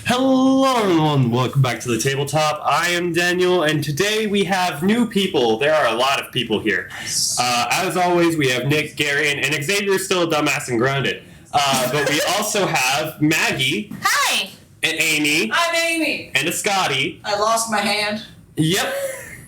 Hello everyone, welcome back to the Tabletop. I am Daniel, and today we have new people. There are a lot of people here. As always, we have Nick, Gary, and Xavier's still a dumbass and grounded. But we also have Maggie. Hi! And Amy. I'm Amy. And a Scotty. I lost my hand. Yep.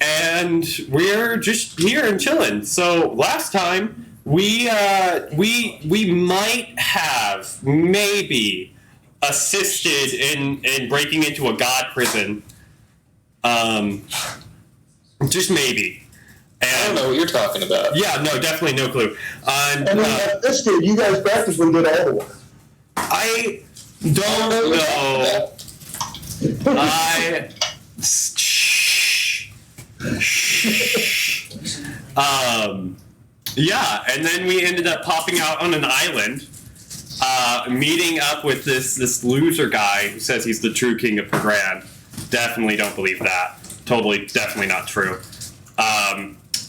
And we're just here and chilling. So last time, we might have, maybe, assisted in breaking into a god prison. Just maybe. And I don't know what you're talking about. Yeah, no, definitely no clue. Assisted, you guys practically did all the work. I don't know. Yeah, and then we ended up popping out on an island, meeting up with this loser guy who says he's the true king of the Grand. Definitely don't believe that. Totally, definitely not true.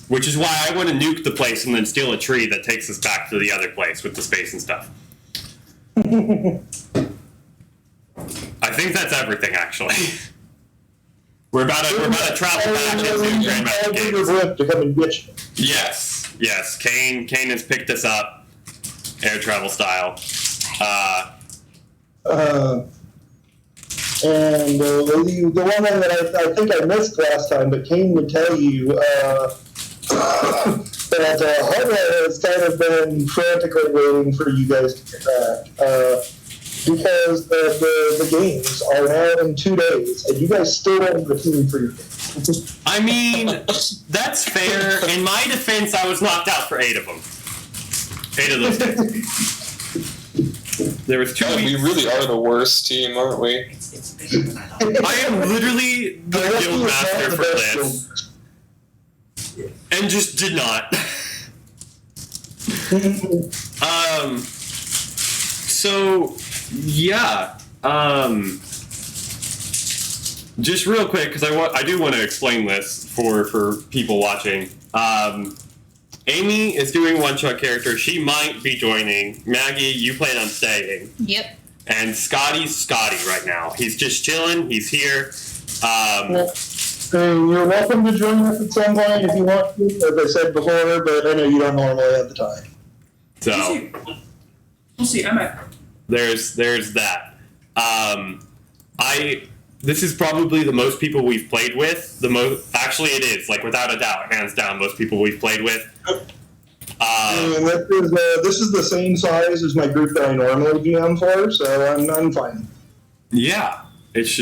Which is why I want to nuke the place and then steal a tree that takes us back to the other place with the space and stuff. I think that's everything, actually. We're about to travel back into Grand Master Games. Yes. Kane has picked us up, air travel style. And the one thing that I think I missed last time, but Kane would tell you that Hardware has kind of been frantically waiting for you guys to get back. Because the games are now in 2 days, and you guys still haven't received for your games. I mean, that's fair. In my defense, I was knocked out for 8 of them. 8 of those days. There was 2 weeks. We really are the worst team, aren't we? I am literally the guild master for this. And just did not. So, yeah. Just real quick, because I do want to explain this for people watching. Amy is doing one-shot character. She might be joining. Maggie, you plan on staying. Yep. And Scotty's Scotty right now. He's just chilling. He's here. You're welcome to join us at some point if you want to, as I said before, but I know you don't normally have the time. So We'll see. I'm at. there's that. This is probably the most people we've played with. Actually, it is, like, without a doubt, hands down, most people we've played with. This is the same size as my group that I normally GM for, so I'm fine. Yeah, it's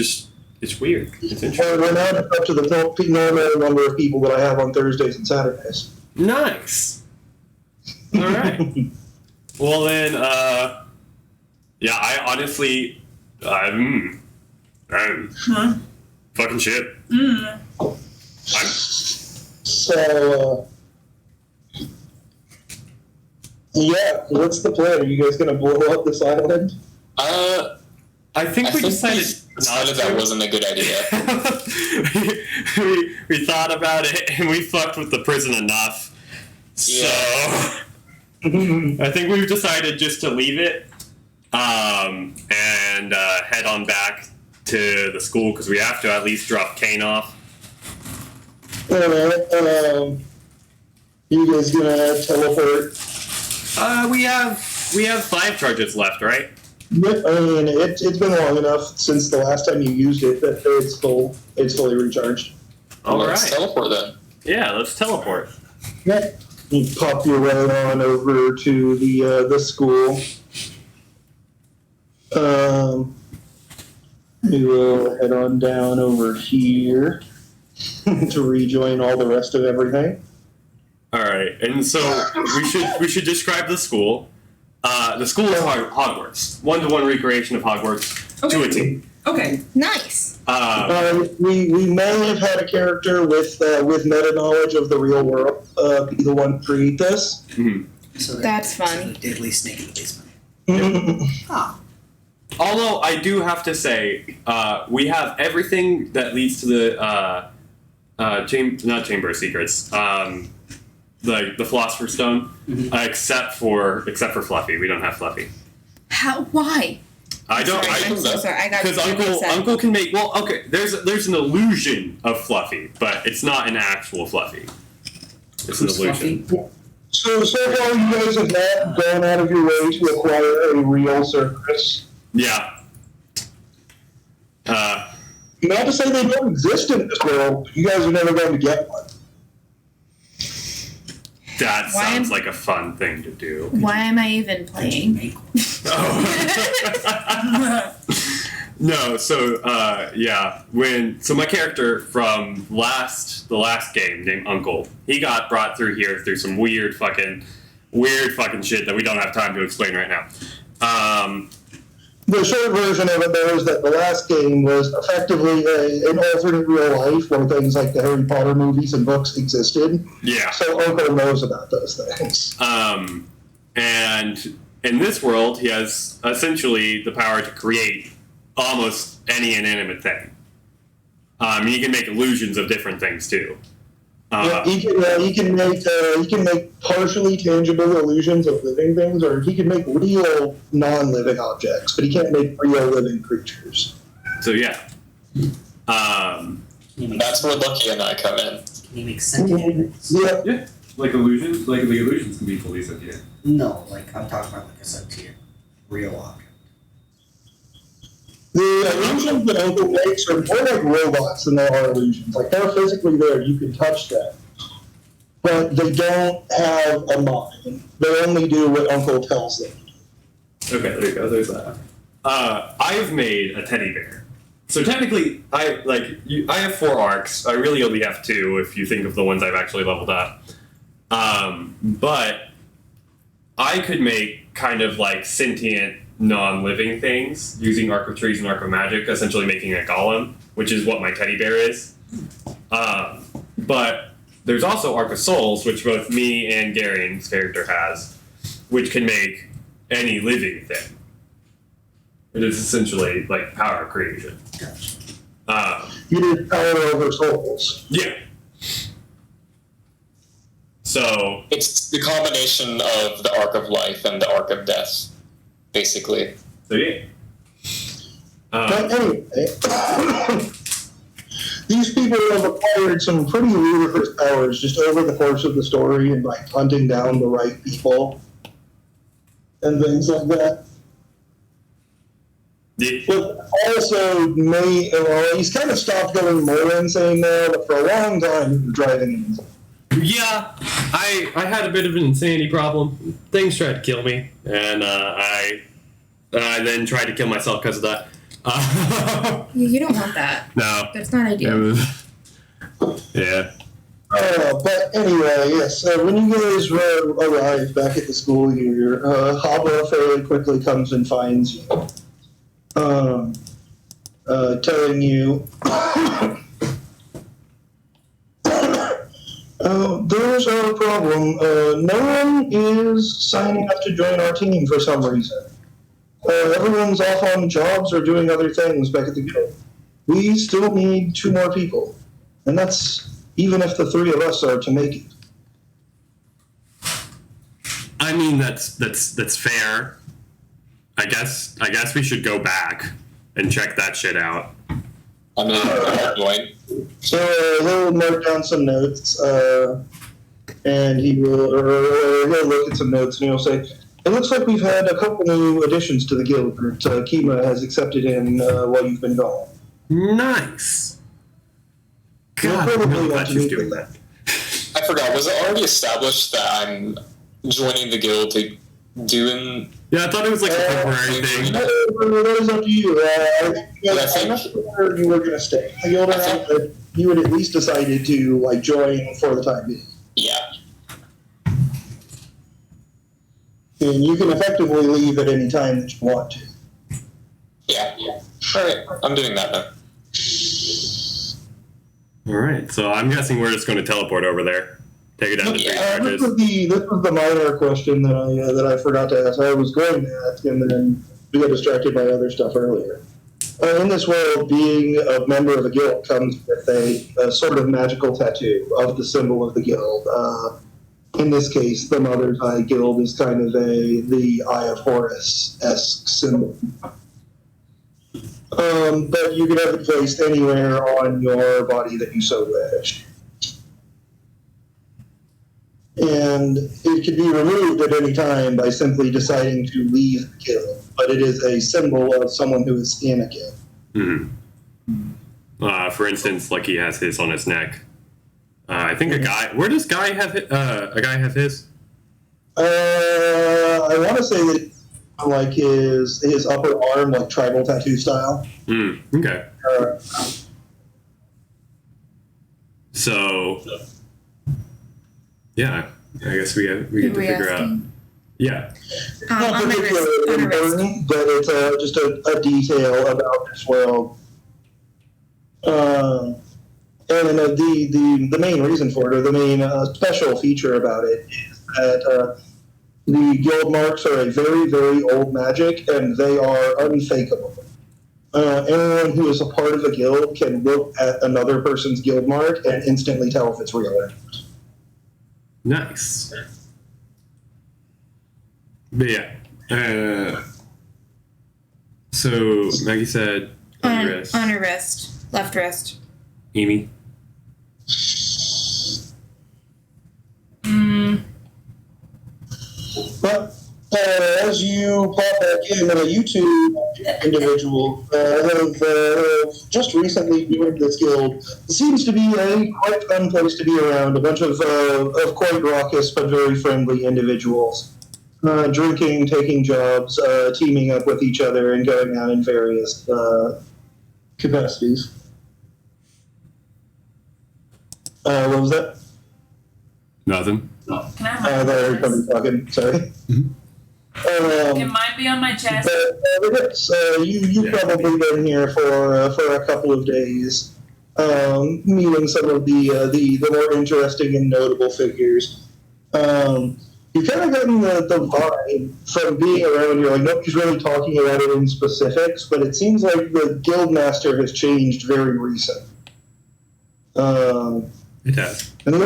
weird. It's interesting. We're now up to the normal number of people that I have on Thursdays and Saturdays. Nice. All right. Well then, yeah, I honestly, fucking shit. So, yeah, what's the plan? Are you guys going to blow up this island? I think we decided that wasn't a good idea. we thought about it and we fucked with the prison enough. So I think we've decided just to leave it and head on back to the school because we have to at least drop Kane off. You guys gonna teleport? We have 5 charges left, right? Yep, I mean, it's been long enough since the last time you used it that it's fully recharged. Let's teleport then. Yeah, let's teleport. Yep. You pop your way on over to the school. We will head on down over here to rejoin all the rest of everything. All right, and so we should describe the school. The school is Hogwarts, 1-to-1 recreation of Hogwarts to a T. Okay. Nice. We may have had a character with meta knowledge of the real world be the one to create this. Mm-hmm. So that's fun. So the deadly snake in the basement. Ah. Although I do have to say, we have everything that leads to the not Chamber of Secrets, the Philosopher's Stone, except for Fluffy. We don't have Fluffy. How? Why? I don't. I'm so sorry. I got Because really upset. Uncle can make. Well, okay. There's an illusion of Fluffy, but it's not an actual Fluffy. It's an illusion. Fluffy? So far you guys have not gone out of your way to acquire a real Cerberus. Yeah. Not to say they don't exist in this world, but you guys are never going to get one. That sounds like a fun thing to do. Why am I even playing? Oh. No, so yeah, so my character from the last game named Uncle, he got brought through here through some weird fucking shit that we don't have time to explain right now. The short version of it, though, is that the last game was effectively an alternate real life where things like the Harry Potter movies and books existed. Yeah. So Uncle knows about those things. And in this world, he has essentially the power to create almost any inanimate thing. He can make illusions of different things too. Yeah, he can make partially tangible illusions of living things, or he can make real non-living objects, but he can't make real living creatures. So yeah. That's where Lucky and I come in. Can you make sentient? Yeah. Yeah. Like illusions? Like the illusions can be fully sentient. No, like I'm talking about like a sentient, real object. The illusions that Uncle makes are more like robots than they are illusions. Like, they're physically there, you can touch them. But they don't have a mind. They only do what Uncle tells them. Okay, there you go. There's that. I've made a teddy bear. So technically, I have 4 arcs. I really only have 2 if you think of the ones I've actually leveled up. But I could make kind of like sentient, non-living things using Arc of Trees and Arc of Magic, essentially making a golem, which is what my teddy bear is. But there's also Arc of Souls, which both me and Garen's character has, which can make any living thing. It is essentially like power creation. You need power over souls. Yeah. So It's the combination of the Arc of Life and the Arc of Death, basically. So yeah. But anyway, these people have acquired some pretty ludicrous powers just over the course of the story and like hunting down the right people and things like that. Yeah. But also, he's kind of stopped going more insane now, but for a long time he was driving him insane. Yeah, I had a bit of an insanity problem. Things tried to kill me, and I then tried to kill myself because of that. You don't want that. No. That's not ideal. Yeah. But anyway, yes, when you guys arrive back at the school year, Haba fairly quickly comes and finds you, telling you, there's our problem. No one is signing up to join our team for some reason. Everyone's off on jobs or doing other things back at the guild. We still need 2 more people, and that's even if the 3 of us are to make it. I mean, that's fair. I guess we should go back and check that shit out. I mean, I'll join. So he'll mark down some notes, and he'll look at some notes, and he'll say, "It looks like we've had a couple new additions to the guild that Kima has accepted in while you've been gone." Nice. God, You'll I'm probably really want glad to she's meet doing with that. I forgot, was it already established that I'm joining the guild to do Yeah, I thought it was like a temporary thing. That is up to you. I'm not sure you were going to stay in the guild or not, but you had at least decided to join for the time being. Yeah. And you can effectively leave at any time that you want to. Yeah. Alright, I'm doing that then. Alright, so I'm guessing we're just going to teleport over there. Take it down to 3 charges. This was the minor question that I forgot to ask. I was going to ask, and then we got distracted by other stuff earlier. In this world, being a member of a guild comes with a sort of magical tattoo of the symbol of the guild. In this case, the Mother's Eye Guild is kind of the Eye of Horus-esque symbol. but you can have it placed anywhere on your body that you so wish. And it can be removed at any time by simply deciding to leave the guild, but it is a symbol of someone who is in a guild. For instance, Lucky has his on his neck. I think a guy. Where does Guy have a guy have his? I want to say that like his upper arm, like tribal tattoo style. Okay. So, yeah, I guess we get to figure out. Yeah. Not On my particularly wrist. On my wrist. important, but it's just a detail about this world. And the main reason for it, or the main special feature about it, is that the guild marks are a very, very old magic, and they are unfakeable. Anyone who is a part of a guild can look at another person's guild mark and instantly tell if it's real or not. Nice. But yeah. So Maggie said on your wrist. On her wrist. Left wrist. Amy. But as you pop back in, a YouTube individual have just recently joined this guild. It seems to be a quite fun place to be around. A bunch of quite raucous but very friendly individuals. Drinking, taking jobs, teaming up with each other, and going out in various capacities. What was that? Nothing. Can I have There my somebody talking. Sorry. Can mine be on my chest? But you've probably been here for a couple of days, meeting some of the more interesting and notable figures. You've kind of gotten the vibe from being around here. Like nobody's really talking about it in specifics, but it seems like the guildmaster has changed very recently. It has. And the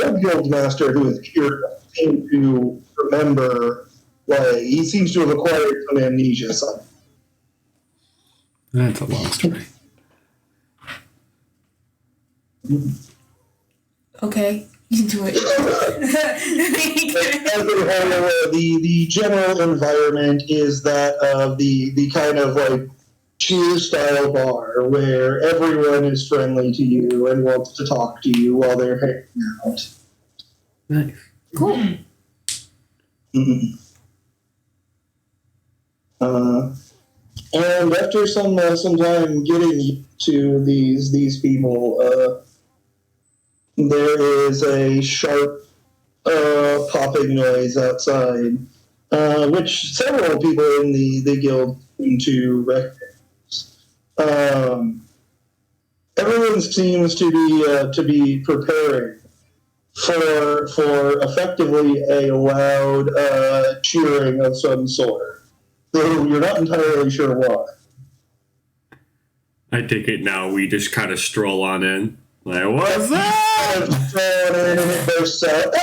old guildmaster who is here seems to remember, like, he seems to have acquired some amnesia. So. That's a long story. Okay. You can do it. As a whole, the general environment is that of the kind of like cheer style bar where everyone is friendly to you and wants to talk to you while they're hanging out. Nice. Cool. Mm-hmm. And after some time getting to these people, there is a sharp popping noise outside, which several people in the guild seem to recognize. Everyone seems to be preparing for effectively a loud cheering of some sort. So you're not entirely sure why. I take it now we just kind of stroll on in. Like, what's that? And it bursts out. Hey!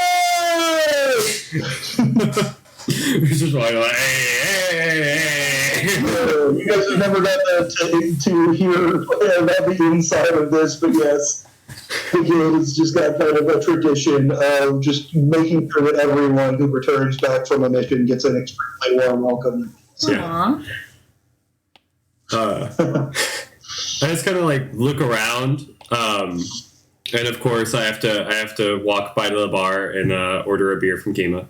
We're just like, hey. You guys have never got to hear about the inside of this, but yes, the guild has just got kind of a tradition of just making sure that everyone who returns back from a mission gets an extremely warm welcome. Yeah. I just kind of like look around, and of course I have to walk by to the bar and order a beer from Kima.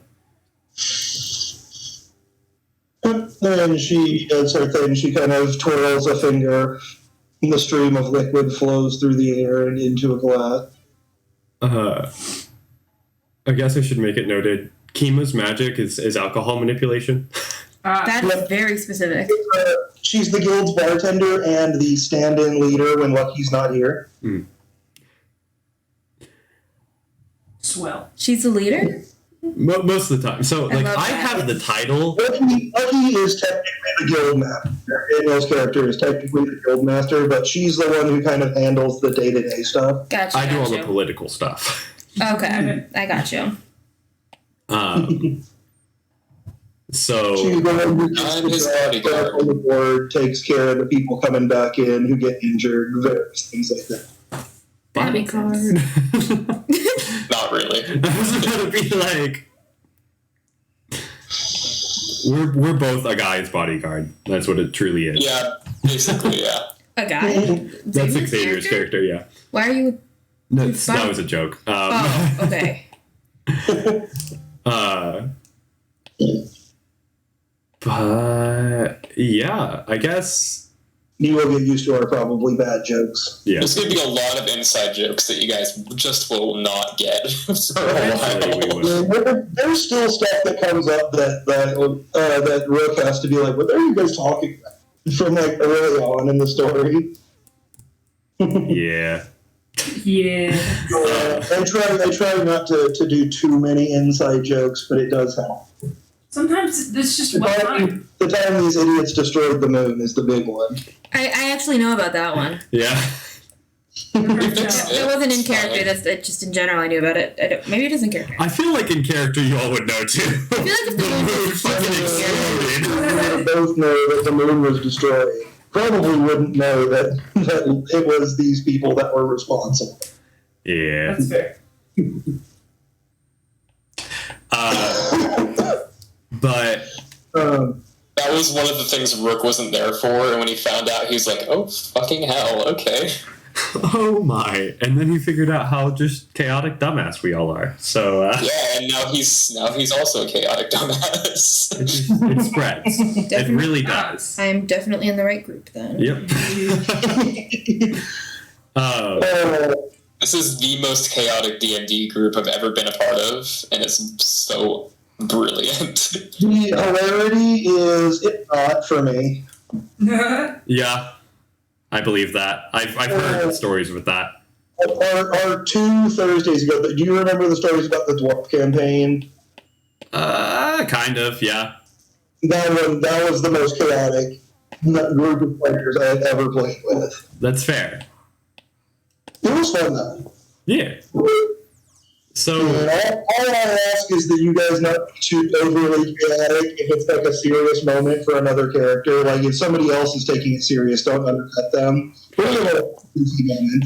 And she does her thing. She kind of twirls a finger, and the stream of liquid flows through the air and into a glass. I guess I should make it noted. Kima's magic is alcohol manipulation. That's very specific. She's the guild's bartender and the stand-in leader when Lucky's not here. Swell. She's the leader? Most of the time. So, like, love I that. have the title. Lucky is technically the guild master. Daniel's character is technically the guild master, but she's the one who kind of handles the day-to-day stuff. Gotcha. I do all the gotcha. political stuff. Okay, I got you. So She's the one who gets I'm his the bodyguard. on the board, takes care of the people coming back in who get injured, various things like that. That makes sense. Not really. I was gonna be like, we're both a guy's bodyguard. That's what it truly is. Yeah, basically, yeah. A guy? That's Xavier's character. Yeah. Why are you? That was a joke. Oh, okay. But yeah, I guess. You will get used to our probably bad jokes. Yeah. There's going to be a lot of inside jokes that you guys just will not get for a Eventually we while. will. There's still stuff that comes up that Rook has to be like, what are you guys talking about? From like early on in the story. Yeah. Yeah. I try not to do too many inside jokes, but it does help. Sometimes it's just one time. The time these idiots destroyed the moon is the big one. I actually know about that one. Yeah. That wasn't in character. That's just in general. I knew about it. Maybe it is in character. I feel like in character you all would know too. I feel like if the moon was fucking exploded. We both know that the moon was destroyed. Probably wouldn't know that it was these people that were responsible. Yeah. That's fair. But That was one of the things Rook wasn't there for, and when he found out, he was like, oh, fucking hell, okay. oh my! And then he figured out how just chaotic dumbass we all are. So Yeah, and now he's also a chaotic dumbass. it spreads. It Definitely. really does. I'm definitely in the right group then. Yep. This is the most chaotic D&D group I've ever been a part of, and it's so brilliant. The hilarity is it not for me. Yeah, I believe that. I've heard stories with that. Our 2 Thursdays ago, do you remember the stories about the dwarf campaign? Kind of, yeah. That was the most chaotic group of players I had ever played with. That's fair. It was fun though. Yeah. So And all I ask is that you guys not be too overly chaotic if it's like a serious moment for another character. Like if somebody else is taking it serious, don't undercut them. We're a little easy moment.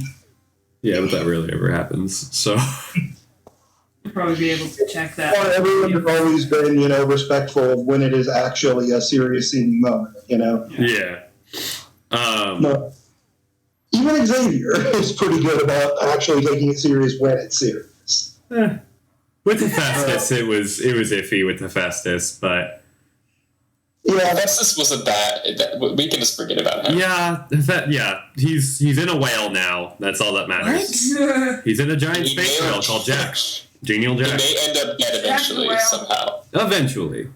yeah, but that rarely ever happens. So You'll probably be able to check that. Well, everyone has always been, respectful of when it is actually a serious seeming moment, yeah. No. Even Xavier is pretty good about actually taking it serious when it's serious. With the Festus, it was iffy with the Festus, but Yeah, Festus was a we can just forget about him. yeah, he's in a whale now. That's all that matters. What? He's in a giant He space may- whale called Jack. Genial He Jack. may end up dead eventually, Well. somehow. Eventually.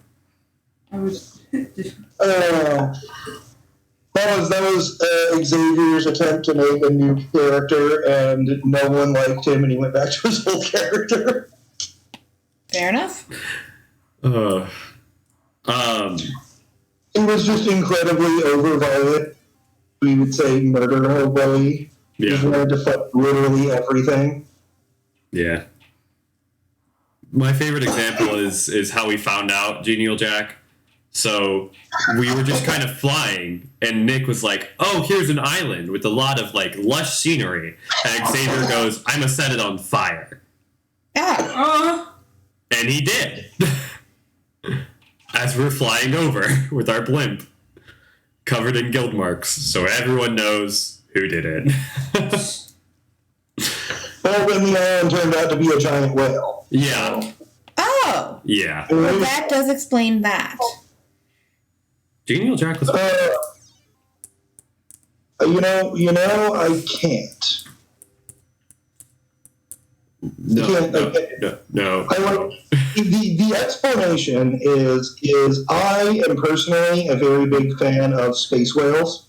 I was that was Xavier's attempt to make a new character, and no one liked him, and he went back to his old character. Fair enough. Uh, It was just incredibly overviolent. We would say murder hobo. He yeah. wanted to fuck literally everything. Yeah. My favorite example is how we found out Genial Jack. So we were just kind of flying, and Nick was like, "Oh, here's an island with a lot of lush scenery." And Xavier goes, "I'm gonna set it on fire," and he did. As we're flying over with our blimp, covered in guild marks, so everyone knows who did it. Well, then the island turned out to be a giant whale. Yeah. Oh, Yeah. well, that does explain that. Genial Jack was. I can't. No. I want the explanation is I am personally a very big fan of space whales.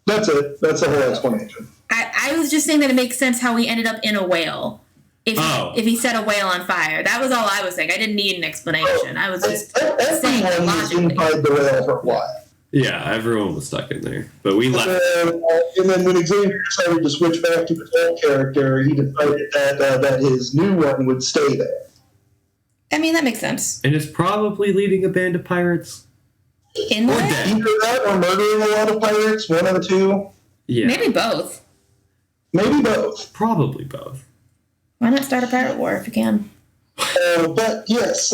That's it. That's the whole explanation. I was just saying that it makes sense how he ended up in a whale. If he set a whale on fire. That was all I was saying. I didn't need an explanation. I was just saying it Everyone was logically. inside the whale for a while. Yeah, everyone was stuck in there, but we left. And then when Xavier decided to switch back to his old character, he decided that his new one would stay there. I mean, that makes sense. And is probably leading a band of pirates. In the Or way? dead. Either that or murdering a lot of pirates, one of the two. Yeah. Maybe both. Maybe both. Probably both. Why not start a pirate war if you can? But yes,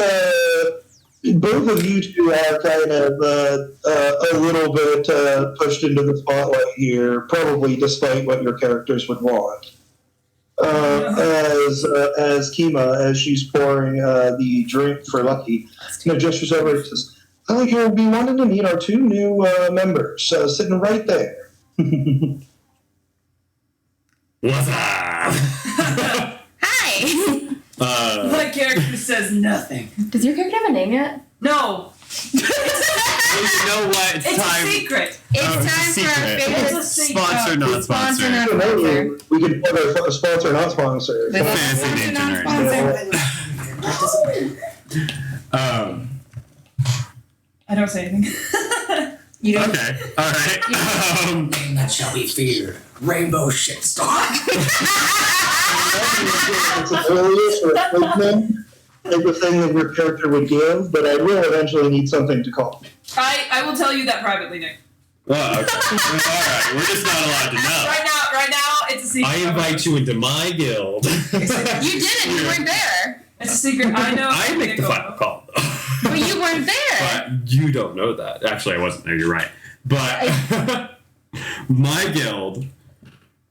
both of you two are kind of a little bit pushed into the spotlight here, probably despite what your characters would want. As Kima, as she's pouring the drink for Lucky, gestures over and says, "Oh, you'll be wanting to meet our two new members, sitting right there." What's up? Hi! My character says nothing. Does your character have a name yet? No, Well, you know what? It's it's time. a secret. It's Oh, it's a time for our secret. favorite It's a secret. Sponsor, not Sponsor, sponsor. not- So maybe we could put a sponsor, not sponsor. Fancy name generator. I don't say anything. You don't. Okay. All right. Name that shall be feared. Rainbow Shitstorm. It's an alias or a fake name, like the thing that your character would give, but I will eventually need something to call me. I will tell you that privately, Nick. Oh, okay. All right. We're just not allowed to know. Right now, it's a secret. I invite you into my guild. You didn't. You weren't there. It's a secret. I know. I make the Nick final call. But you weren't there. But you don't know that. Actually, I wasn't there. You're right. But my guild,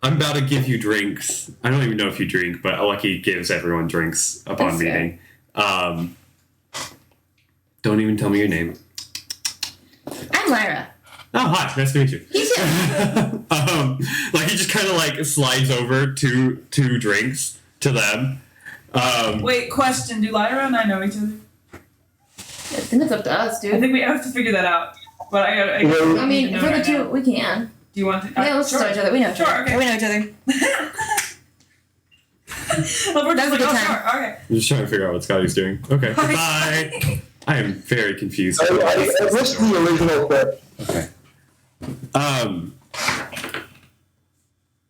I'm about to give you drinks. I don't even know if you drink, but Lucky gives everyone drinks upon That's fair. meeting. Don't even tell me your name. I'm Lyra. Oh, hi. Nice to meet you. You too. Like he just kind of like slides over two drinks to them. Wait, question. Do Lyra and I know each other? I think it's up to us, I dude. think we have to figure that out. But I Well, I mean, need to for know the right two, now. we can. Do you want to? Yeah, let's sure. know each other. We know each Sure, other. okay. We know each other. Oh, we're That was just a like, good oh, time. sure, okay. I'm just trying to figure out what Scotty's doing. Okay. Bye. I am very confused. I missed the original clip. Okay.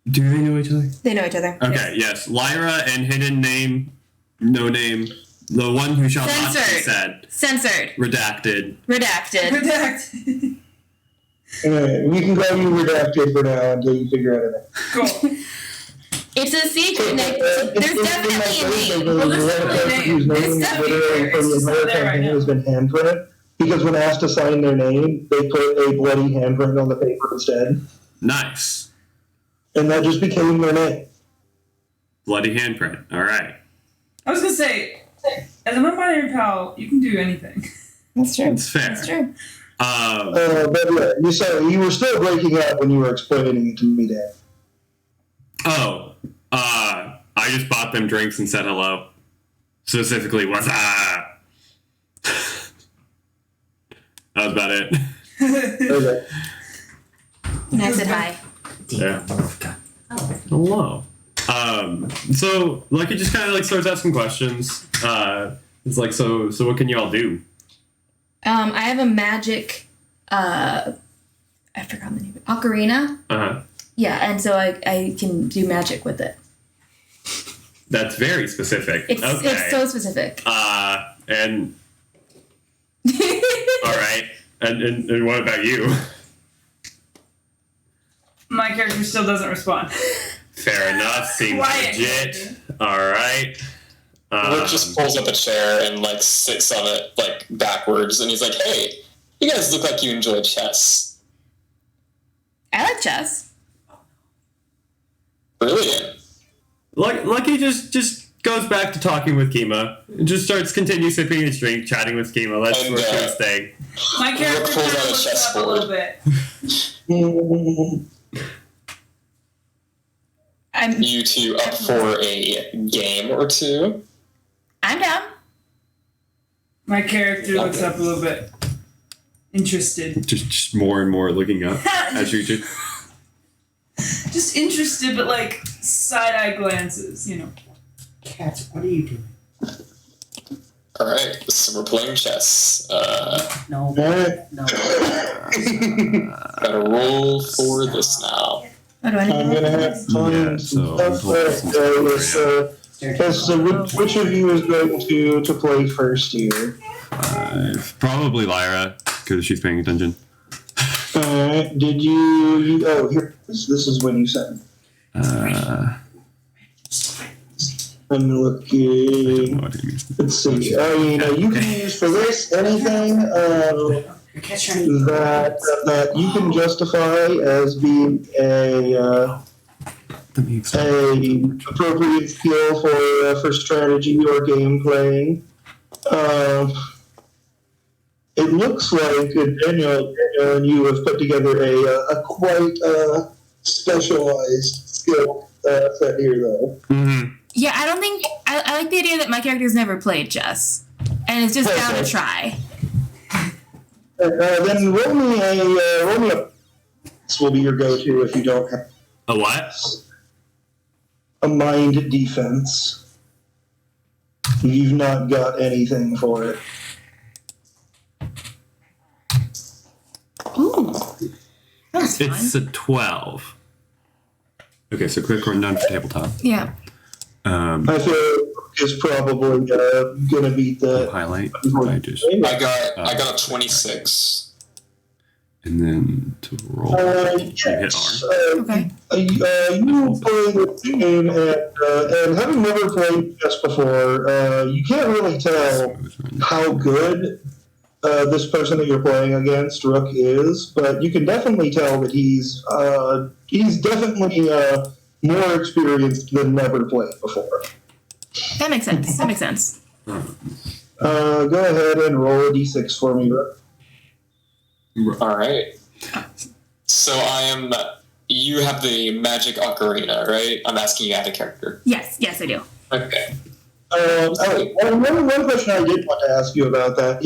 Do they know each other? They know each other. Okay, yes. Lyra and hidden name, no name, the one who shall not be Censored. said, Censored. redacted. Redacted. Redact. Anyway, we can call you redacted for now until you figure out anything. Cool. It's a secret, Nick. There's definitely a name. Well, there's definitely a name. Whose It's name definitely literally there. for It's the just not entire there right campaign now. has been handprint, because when asked to sign their name, they put a bloody handprint on the paper instead, Nice. and that just became their name. Bloody handprint. All right. I was gonna say, as a non-binary pal, you can do anything. That's true. It's fair. That's true. But yeah, you were still breaking up when you were explaining it to me, Dan. I just bought them drinks and said hello. Specifically, what's up? That was about it. Okay. And I said hi. Yeah. Hello. So Lucky just kind of like starts asking questions. It's like, so what can y'all do? I have a magic, I forgot the name of it. Ocarina? Uh-huh. Yeah, and so I can do magic with it. That's very specific. It's so specific. And all right. And what about you? My character still doesn't respond. Fair enough. Seems Quiet. legit. All right. Rick just pulls up a chair and like sits on it like backwards, and he's like, "Hey, you guys look like you enjoy chess. I like chess. Brilliant." Lucky just goes back to talking with Kima. And just continue sipping his drink, chatting with Kima. Let's And, work to his thing. My character Rick pulls kind out of a looks up a chessboard. little bit. I'm You two up for a game or two? down. My character looks up a little bit. Interested. Just more and more looking up as you just. Just interested, but like side-eye glances, you know. Cat, what are you doing? All right, so we're playing chess. No. Alright. No. Gotta roll for this now. What do I need I'm to gonna do? have to find Yeah, some so I'm stuff pulling that some stuff was Yes, so which of you is going to play first here? Probably Lyra, because she's paying attention. Alright, did you oh, here, this is when you sent. I'm looking. Let's see. You can use for this anything that you can justify as being a appropriate skill for strategy or game playing. It looks like Daniel and you have put together a quite specialized skill set here, though. Mm-hmm. Yeah, I don't think I like the idea that my character's never played chess, and is just down to try. Then roll me a. This will be your go-to if you don't have A what? a mind defense. You've not got anything for it. Ooh, that was fun. It's a 12. Okay, so quick rundown for tabletop. Yeah. I feel it's probably gonna beat the Highlight. I got a 26. And then to roll. yes. Hit R. Okay. You play the game, and having never played chess before, you can't really tell how good this person that you're playing against, Rook, is, but you can definitely tell that he's definitely more experienced than never played before. That makes sense. That makes sense. Go ahead and roll a d6 for me, Rook. All right. So you have the magic ocarina, right? I'm asking you out of character. Yes, I do. Okay. One question I did want to ask you about that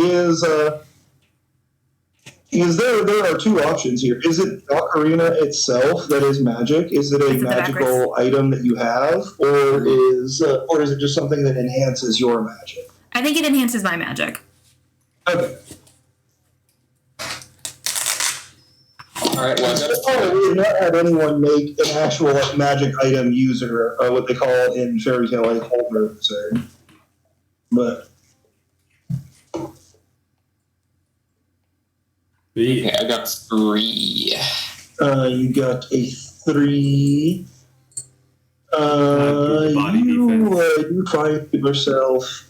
is there are two options here. Is it the ocarina itself that is magic? Is it a magical item that you have, or is it just something that enhances your magic? I think it enhances my magic. Okay. All right. Well, We have not had anyone make an actual magic item user, what they call in fairy tale like holder, but. yeah, I got 3. You got a 3. You find yourself.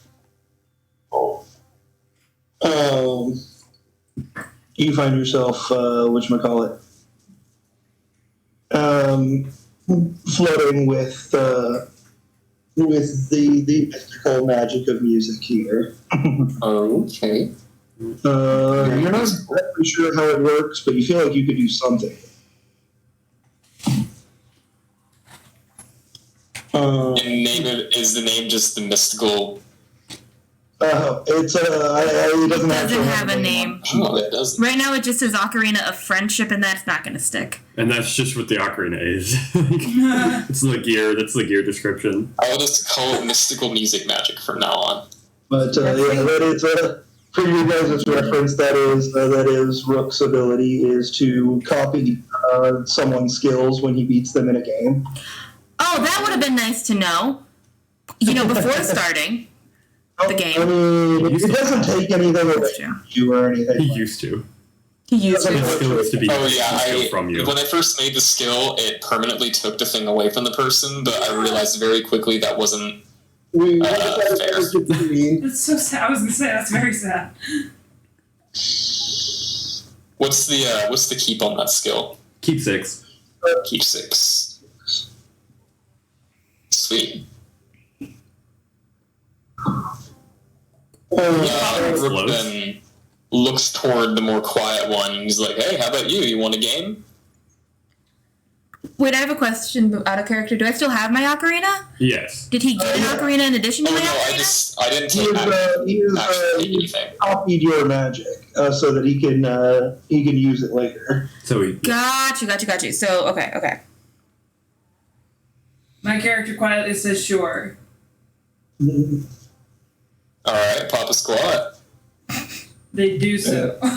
You find yourself, whatchamacallit, floating with the mystical magic of music here. Okay. You're not exactly sure how it works, but you feel like you could do something. Is the name just the mystical? It doesn't have a name. Oh, it doesn't. Right now, it just says Ocarina of Friendship, and that's not going to stick. And that's just what the ocarina is. It's the gear. That's the gear description. I'll just call it mystical music magic from now on. But that is for you guys' reference. That is Rook's ability is to copy someone's skills when he beats them in a game. Oh, that would have been nice to know. Before starting the game. I mean, it doesn't take anything away from you or anything. He used to. His skill is to be from you. When I first made the skill, it permanently took the thing away from the person, but I realized very quickly that wasn't fair. That's so sad. I was gonna say that's very sad. What's the keep on that skill? Keep 6. Keep 6. Sweet. Rook then looks toward the more quiet one and he's like, "Hey, how about you? You want a game?" Wait, I have a question out of character. Do I still have my ocarina? Yes. Did he get an ocarina in addition to my ocarina? I didn't take anything. Copied your magic so that he can use it later. So he Got you. So okay. My character quietly says, "Sure." All right, pop a squat. They do so. I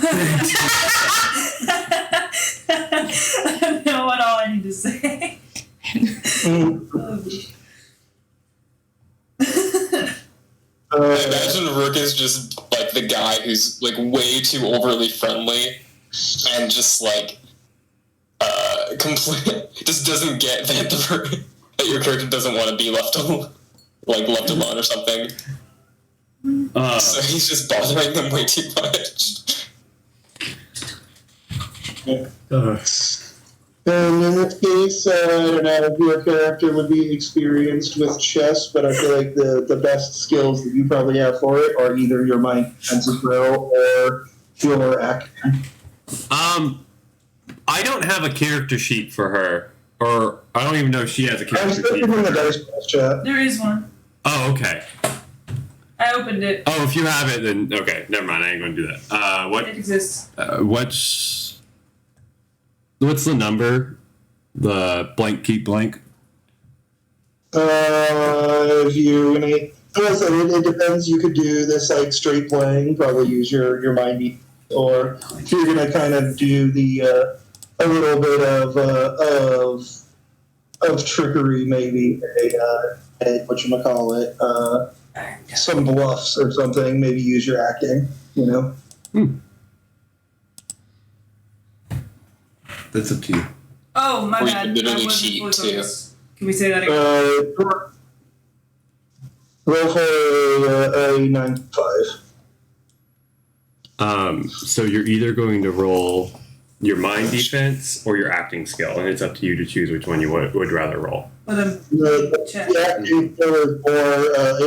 don't know what all I need to say. I imagine Rook is just like the guy who's like way too overly friendly and just like just doesn't get that that your character doesn't want to be left alone, left alone or something. So he's just bothering them way too much. And in this case, I don't know if your character would be experienced with chess, but I feel like the best skills that you probably have for it are either your mind defensive roll or your acting. I don't have a character sheet for her, or I don't even know if she has a I character was sheet. looking in the dice roll chat. There is one. Oh, okay. I opened it. Oh, if you have it, then okay. Never mind. I ain't going to do that. What? It exists. What's the number? The blank keep blank. If you it depends. You could do this like straight playing, probably use your mind, or if you're gonna kind of do the a little bit of trickery, maybe whatchamacallit, some bluffs or something. Maybe use your acting. You know. That's up to you. Oh, my Or you bad. can literally I wasn't cheat, fully too. focused. Can we say that again? Roll for a 9-5. So you're either going to roll your mind defense or your acting skill, and it's up to you to choose which one you would rather roll. But The acting skill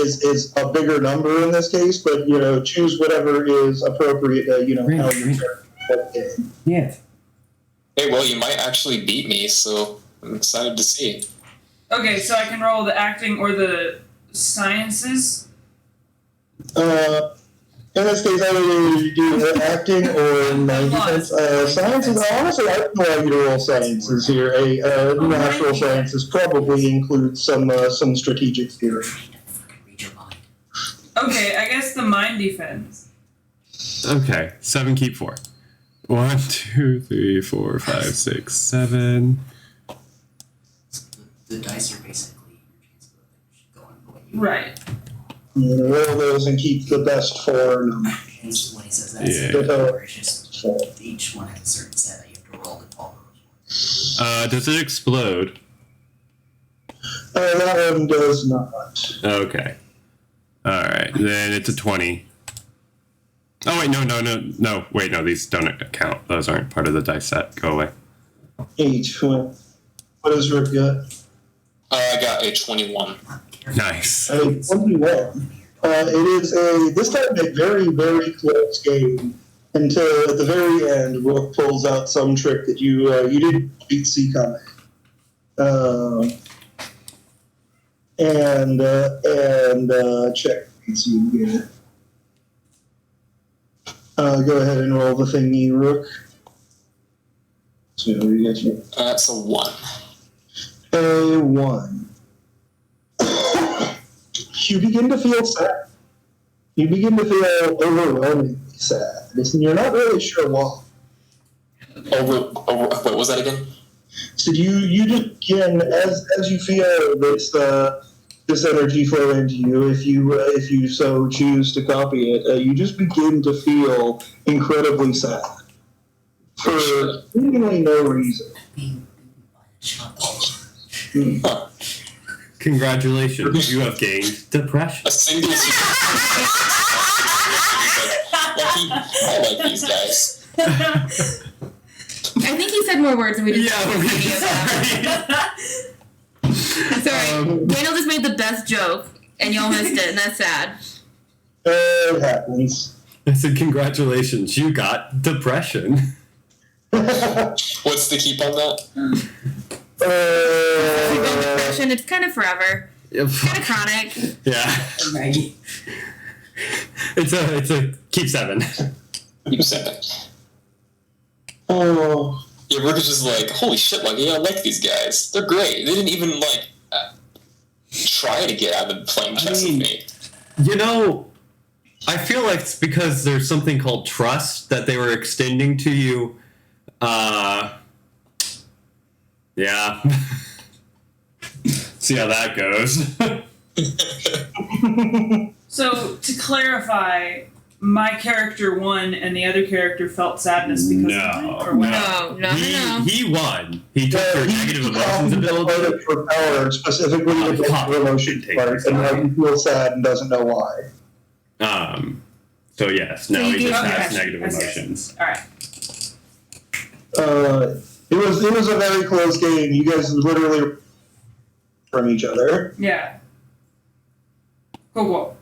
is a bigger number in this case, but choose whatever is appropriate. How your character. Yeah. Hey, well, you might actually beat me, so I'm excited to see. okay, so I can roll the acting or the sciences. In this case, I would either do the acting or mind defense. Sciences, honestly, I don't allow you to roll sciences here. Natural sciences probably includes some strategic theory. Okay, I guess the mind defense. Okay, 7 keep 4. 1, 2, 3, 4, 5, 6, 7. The dice are basically your chance of going the way you Right. Roll those and keep the best 4 number. When he says that, Yeah. it's just each one has a certain set that you have to roll and all those ones. Does it explode? That one does not. Okay. Alright, then it's a 20. Oh, wait, no. Wait, no, these don't count. Those aren't part of the dice set. Go away. 8. What does Rick got? I got a 21. Nice. A 21. It is this time a very, very close game until at the very end, Rook pulls out some trick that you didn't quite see coming. And checkmates you get. Go ahead and roll the thingy, Rook. So you get you. That's a 1. A 1. You begin to feel sad. You begin to feel overwhelmingly sad. And you're not really sure why. What was that again? So you just begin, as you feel this energy flow into you, if you so choose to copy it, you just begin to feel incredibly sad for seemingly no reason. Huh. Congratulations, you have gained depression. A single I like these guys. I think he said more words than we did. Yeah, Sorry. Daniel just made the best joke, and y'all missed it, and that's sad. It happens. I said, congratulations, you got depression. What's the keep on that? If you go depression, it's kind of forever. It's kind of chronic. Yeah. Maggie. It's a keep 7. You said that. Oh. Yeah, we're just like, holy shit, like, yeah, I like these guys. They're great. They didn't even, like, try to get out of playing chess with me. You know, I feel like it's because there's something called trust that they were extending to you. Yeah. See how that goes. So to clarify, my character won and the other character felt sadness because of it? Or what? No. He won. He took your negative emotions ability. For power, specifically the negative emotion part, and now he feels sad and doesn't know why. So yes, now So you he do- just okay. has negative I see. emotions. Alright. It was a very close game. You guys literally from each other. Yeah. Cool.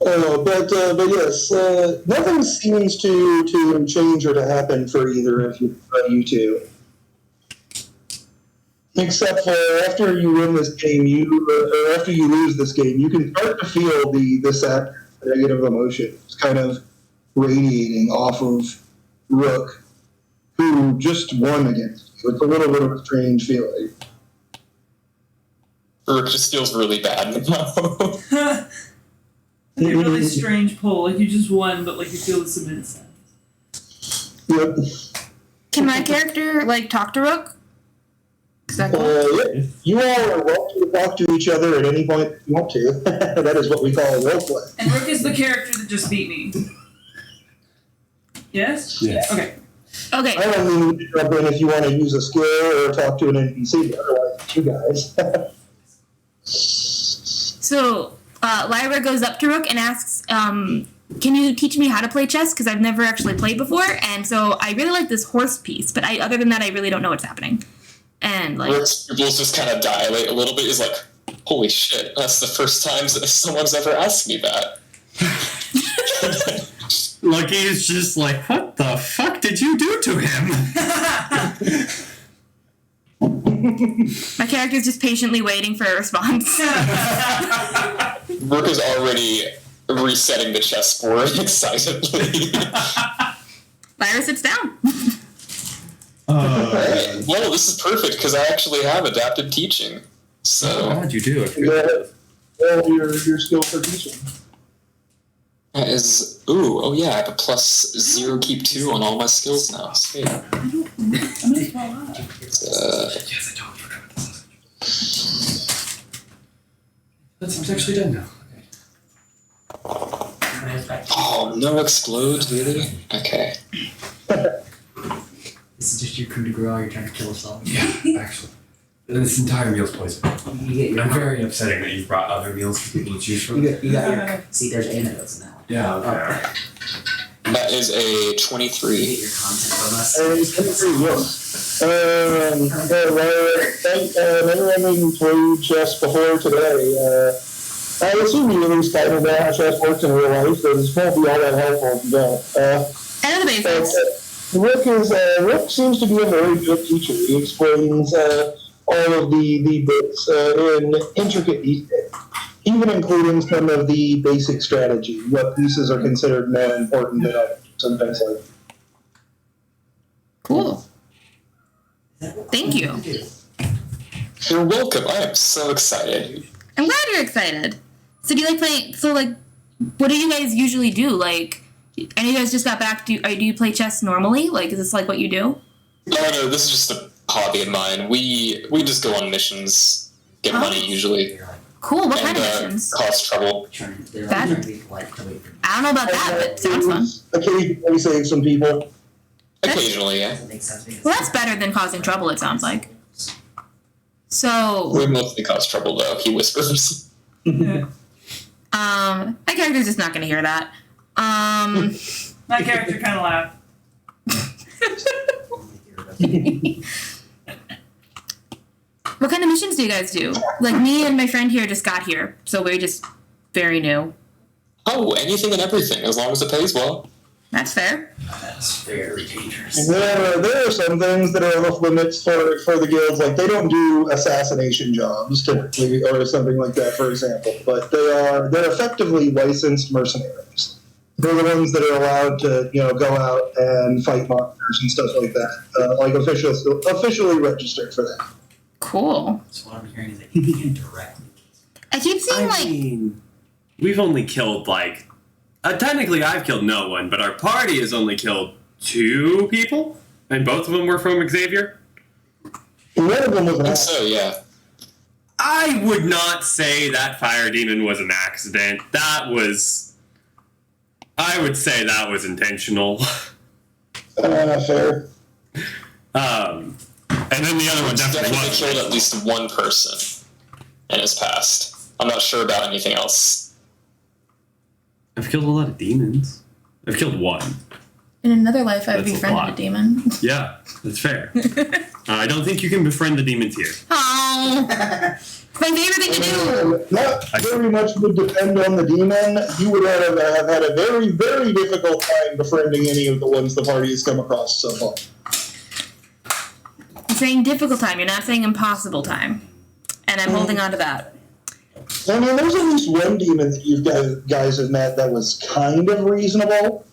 But yes, nothing seems to change or to happen for either of you two. Except for after you win this game, or after you lose this game, you can start to feel the sad negative emotions kind of radiating off of Rook, who just won against you. It's a little bit of a strange feeling. Rook just feels really bad now. A really strange pull. Like you just won, but like you feel this immense sadness. Yep. Can my character talk to Rook? Is that cool? Yeah. You all are welcome to talk to each other at any point you want to. That is what we call a roleplay. And Rook is the character that just beat me. Yes? Yes. Okay. Okay. I don't need to jump in if you want to use a skill or talk to an NPC, otherwise it's you guys. So Lyra goes up to Rook and asks, "Can you teach me how to play chess? Because I've never actually played before, and so I really like this horse piece, but other than that, I really don't know what's happening." And Rook's pupils just kind of dilate a little bit. He's like, holy shit, that's the first time that someone's ever asked me that. Lucky's just like, what the fuck did you do to him? my character's just patiently waiting for a response. Rook is already resetting the chessboard excitedly. Lyra sits down. Alright, well, this is perfect because I actually have adaptive teaching. So How'd you do? I Yeah. forgot. Well, your skill for teaching. that is, oh yeah, I have a +0 keep 2 on all my skills now. Sweet. I'm gonna fall out. Yes, I totally forgot about the sausage. That's actually done now. Oh, no explodes, really? Okay. This is just your coup de grace. You're trying to kill us all. Yeah, actually. This entire meal's poison. You get your I'm very upsetting that you've brought other meals for people to choose from. You got your. See, there's antidotes in that one. Yeah, okay. That is a You 23. get your content from us. It's pretty good. Anyone who played chess before today, I assume you at least kind of know how chess works in real life, so this won't be all that helpful if you don't. I know the basics. Rook seems to be a very good teacher. He explains all of the bits in intricate detail, even including some of the basic strategy, what pieces are considered more important than others, and things like that. Cool. Thank you. You're welcome. I am so excited. I'm glad you're excited. So do you like playing? So what do you guys usually do? Like, I know you guys just got back. Do you play chess normally? Like, is this like what you do? No, this is just a hobby of mine. We just go on missions, get money usually, You're like Cool. What and kind of missions? cause trouble. trying. They're like That- trying to be polite to wait for. I don't know about that, but sounds fun. Occasionally save some people. Occasionally, yeah. Doesn't make sense because. Well, that's better than causing trouble. It sounds like. So, We mostly cause trouble though. He whispers. my character's just not going to hear that. My character kind of laughed. What kind of missions do you guys do? Like, me and my friend here just got here, so we're just very new. Oh, anything and everything, as long as it pays well. That's fair. That's very dangerous. There are some things that are off limits for the guilds, like they don't do assassination jobs typically, or something like that, for example. But they're effectively licensed mercenaries. They're the ones that are allowed to go out and fight monsters and stuff like that, like officially registered for that. Cool. So what I'm hearing is that you can directly. I keep seeing, I mean, we've only killed technically I've killed no one, but our party has only killed 2 people, and both of them were from Xavier. And one of them was I an think ass. so, yeah. I would not say that fire demon was an accident. I would say that was intentional. Fair. And then the other one He's definitely definitely was. killed at least one person in his past. I'm not sure about anything else. I've killed a lot of demons. I've killed one. In another life, I've That's a befriended lot. a demon. Yeah, that's fair. I don't think you can befriend the demons here. Oh, it's my favorite thing to do. That very much would depend on the demon. You would have had a very, very difficult time befriending any of the ones the party has come across so far. You're saying difficult time. You're not saying impossible time, and I'm holding on to that. I mean, there's at least one demon that you guys have met that was kind of reasonable.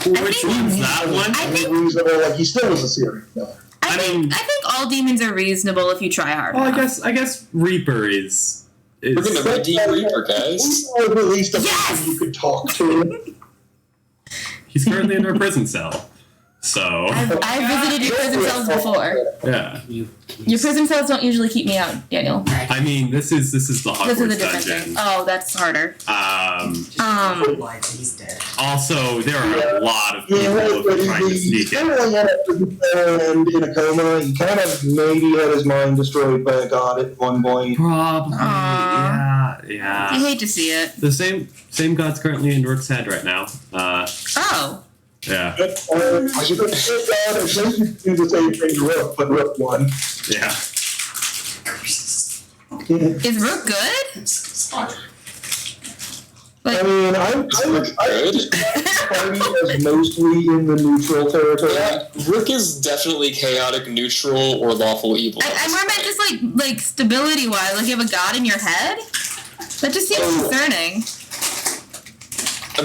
Which one's that one? I think- reasonable, like he still was a serial killer. I think all demons are reasonable if you try hard Well, enough. I guess Reaper is. We're gonna redeem Reaper, guys. Or at least a Yes! person you could talk to. He's currently in our prison cell. So I've visited your prison cells before. yeah. Your prison cells don't usually keep me out, Daniel. I mean, this is the This is a Hogwarts different thing. dungeon. Oh, that's harder. Lied, so he's dead. Also, there are a lot of people Yeah, right, but trying to he sneak in. currently had a prison cell and in a coma. He kind of maybe had his mind destroyed by a god at one point. Probably. Aw. Yeah. You hate to see it. The same god's currently in Rook's head right now. Oh. Yeah. I should have said that. I think you do the same thing to Rook, but Rook won. Yeah. Is Rook good? I mean, I Rook good? party as mostly in the neutral territory. Yeah, Rook is definitely chaotic, neutral, or lawful evil. I more meant just like stability wise. Like you have a god in your head. That just seems concerning.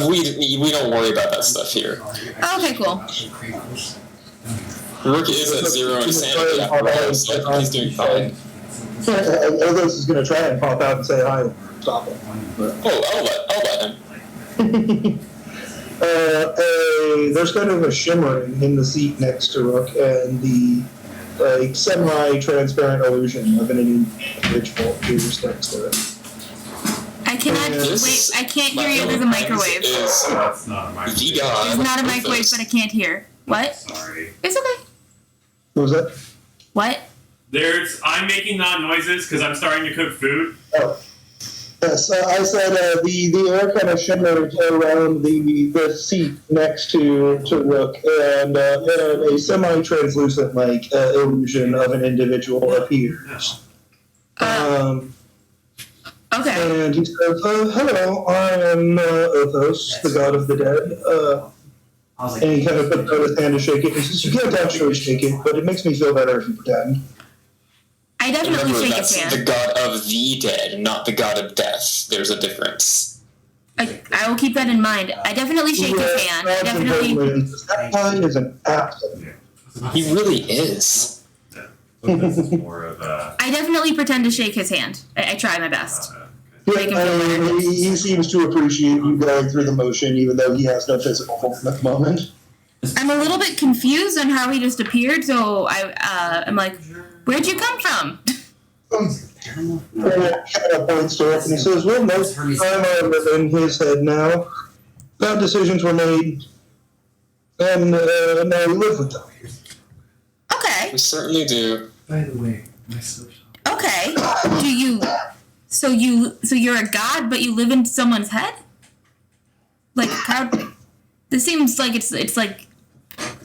We don't worry about that stuff here. Okay, cool. Rook is at 0 insanity after all, so I think he's doing fine. Eldos is going to try and pop out and say hi. Stop it. Oh, I'll let him. There's kind of a shimmering in the seat next to Rook, and the semi-transparent illusion of an individual appears next to it. I cannot wait. I can't hear you. There's a microwave. Is That's not a microphone. the god. There's not a microwave, but I can't hear. What? Sorry. It's okay. What was that? What? I'm making loud noises because I'm starting to cook food. Oh. Yes, I said the air kind of shimmered around the seat next to Rook, and a semi-translucent illusion of an individual appears. Okay. And he says, hello, I am Othos, the god of the dead. I was And like, he kind of puts out his hand to shake it. He says, you can't actually shake it, but it makes me feel better if you pretend. I definitely Remember, shake that's his the hand. god of the dead, not the god of death. There's a difference. I will keep that in mind. I definitely shake his hand. I definitely. That guy is an asshole. He really is. So this is more of a. I definitely pretend to shake his hand. I try my best. Yeah, Make him feel I mean, he seems to appreciate you going through the motion, even though he has no physical form at the moment. I'm a little bit confused on how he just appeared, so I'm like, where'd you come from? And it kind of points to it, and he says, well, most of the time I live in his head now. Bad decisions were made, and now we live with them. Okay. We certainly do. By the way, my social. Okay. Do you? So you're a god, but you live in someone's head? Like how? This seems like it's like.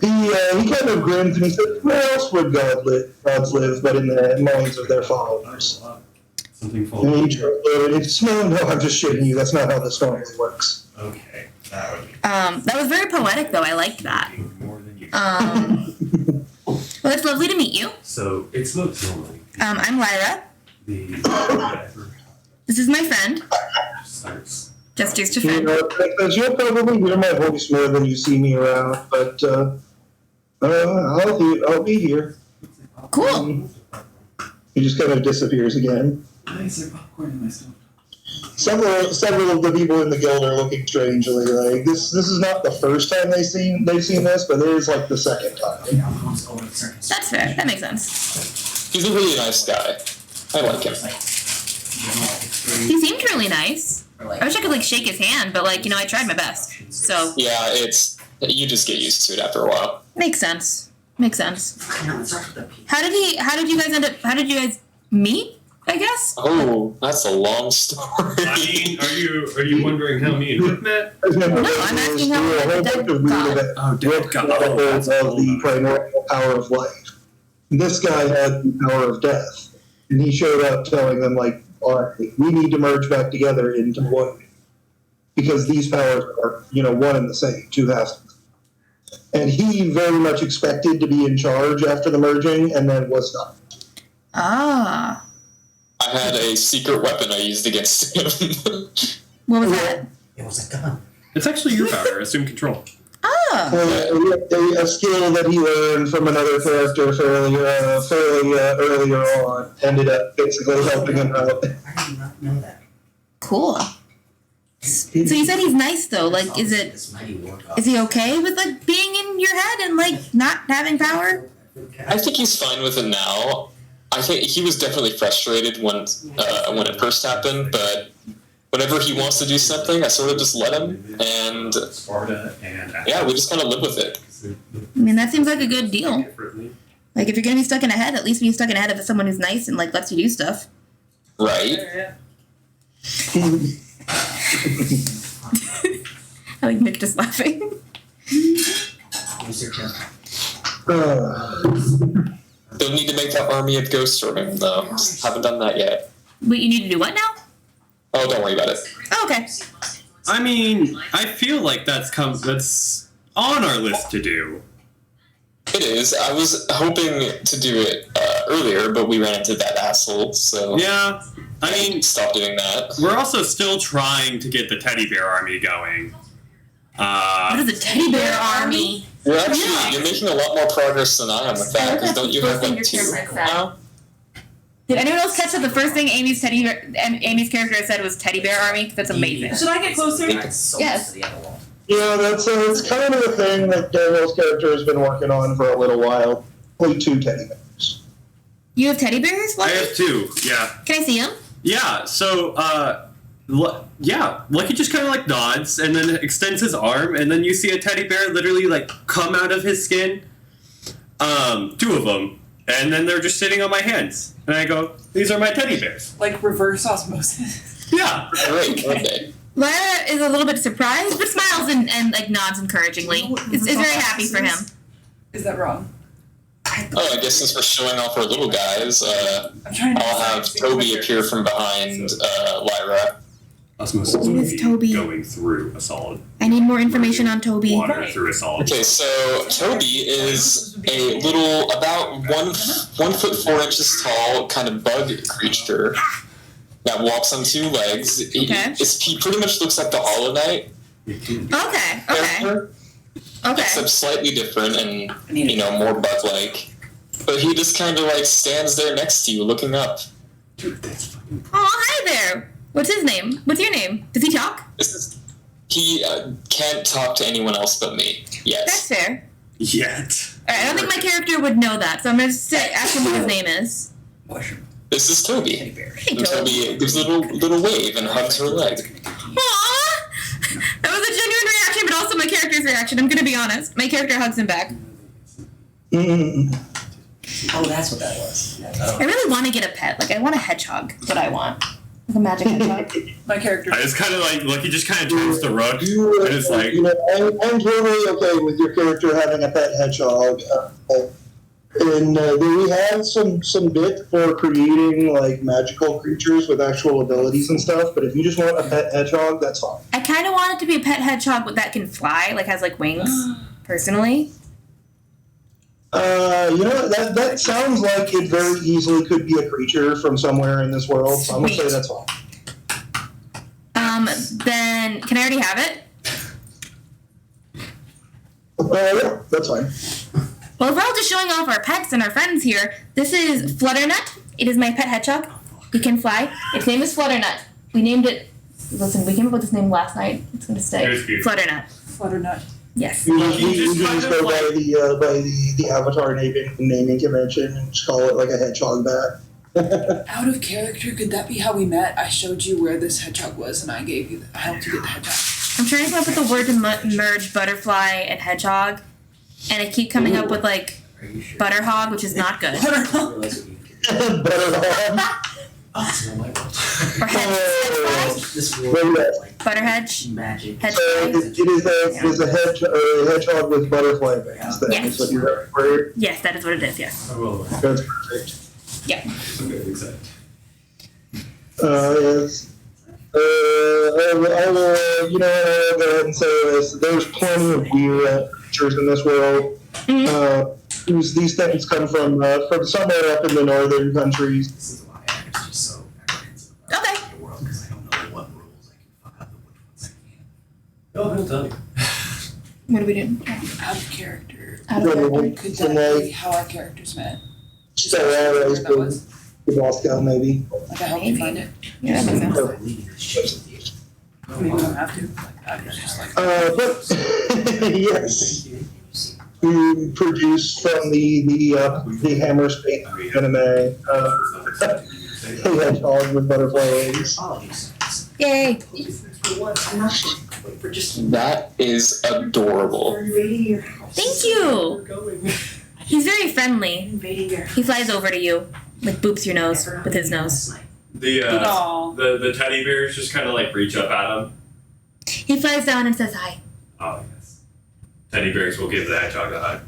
He kind of grins and he said, where else would gods live but in the minds of their followers? Something And full. he translated it, no, I'm just shitting you, that's not how this normally works. Okay, that would be That was very poetic, though. I liked that. more than you. Well, it's lovely to meet you. So it smokes normally. I'm Lyra. The whatever This is my friend. starts. Just a You friend. know, because you'll probably hear my voice more than you see me around, but I'll be here. Cool. He just kind of disappears again. Nice, there's popcorn in my stomach. Several of the people in the guild are looking strangely. Like this is not the first time they've seen this, but it is the second time. That's fair. That makes sense. He's a really nice guy. I like him. He seemed really nice. Or I wish I could like shake his hand, but like I tried my best. So Yeah, you just get used to it after a while. makes sense. Makes sense. No, it starts with a P. How did you guys meet? I guess. Oh, that's a long story. I mean, are you wondering how me and Rick met? No, I'm asking how There were a whole bunch of weird events. Oh, Rick got a hold of the primordial power of life. This guy had the power of death. And he showed up telling them, like, all right, we need to merge back together into one. Because these powers are, one and the same, two halves. And he very much expected to be in charge after the merging, and then was not. Ah. I had a secret weapon I used against him. What was that? It was a gun. It's actually your power. Assume control. Oh. A skill that he learned from another character fairly earlier on ended up basically helping him out. I did not know that. Cool. So you said he's nice though. Like, is he okay with like being in your head and like not having power? I think he's fine with it now. I think he was definitely frustrated when it first happened, but whenever he wants to do something, I sort of just let him, and Sparta and yeah, we just kind of live with it. I mean, that seems like a good deal. Like, if you're gonna be stuck in a head, at least be stuck in a head of someone who's nice and like lets you do stuff. Right? Yeah. I like Nick just laughing. Use your turn. Don't need to make that army of ghosts for him, though. Haven't done that yet. Wait, you need to do what now? Oh, don't worry about it. Oh, okay. I mean, I feel like that's on our list to do. It is. I was hoping to do it earlier, but we ran into that asshole, so Yeah. I mean, stop doing that. we're also still trying to get the teddy bear army going. What is a teddy bear army? You're making a lot more progress than I am with that, because don't you have like two now? Did anyone else catch that the first thing Amy's character said was teddy bear army? That's amazing. Should I get closer? Yes. To the other wall. Yeah, it's kind of a thing that Daniel's character has been working on for a little while. Only 2 teddy bears. You have teddy bears? I Lucky? have 2, yeah. Can I see them? Yeah, so, Lucky just kind of like nods and then extends his arm, and then you see a teddy bear literally like come out of his skin. 2 of them, and then they're just sitting on my hands, and I go, "These are my teddy bears." Like reverse osmosis. Yeah. Great, okay. Lyra is a little bit surprised, but smiles and like nods encouragingly. It's very happy for him. Is that wrong? Oh, I guess since we're showing off our little guys, I'm trying to I'll have Toby appear from behind Lyra. Osmosis Who would is be Toby? going through a solid. I need more information on Toby. Water through a solid. Okay, so Toby is a little, about 1 foot 4 inches tall, kind of bug creature that walks on 2 legs. Okay. He pretty much looks like the Hollow Knight Okay. character, Okay. except slightly different and more bug-like. But he just kind of like stands there next to you, looking up. Dude, that's fucking. Oh, hi there. What's his name? What's your name? Does he talk? He can't talk to anyone else but me. That's Yes. fair. Yet. Alright, I don't think my character would know that, so I'm gonna ask him what his name is. Mushroom. This is Teddy Toby. bear. Hey, And Toby. Toby gives a little wave and hugs her leg. Aww! That was a genuine reaction, but also my character's reaction. I'm gonna be honest. My character hugs him back. Oh, that's what that was. I really want to get a pet. Like, I want a hedgehog. That's what I want. Like a magic hedgehog. My character. I just kind of like Lucky just kind of turns to Rook and it's like, I'm totally okay with your character having a pet hedgehog. And we have some bit for creating like magical creatures with actual abilities and stuff. But if you just want a pet hedgehog, that's fine. I kind of want it to be a pet hedgehog that can fly, like has like wings. Personally. That sounds like it very easily could be a creature from somewhere in this world. So I'm gonna say Sweet. that's fine. Then can I already have it? Yeah, that's fine. Well, if we're all just showing off our pets and our friends here, this is Flutternut. It is my pet hedgehog. It can fly. Its name is Flutternut. We named it. Listen, we came up with this name last night. It's going to stay It was cute. Flutternut. Flutternut. Yes. You You just just kind of go like- by the avatar naming convention and just call it like a hedgehog bat. Out of character, could that be how we met? I showed you where this hedgehog was, and I helped you get the hedgehog. I'm trying to come up with the word to merge butterfly and hedgehog, and I keep coming up with like Are you sure? butterhog, which is not good. I realize what you did. Butterhog. Oh, it's not my world. Or hedgehog. This Well, world yeah. is like Butterhedge. magic. Hedge- So it is a hedgehog with butterfly wings. That Yes. is what you're referring. Yes, that is what it is. Yes. I will. That's perfect. I'm getting excited. Yes. I will, go ahead and say this. There's plenty of weird creatures in this world. These things come from somewhere up in the northern countries. This is why I'm just so apprehensive about Okay. the world, because I don't know what rules I can fuck up and which ones I can't. Oh, he'll tell you. What are we doing? Out of character. Out of character. Could that be how our characters met? So always Where that was? the Moscow, maybe. Like I helped you find it. Yeah, that makes sense. I'm leaving this shit with you. Maybe we don't have to. Like I was just like. But yes, we produced from the Hammer Space anime. A hedgehog with butterfly wings. Apologies. Yay! For what? I'm not wait for just That is adorable. invading your Thank you. He's very friendly. invading your He flies over to you, like boops your nose with his nose. Aw. The teddy bears just kind of like reach up at him. He flies down and says hi. Oh yes. Teddy bears will give the hedgehog a hug.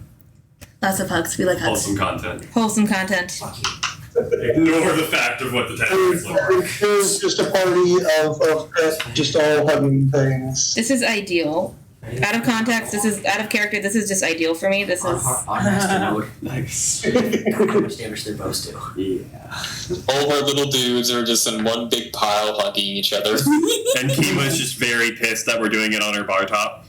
Lots of hugs. We like hugs. Wholesome content. Wholesome content. Fuck you. Ignore the fact of what the teddy bears look like. There's just a party of pets just all hugging things. This is ideal. Out of context, this is out of character. This is just ideal for me. This On is master mode. Nice. How much damage their bows do. Yeah. All of our little dudes are just in one big pile hugging each other. And Kima's just very pissed that we're doing it on her bar top.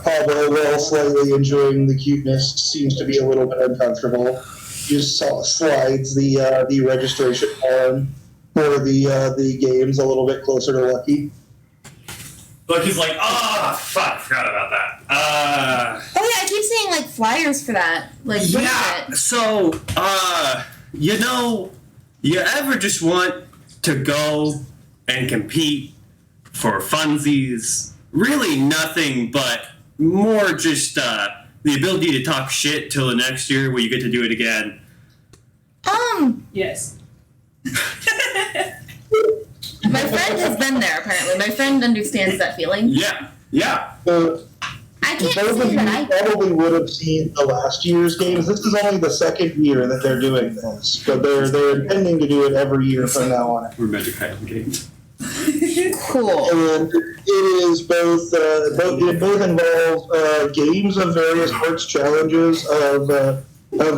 Pablo, while slightly enjoying the cuteness, seems to be a little bit uncomfortable. Just slides the registration form for the games a little bit closer to Lucky. Look, he's like, oh, fuck, I forgot about that. Oh yeah, I keep seeing like flyers for that. Like what is Yeah, it? so, you ever just want to go and compete for funsies? Really nothing but more just, the ability to talk shit till the next year where you get to do it again. Yes. My friend has been there. Apparently, my friend understands that feeling. Yeah, yeah. I can't Those of say you that I. probably would have seen the last year's games. This is only the second year that they're doing this, but they're intending to do it every year from now on. We're Magic Island games. Cool. And it is both involves games of various arts challenges of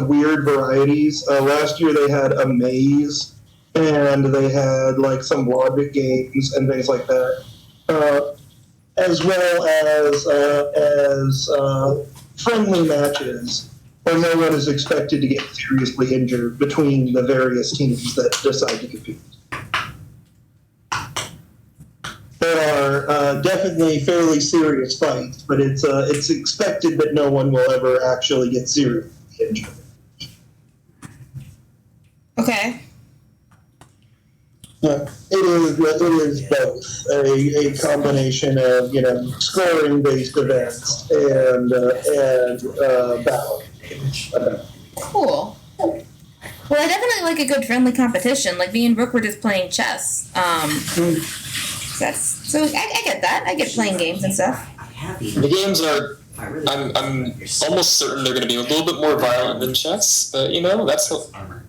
weird varieties. Last year they had a maze, and they had like some logic games and things like that, as well as friendly matches where no one is expected to get seriously injured between the various teams that decide to compete. There are definitely fairly serious fights, but it's expected that no one will ever actually get seriously injured. Okay. It is both a combination of scoring based events and battle. Cool. Well, I definitely like a good friendly competition. Like me and Brooke were just playing chess. That's so I get that. I get playing games and stuff. I have The games are. If I really I'm almost certain they're going to be a little bit more violent than chess, but that's armor.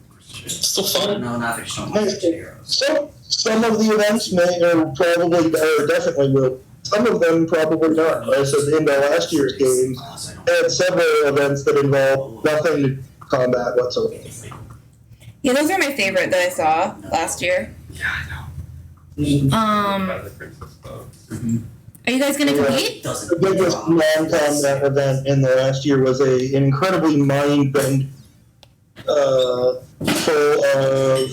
still fun. No, not if I just don't like heroes. Some of the events may or probably or definitely will. Some of them probably not. I said in the last year's games, they had several events that involved nothing to combat whatsoever. Yeah, those are my favorite that I saw last year. Yeah, I know. Are you guys gonna compete? The biggest non-combat event in the last year was an incredibly mind-bending, full of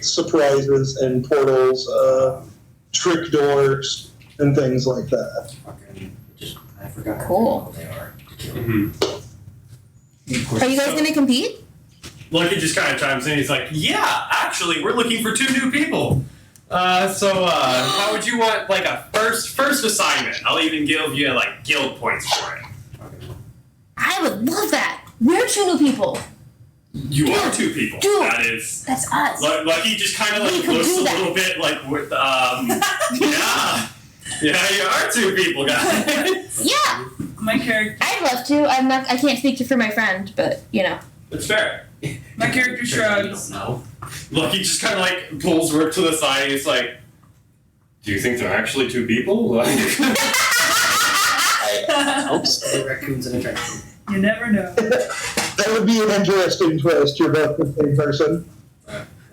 surprises and portals, trick doors, and things like that. Forgot Cool. how they are. Are you guys gonna compete? Lucky just kind of chimes in. He's like, "Yeah, actually, we're looking for 2 new people. How would you want like a first assignment? I'll even give you like guild points for it." I would love that. We're 2 new people. You are 2 people. Dude. That is. That's us. Lucky just kind of We like could looks do a that. little bit like with yeah. Yeah, you are 2 people, guys. Yeah, My character I'd love to. I can't speak for my friend, but you know. It's fair. my character shrugs. No. Lucky just kind of like pulls Rook to the side. And he's like, "Do you think they're actually 2 people?" Like, I hope so. The raccoons in a trench. You never know. That would be an interesting twist. You're both the same person.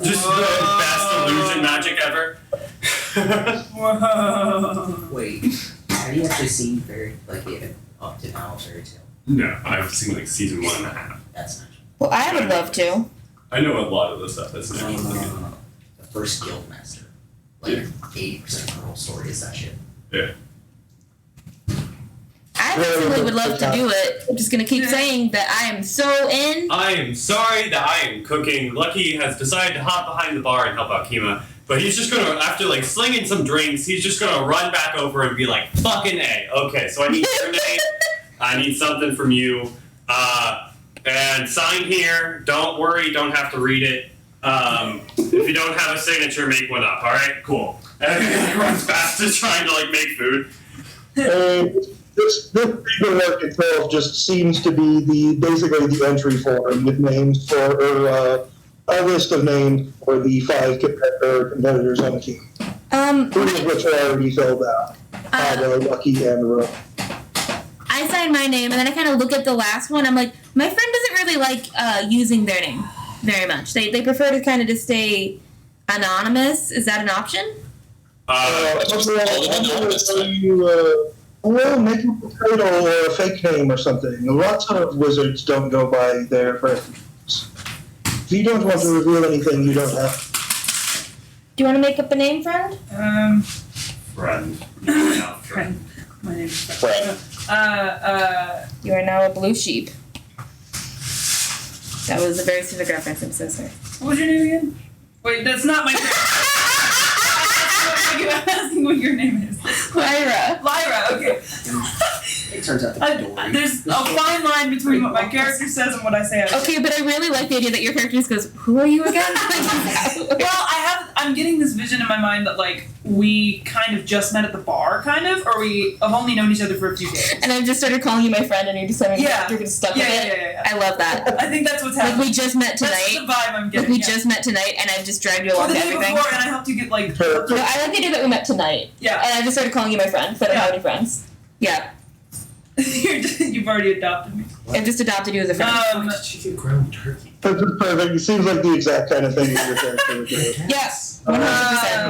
just the best illusion magic ever. Whoa. Wait, have you actually seen up to now Fairy Tale? No, I've seen like season 1.5. That's not Well, I would love to. I know a lot of the stuff that's true. next. No. The first guild master. Like 80% of the whole story is that shit. Yeah. I personally would love to do it. I'm just gonna keep saying that I am so in. I am sorry that I am cooking. Lucky has decided to hop behind the bar and help out Kima, but he's just gonna, after like slinging some drinks, he's just gonna run back over and be like, "Fucking A. Okay, so I need your name. I need something from you. And sign here. Don't worry, don't have to read it. If you don't have a signature, make one up. All right, cool." And he runs fast to trying to like make food. This paperwork itself just seems to be basically the entry form with names for a list of names for the 5 competitors on the team. 3 of which are already filled out. Lucky and Rook. I sign my name, and then I kind of look at the last one. I'm like, my friend doesn't really like using their name very much. They prefer to kind of just stay anonymous. Is that an option? Well, make a title or a fake name or something. Lots of wizards don't go by their first names. If you don't want to reveal anything, you don't have to. Do you want to make up a name, friend? Friend. Friend. My name's Friend. You are now a blue sheep. That was a very specific reference. I'm so sorry. What was your name again? Wait, that's not my character. I'm asking what your name is. Lyra. Lyra, okay. It turns out to be Dory. There's a fine line between what my character says and what I say. Okay, but I really like the idea that your character just goes, "Who are you again?" Well, I'm getting this vision in my mind that like we kind of just met at the bar, kind of, or we have only known each other for a few days. And I've just started calling you my friend, and you're just you're just stuck with it. Yeah. I love that. I think that's what's Like happening. we just met That's tonight. the vibe I'm getting. Like we just met tonight, and I've just dragged you or along the to day everything. before, and I helped you get like. No, I like the idea that we met tonight. Yeah. And I just started calling you my friend, because I don't have any friends. Yeah. You've already adopted me. I've just adopted you as a friend. Did she get ground turkey? That's just perfect. It seems like the exact kind of thing that your character would do. Yes. 100%.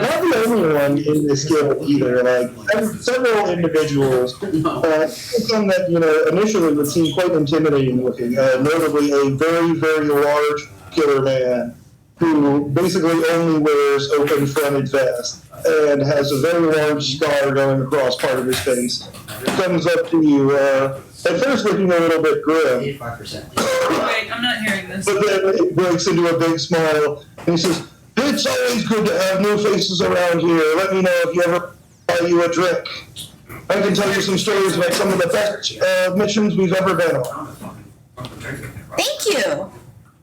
Not the only one in this guild either. Like several individuals, some that initially would seem quite intimidating looking. Notably, a very, very large killer man who basically only wears open-fronted vest and has a very large scar going across part of his face. Comes up to you, at first looking a little bit grim, 85%. Wait, I'm not hearing this. but then it breaks into a big smile, and he says, "It's always good to have new faces around here. Let me know if you ever buy you a drink. I can tell you some stories about some of the best missions we've ever been on." Thank you.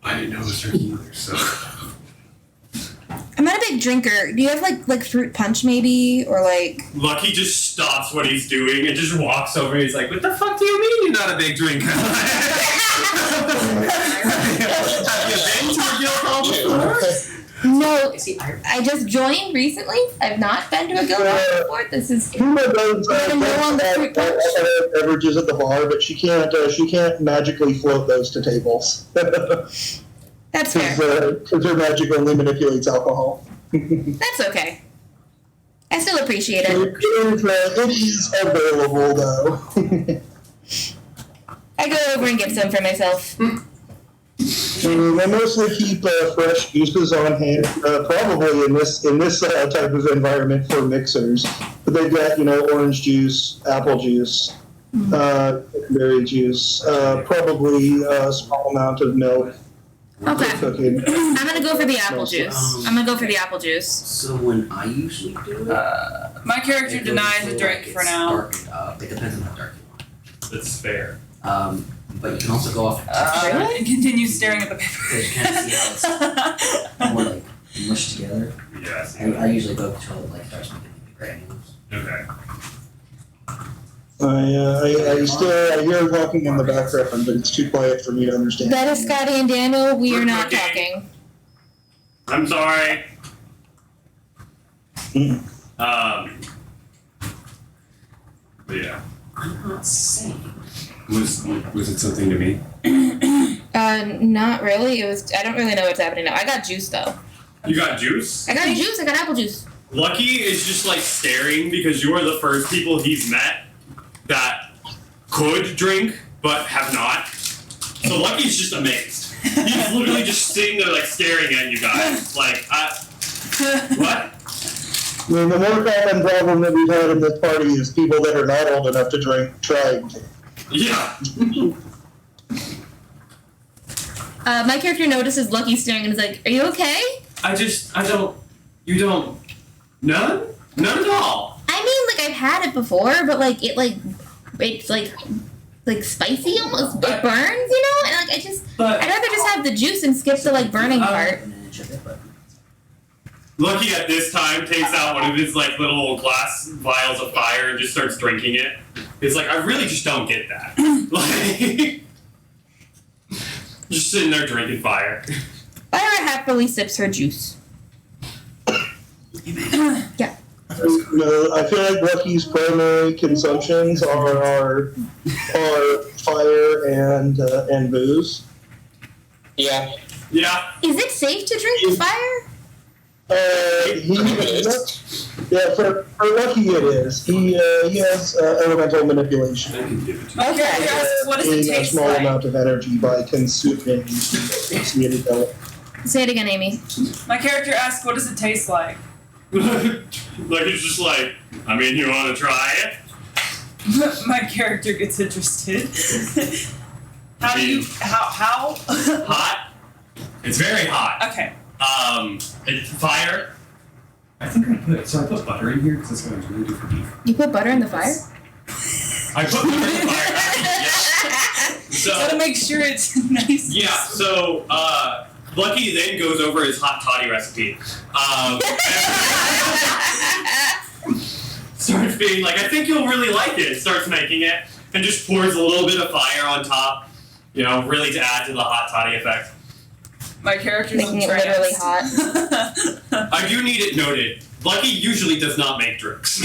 I didn't know it was turkey either, so. I'm not a big drinker. Do you have like fruit punch maybe, or like? Lucky just stops what he's doing and just walks over. He's like, "What the fuck do you mean you're not a big drinker?" Have you been to a guild hall before? No, See, I just joined recently. I've not been to a guild hall before. This is. Puma does beverages at the bar, but she can't magically float those to tables. That's fair. Because her magic only manipulates alcohol. That's okay. I still appreciate it. It is available, though. I go over and get some for myself. They mostly keep fresh juices on hand, probably in this type of environment for mixers. But they've got orange juice, apple juice, berry juice, probably a small amount of milk. Okay. Cooking. I'm gonna go for the apple juice. So when I usually do it, My character it goes denies until, a drink like, for it's now. darkened up. It depends on how dark you want. That's fair. But you can also go off And continue staring at the paper. because you can't see how it's more like mushed together. Yes. I usually go until it like starts making the granules. Okay. I hear talking in the background, but it's too quiet for me to understand. That is Scotty and Daniel. We We're are not cooking. talking. I'm sorry. But yeah. I'm not saying. Was it something to me? Not really. It was. I don't really know what's happening now. I got juice though. You got juice? I got juice. I got apple juice. Lucky is just like staring because you are the first people he's met that could drink but have not. So Lucky's just amazed. He's literally just sitting there like staring at you guys. Like, what? I mean, the more common problem that we've had in this party is people that are not old enough to drink trying to. Yeah. My character notices Lucky staring and is like, "Are you okay?" You don't. None at all. I mean, like I've had it before, but like it's like spicy almost. It burns, you know. And like I'd rather just have the juice and skip the like burning part. An inch of it, but Lucky at this time takes out one of his like little glass vials of fire and just starts drinking it. He's like, I really just don't get that. Like, just sitting there drinking fire. Lyra happily sips her juice. Yeah. No, I feel like Lucky's primary consumptions are fire and booze. Yeah. Yeah. Is it safe to drink with fire? For Lucky it is. He has elemental manipulation. I can give it to My character asks, what does it In a taste small like? amount of energy by consuming the element. Say it again, Amy. My character asks, what does it taste like? you. Like, he's just like, I mean, you want to try it? My character gets interested. How do you, how? Hot. It's very hot. Okay. It's fire. I think I put butter in here because that's what I was really do for beef. You put butter in the fire? I put butter in the fire. Yeah. Gotta So, make sure it's nice. yeah, so, Lucky then goes over his hot toddy recipe. Starts being like, I think you'll really like it. Starts making it and just pours a little bit of fire on top, you know, really to add to the hot toddy effect. My character's Making it literally hot. I do need it noted. Lucky usually does not make drinks.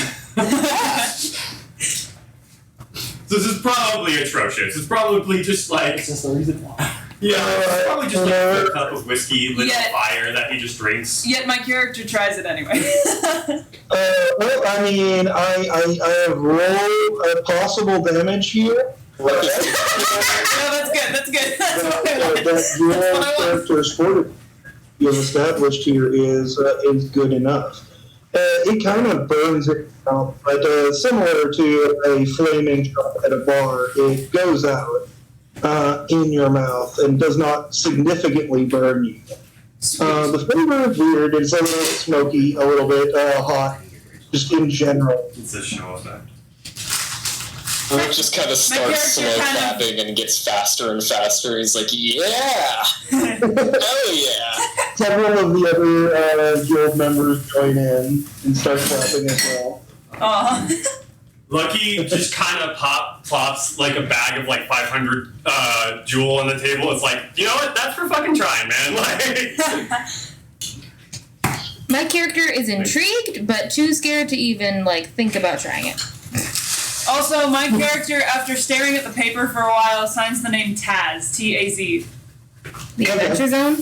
This is probably atrocious. It's probably just like, that's just the reason why. yeah, it's probably just like a cup of whiskey lit Yeah. on fire that he just drinks. Yet my character tries it anyway. Well, I mean, I have rolled a possible damage here. No, that's good. That's good. That's what I want. That That's your what I want. character's fortitude you've established here is good enough. It kind of burns it out, but similar to a flaming shot at a bar, it goes out in your mouth and does not significantly burn you. The flavor is weird. It's a little smoky, a little bit hot, just in general. It's a show effect. Rick just kind of starts character slow kind of- clapping and gets faster and faster. He's like, yeah! Hell yeah! Several of the other guild members join in and start clapping as well. Aw. Lucky just kind of plops like a bag of like 500 jewel on the table. It's like, you know what? That's for fucking trying, man. Like, My character is intrigued, but too scared to even like think about trying it. Also, my character, after staring at the paper for a while, assigns the name Taz. T-A-Z. The Adventure Zone.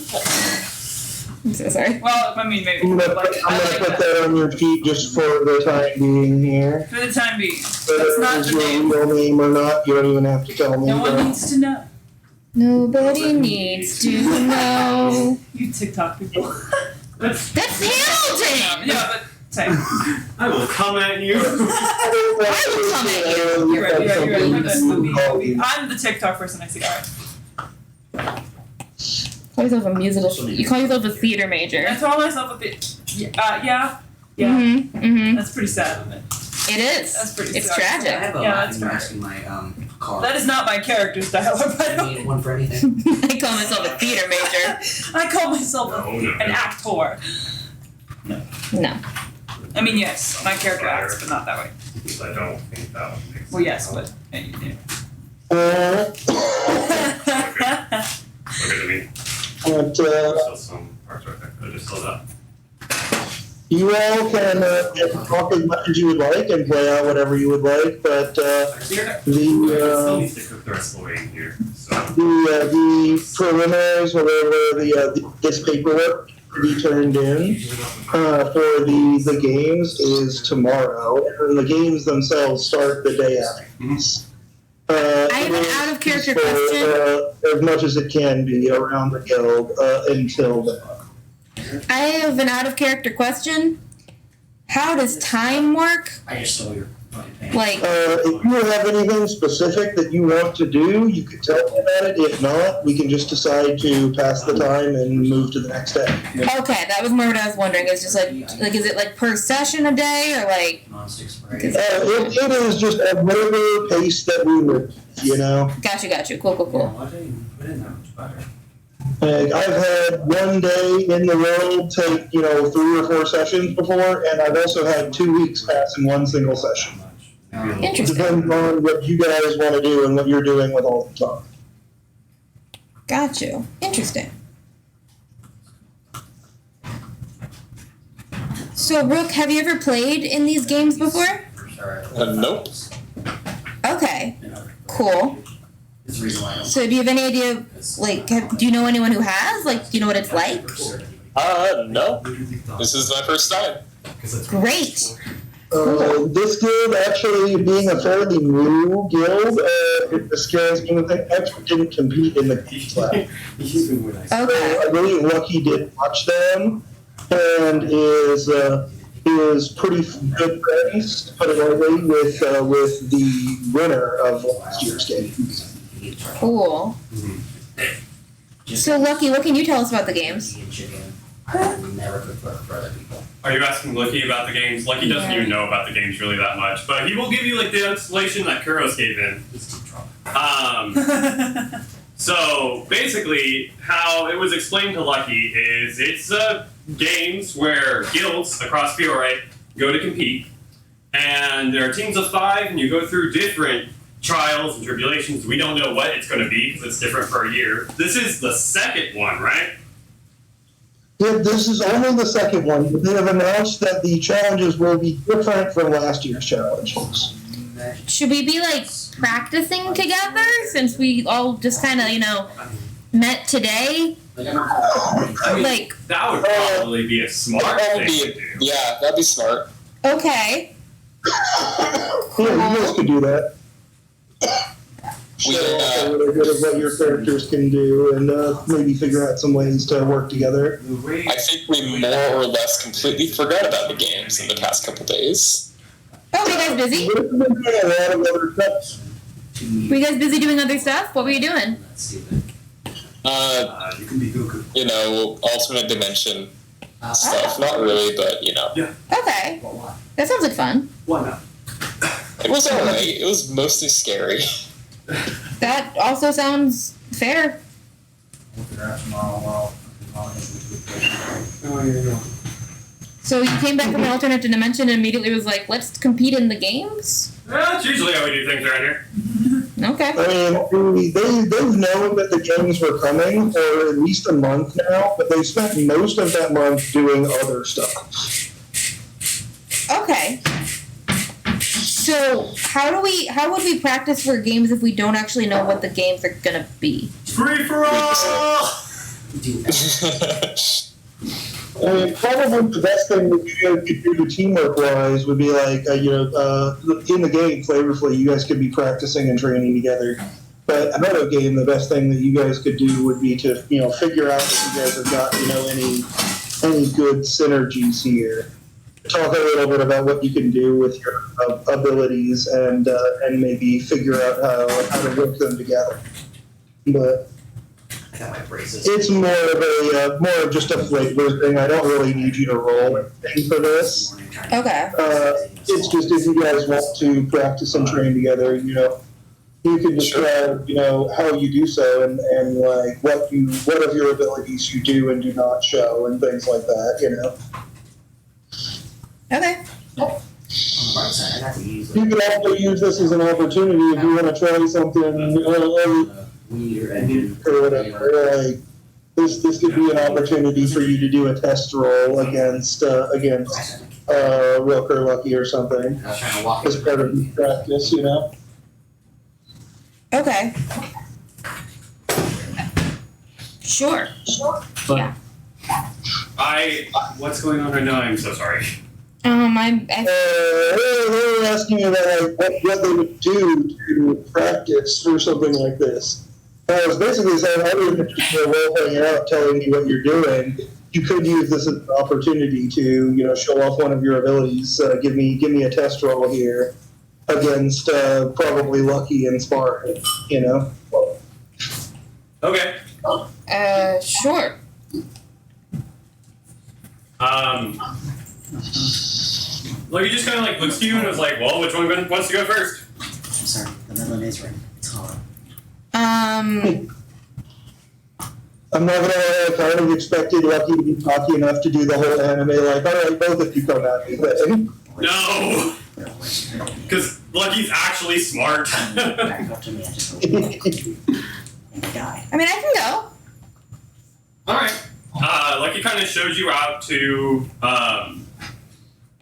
I'm so sorry. Well, I mean, maybe. I'm But, gonna like, I like put that. that on your feet just for the time being here. For the time being. Whether That's not it's the your name. real name or not, you don't even have to tell me. No one but- needs to know. Nobody needs to know. You TikTok people. that's That's Hamilton. Yeah, but Same. I will come at you. You're right. I'm the TikTok person. I see. All right. Call yourself a musical. You call yourself a theater major. I told myself a bit. Yeah. That's pretty sad, isn't it? It is. That's pretty It's sad. I tragic. have a Yeah, lot. that's You're fair. asking my car. That is not my character's dialogue. By the You way. need one for anything. I call myself a theater major. I call myself No. an actor. No. I mean, yes, my character acts, but not that way. I don't think that would make sense. Well, yes, but anyway. Look at me. But Still some parts right there. I just saw that. you all can talk as much as you would like and play out whatever you would like, but I still the need to cook the rest of the way in here. So. the preliminaries, whatever this paperwork to be turned in for the games is tomorrow, and the games themselves start the day after. I have an out of character question. As much as it can be around the guild until then. I have an out of character question. How does time work? I just stole your fucking pants. Like, If you have anything specific that you want to do, you can tell me about it. If not, we can just decide to pass the time and move to the next day. okay, that was more what I was wondering. It's just like is it like per session a day or like? Non-stick spray. It is just at whatever pace that we would, you know. Got you. Cool. Why didn't you put in that much butter? I've had one day in the world take, 3 or 4 sessions before, and I've also had 2 weeks pass in one single session. It Interesting. depends on what you guys want to do and what you're doing with all the time. Got you. Interesting. So, Brooke, have you ever played in these games before? Nope. Okay. Cool. It's the reason why I don't. So, do you have any idea, like, do you know anyone who has? Like, do you know what it's like? No. This is my first time. Great. This guild, actually being a fairly new guild, the scares me with it, actually didn't compete in the Geeks lab. Okay. I believe Lucky did watch them and is pretty good friends, to put it lightly, with the winner of last year's game. Cool. So, Lucky, what can you tell us about the games? I never cook for other people. Are you asking Lucky about the games? Lucky doesn't even know about the games really that much, but he will give you like the installation that Kuros gave in. So basically, how it was explained to Lucky is it's games where guilds across Fiore go to compete, and there are teams of 5, and you go through different trials and tribulations. We don't know what it's going to be because it's different per year. This is the second one, right? Yeah, this is only the second one, but they have announced that the challenges will be different from last year's challenges. Should we be, like, practicing together since we all just kind of, met today? I mean, Like, that would probably be a smart thing to do. Yeah, that'd be smart. okay. Yeah, you guys could do that. We Show can, off a little bit of what your characters can do, and maybe figure out some ways to work together. I think we more or less completely forgot about the games in the past couple days. Oh, were you guys busy? We've been doing a lot of other stuff. Were you guys busy doing other stuff? What were you doing? That's stupid. You can be Goku. Alternate dimension stuff. Not really, but, Okay. But why? That sounds like fun. Why not? It was alright. It was mostly scary. That also sounds fair. We'll figure out tomorrow Oh, yeah. So you came back from an alternate dimension and immediately was like, let's compete in the games? That's usually how we do things around here. Okay. I mean, they've known that the games were coming for at least a month now, but they spent most of that month doing other stuff. Okay. So how would we practice for games if we don't actually know what the games are gonna be? Free for all! do that. I mean, probably the best thing that you guys could do teamwork-wise would be like, in the game, flavorfully, you guys could be practicing and training together. But another game, the best thing that you guys could do would be to, figure out if you guys have got, any good synergies here. talk a little bit about what you can do with your abilities and maybe figure out how to work them together. But I got my braces. it's more of just a flavor thing. I don't really need you to roll anything for this. Okay. It's just if you guys want to practice and train together, you can describe, how you do so and like what of your abilities you do and do not show and things like that, Okay. On the bright side, I got to use You can also use this as an opportunity if you want to try something weird engine. or whatever. Like this could be an opportunity for you to do a test roll against Wilker Lucky or something I was trying to walk as part of the practice, Okay. Sure. Yeah. What's going on right now? I'm so sorry. They were asking about like what they would do to practice for something like this. I was basically saying, other than just role playing out, telling you what you're doing, you could use this as an opportunity to, show off one of your abilities. Give me a test roll here against probably Lucky and sparring. Okay. Sure. Lucky just kind of like looks to you and is like, well, which one wants to go first? I'm sorry, the melon is right. It's hard. I'm not gonna lie, I kind of expected Lucky to be cocky enough to do the whole anime, like, alright, both of you come at me thing. No! Because Lucky's actually smart. Back up to me, I just rolled and I died. I mean, I can go. Alright. Lucky kind of shows you out to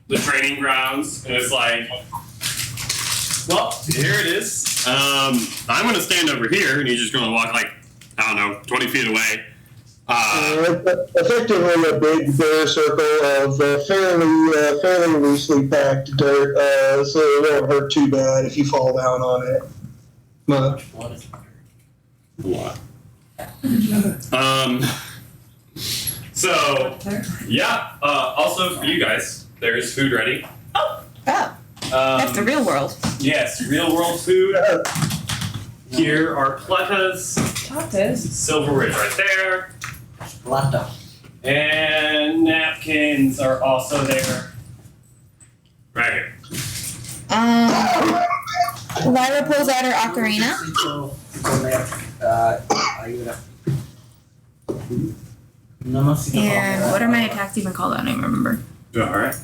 the training grounds, and it's like, well, here it is. I'm going to stand over here, and he's just going to walk like, I don't know, 20 feet away. Effectively a big bare circle of fairly loosely packed dirt, so it won't hurt too bad if you fall down on it. But What is What? So, yeah, also for you guys, there's food ready. Oh, that's the real world. Yes, real world food. Here are platas, silverware right there, Plato. and napkins are also there. Right here. Lyra pulls out her ocarina. And what are my attacks even called? I don't even remember. Alright.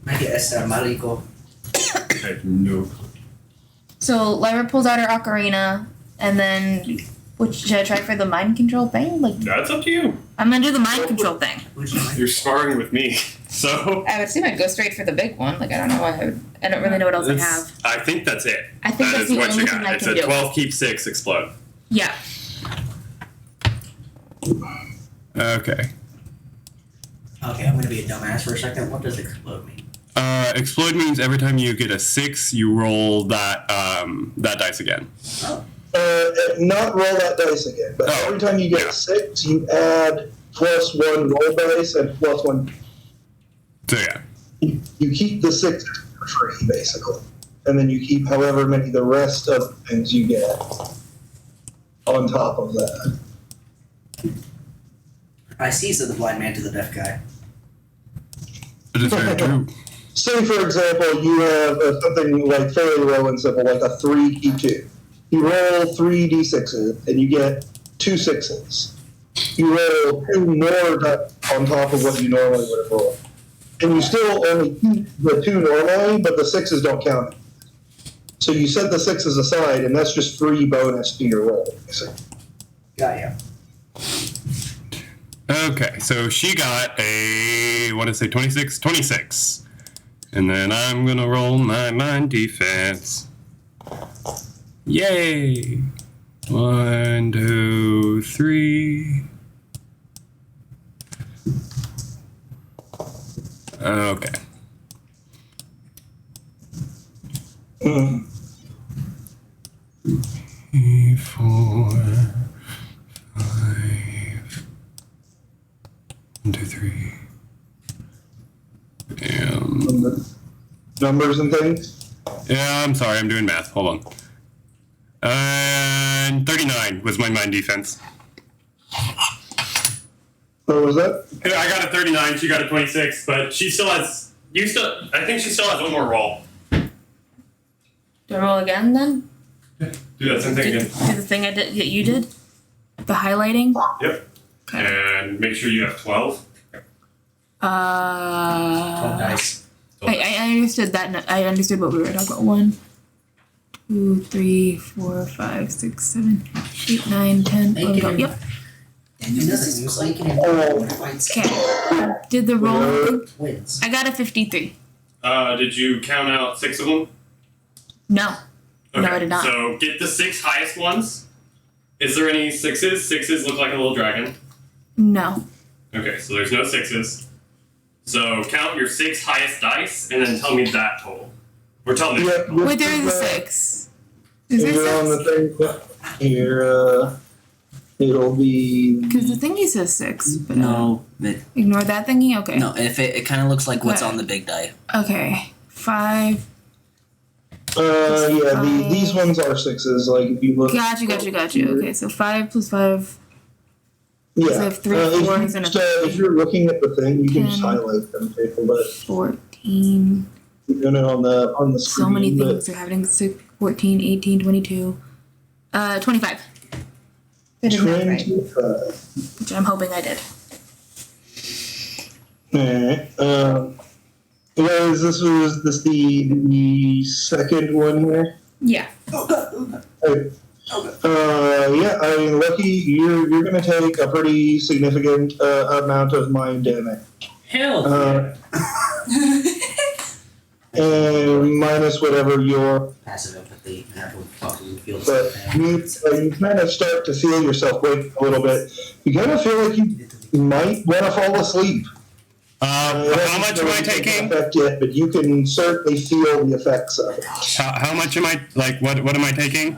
Okay, no. So Lyra pulls out her ocarina, and then should I try for the mind control thing? Like, That's up to you. I'm gonna do the mind control thing. You're sparring with me, so. I would assume I'd go straight for the big one. Like, I don't know why I don't really know what else I have. I think that's it. I think That that's is the what only you thing got. I It's can a do. 12 keep 6 explode. Yeah. Okay. Okay, I'm gonna be a dumbass for a second. What does explode mean? Explode means every time you get a 6, you roll that dice again. not roll that dice again, but every time you get 6, you add +1 roll dice and +1. So yeah. You keep the 6 for free, basically. And then you keep however many the rest of the things you get on top of that. I see, said the blind man to the deaf guy. It is very true. Say, for example, you have something like fairly low and simple, like a 3 keep 2. You roll 3 d6s, and you get 2 6s. You roll 2 more on top of what you normally would have rolled. And you still only keep the 2 normally, but the 6s don't count. So you set the 6s aside, and that's just free bonus to your roll. Got ya. Okay, so she got a, 26. And then I'm gonna roll my mind defense. Yay! 1, 2, 3. Okay. Mm. 3, 4, 5. 1, 2, 3. numbers and things. Yeah, I'm sorry, I'm doing math. Hold on. 39 was my mind defense. What was that? I got a 39, she got a 26, but she still has. I think she still has one more roll. Do I roll again then? Do that same thing again. Do the thing I did that you did? The highlighting? Yep. Okay. And make sure you have 12. 12 dice. I understood that. I understood what we were talking about. 1, 2, 3, 4, 5, 6, 7, 8, 9, 10, 11, 12. Yep. And it doesn't seem like it fights Okay. Did the roll? wins. I got a 53. Did you count out 6 of them? No. No, I did not. So get the 6 highest ones. Is there any 6s? 6s look like a little dragon. No. Okay, so there's no 6s. So count your 6 highest dice and then tell me that total. Or tell me. Yeah, Wait, there is a 6. Is there you're on the 6? thing. Here, it'll be. Because the thingy says 6. But No, but ignore that thingy? Okay. no. If it kind of looks like what's Okay. on the big die. Okay. 5. Yeah, these ones are 6s. Like if you look. Got you. Okay, so 5 plus 5. Yeah. So I have 3 if, 4s and a if you're looking at the thing, you can just 10, highlight them, but 14. you're doing it on the screen. So many but- things are happening. 14, 18, 22. 25. I did math right, 25. which I'm hoping I did. Alright. Was this the second one here? Yeah. Okay. Yeah, I mean, Lucky, you're gonna take a pretty significant amount of mind damage. Hell And minus whatever your. Passive empathy. After fucking feels But you kind of start to feel yourself wake a little bit. You kind of feel like you might want to fall asleep. How much am I taking? Effect yet, but you can certainly feel the effects of it. How much am I, like, what am I taking?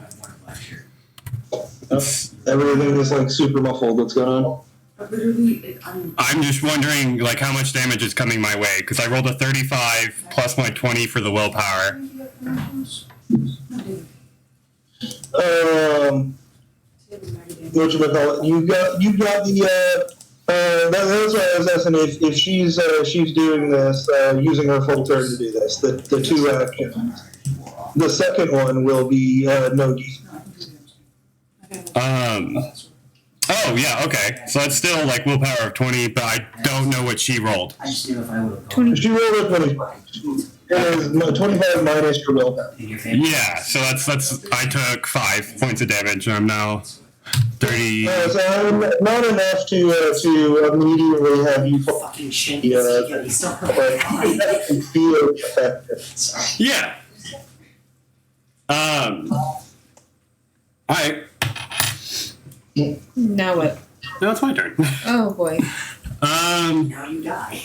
Everything is like super muffled. What's going on? I'm just wondering, like, how much damage is coming my way, because I rolled a 35 plus my 20 for the willpower. Whatchamacallit, you got the that's what I was asking if she's doing this using her full turn to do this, the 2 actions. The second one will be no defense. Oh, yeah, okay. So that's still, like, willpower of 20, but I don't know what she rolled. I just knew if I would have gone. She rolled a 25. It is 25 minus your willpower. Yeah, so that's I took 5 points of damage, and I'm now 30. So not enough to immediately have you fall. Fucking shit. Yeah, He's still but you definitely feel effective. Yeah. Alright. Now what? Now it's my turn. Oh boy. Now you die.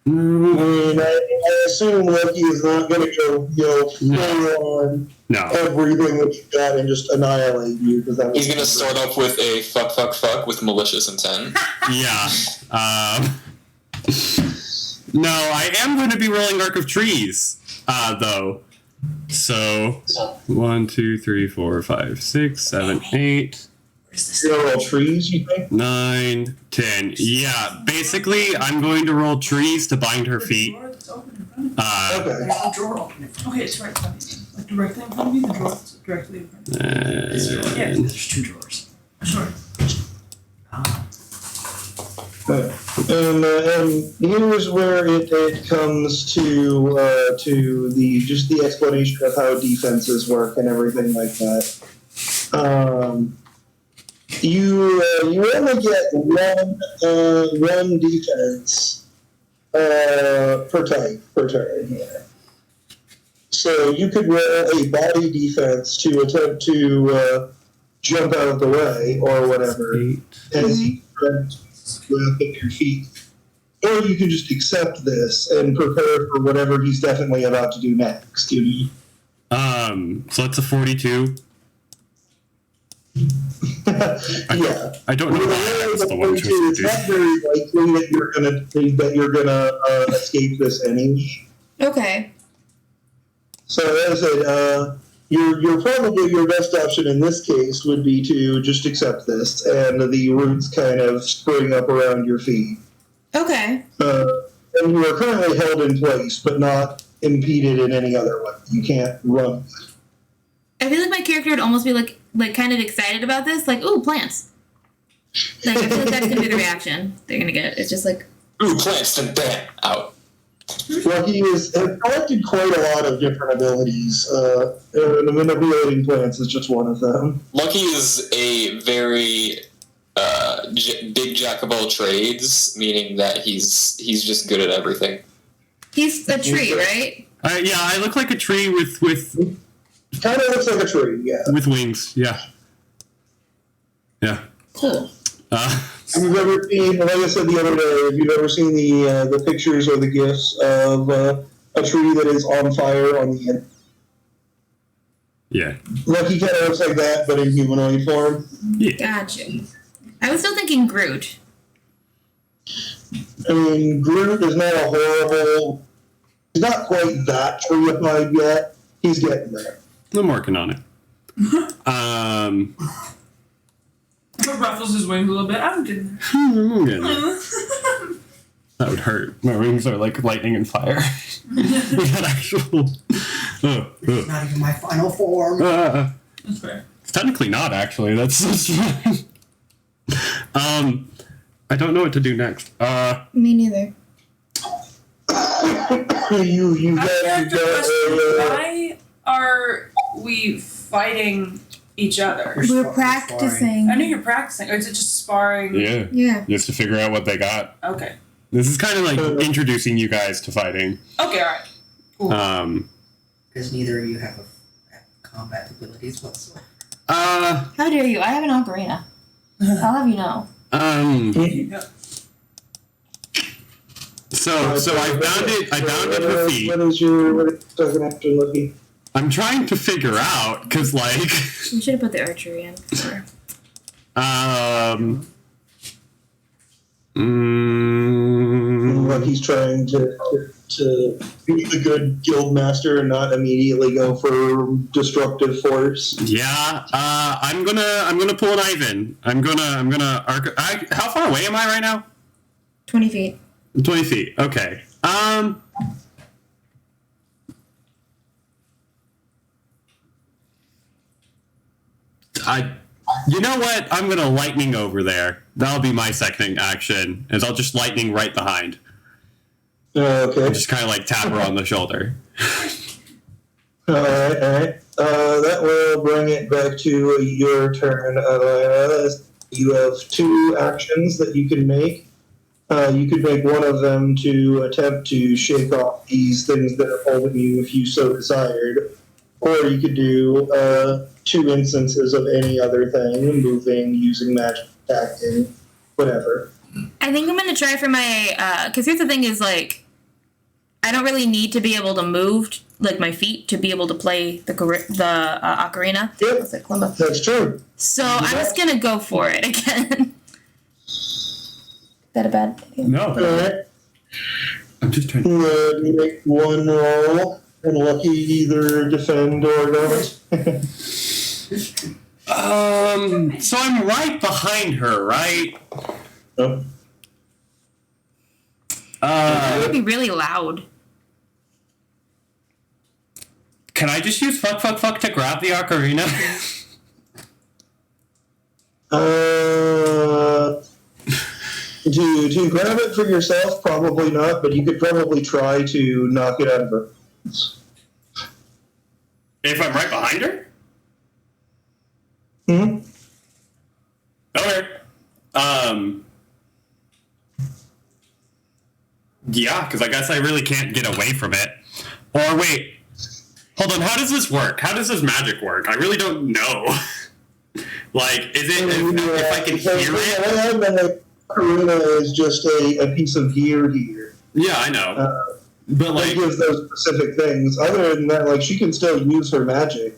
I mean, I assume Lucky is not going to go full on No. everything that you got and just annihilate you. He's gonna start off with a fuck with malicious intent. Yeah. No, I am going to be rolling Arc of Trees, though. So, 1, 2, 3, 4, 5, 6, 7, 8, You're gonna roll trees, you think? 9, 10. Yeah, basically, I'm going to roll trees to bind her feet. Okay. There's a drawer open in front. Okay, it's right in front of you. Like directly in front of you, the drawer is directly in front of you. Yeah, there's 2 drawers. Sure. And here's where it comes to the explanation of how defenses work and everything like that. You only get one defense per turn here. So you could roll a body defense to attempt to jump out of the way or whatever, as you wrap up your feet. Or you can just accept this and prepare for whatever he's definitely about to do next. So that's a 42. Yeah. I don't know why that's the one choice It's not very likely that you're gonna escape this anyway. Okay. So as I said, your probably your best option in this case would be to just accept this, and the roots kind of spring up around your feet. Okay. And you are currently held in place, but not impeded in any other way. You can't run. I feel like my character would almost be like kind of excited about this, like, ooh, plants. Like, I feel like that's gonna be the reaction they're gonna get. It's just like, Ooh, plants and bam, out. Lucky has collected quite a lot of different abilities. And manipulating plants is just one of them. Lucky is a very big jack of all trades, meaning that he's just good at everything. he's a tree, right? Yeah, I look like a tree with Kind of looks like a tree, yeah. with wings. Yeah. Yeah. Cool. Have you ever seen, like I said the other day, have you ever seen the pictures or the gifs of a tree that is on fire on the end? Yeah. Lucky kind of looks like that, but in humanoid form. Yeah. Gotcha. I was still thinking Groot. I mean, Groot is not a horrible... He's not quite that treeified yet. He's getting there. I'm working on it. It ruffles his wings a little bit. I'm getting That would hurt. My wings are like lightning and fire. We got actual. It's not even my final form. That's fair. It's technically not actually. That's fine. I don't know what to do next. Me neither. You got Why are we fighting each other? We're practicing. I know you're practicing. Or is it just sparring? Yeah. Yeah. Just to figure out what they got. Okay. This is kind of like introducing you guys to fighting. Okay, alright. Cool. Because neither of you have combat abilities whatsoever. How dare you? I have an ocarina. I'll have you know. So I bounded her feet. What is your second after Lucky? I'm trying to figure out, because, like... We should have put the archery in. Sure. Lucky's trying to be the good guild master and not immediately go for destructive force. Yeah, I'm gonna pull an Ivan. I'm gonna how far away am I right now? 20 feet. 20 feet. Okay. You know what? I'm gonna lightning over there. That'll be my second action, is I'll just lightning right behind. Okay. Just kind of like tap her on the shoulder. Alright. That will bring it back to your turn, Alana. You have two actions that you can make. You could make one of them to attempt to shake off these things that are holding you if you so desired. Or you could do two instances of any other thing, moving, using magic, acting, whatever. I think I'm gonna try for my, because here's the thing is, like, I don't really need to be able to move, like, my feet to be able to play the ocarina. Yep. What's it, kalimba? That's true. So I'm just gonna go for it again. Is that a bad idea? No. Alright. I'm just trying to... You make one roll, and Lucky either defend or don't. So I'm right behind her, right? Nope. That would be really loud. Can I just use fuck to grab the ocarina? To grab it for yourself, probably not, but you could probably try to knock it out of her. If I'm right behind her? Hmm? Okay. Yeah, because I guess I really can't get away from it. Or wait, hold on. How does this work? How does this magic work? I really don't know. Like, is it if I can hear it? Ocarina is just a piece of gear here. Yeah, I know. But That like, gives those specific things. Other than that, like, she can still use her magic.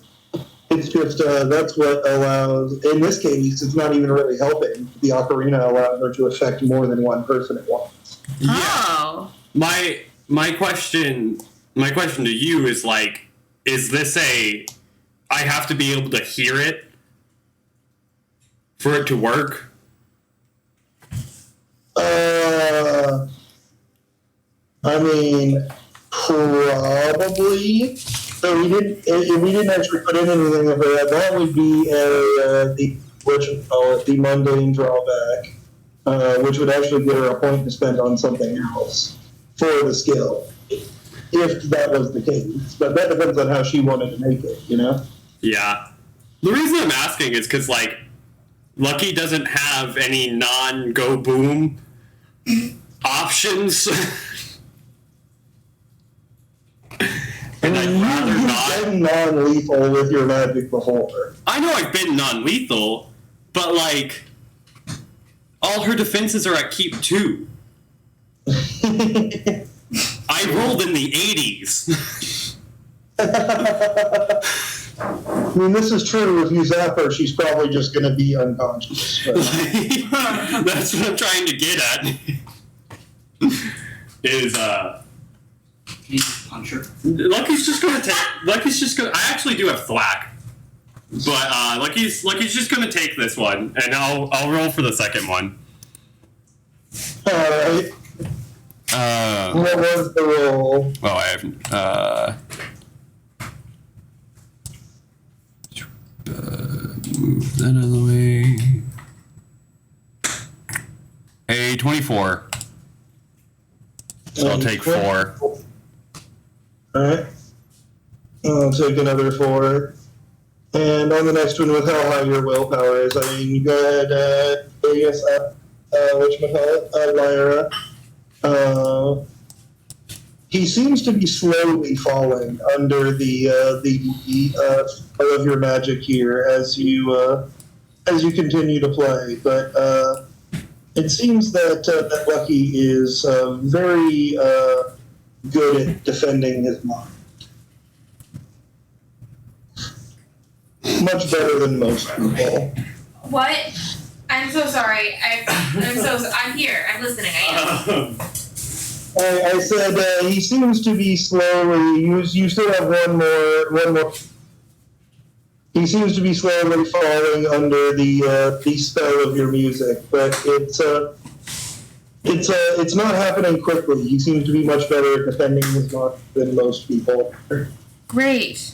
It It's just that's what allows. In this case, it's not even really helping. The ocarina allows her to affect more than one person at once. Oh. My question to you is like, is this I have to be able to hear it for it to work? I mean, probably. So if we didn't actually put in anything of that would be the mundane drawback, which would actually give her a point to spend on something else for the skill, if that was the case. But that depends on how she wanted to make it, you know? Yeah. The reason I'm asking is because, like, Lucky doesn't have any non-go boom options. And I'd rather You've not. been non-lethal with your magic before. I know I've been non-lethal, but, like, all her defenses are at keep 2. I rolled in the 80s. I mean, this is true. If you zap her, she's probably just going to be unconscious. But. That's what I'm trying to get at. Is Can you just punch her? Lucky's just gonna. I actually do have thwack, but Lucky's just gonna take this one, and I'll roll for the second one. Alright. What was the roll? Oh, I have. Move that out of the way. A 24. So I'll take 4. Alright. I'll take another 4. And on the next one, with how high your willpower is, I mean, you go ahead, whatchamacallit, Lyra. He seems to be slowly falling under the spell of your magic here as you continue to play. But it seems that Lucky is very good at defending his mind. Much better than most people. What? I'm so sorry. I'm here. I'm listening. I am. I said he seems to be slowly. You still have one more. He seems to be slowly falling under the spell of your music, but it's not happening quickly. He seems to be much better at defending his mind than most people. Great.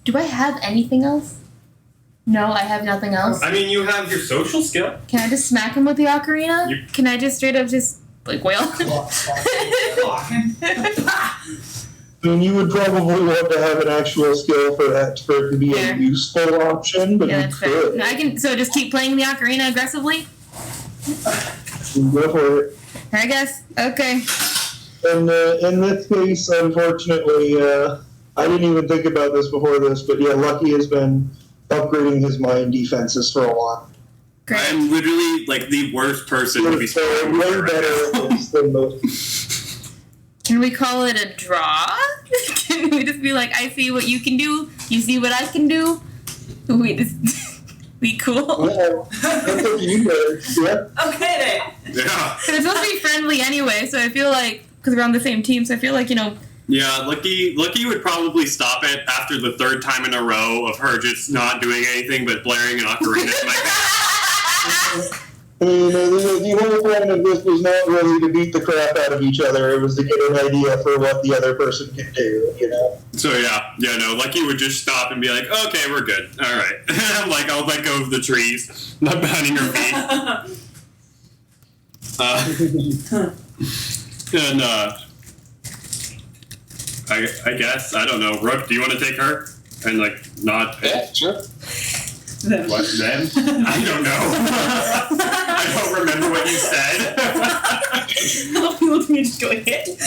Do I have anything else? No, I have nothing else. I mean, you have your social skill. Can I just smack him with the ocarina? Can I just straight up just wail? I mean, you would probably want to have an actual skill for that for it to be a useful option, but Yeah, you that's fair. could. No, I can. So just keep playing the ocarina aggressively. Go for it. I guess. Okay. And in this case, unfortunately, I didn't even think about this before this, but yeah, Lucky has been upgrading his mind defenses for a while. Great. I'm literally like the worst person to be So speaking way with right better now. at this than most. Can we call it a draw? Can we just be like, I see what you can do, you see what I can do? We just be cool. Yeah, that's what you do. Yeah. Okay Yeah. Because it's supposed to be friendly anyway, so I feel like, because we're on the same team, so I feel like, Yeah, Lucky would probably stop it after the 3rd time in a row of her just not doing anything but blaring an ocarina in my face. I mean, the whole point of this was not really to beat the crap out of each other. It was to get an idea for what the other person can do, you know? So no, Lucky would just stop and be like, okay, we're good. All right. I'm like, I'll let go of the trees, not pounding her feet. I guess, I don't know. Rook, do you want to take her? And, like, not... Yeah, sure. What, then? I don't know. I don't remember what you said. People to me just go hit.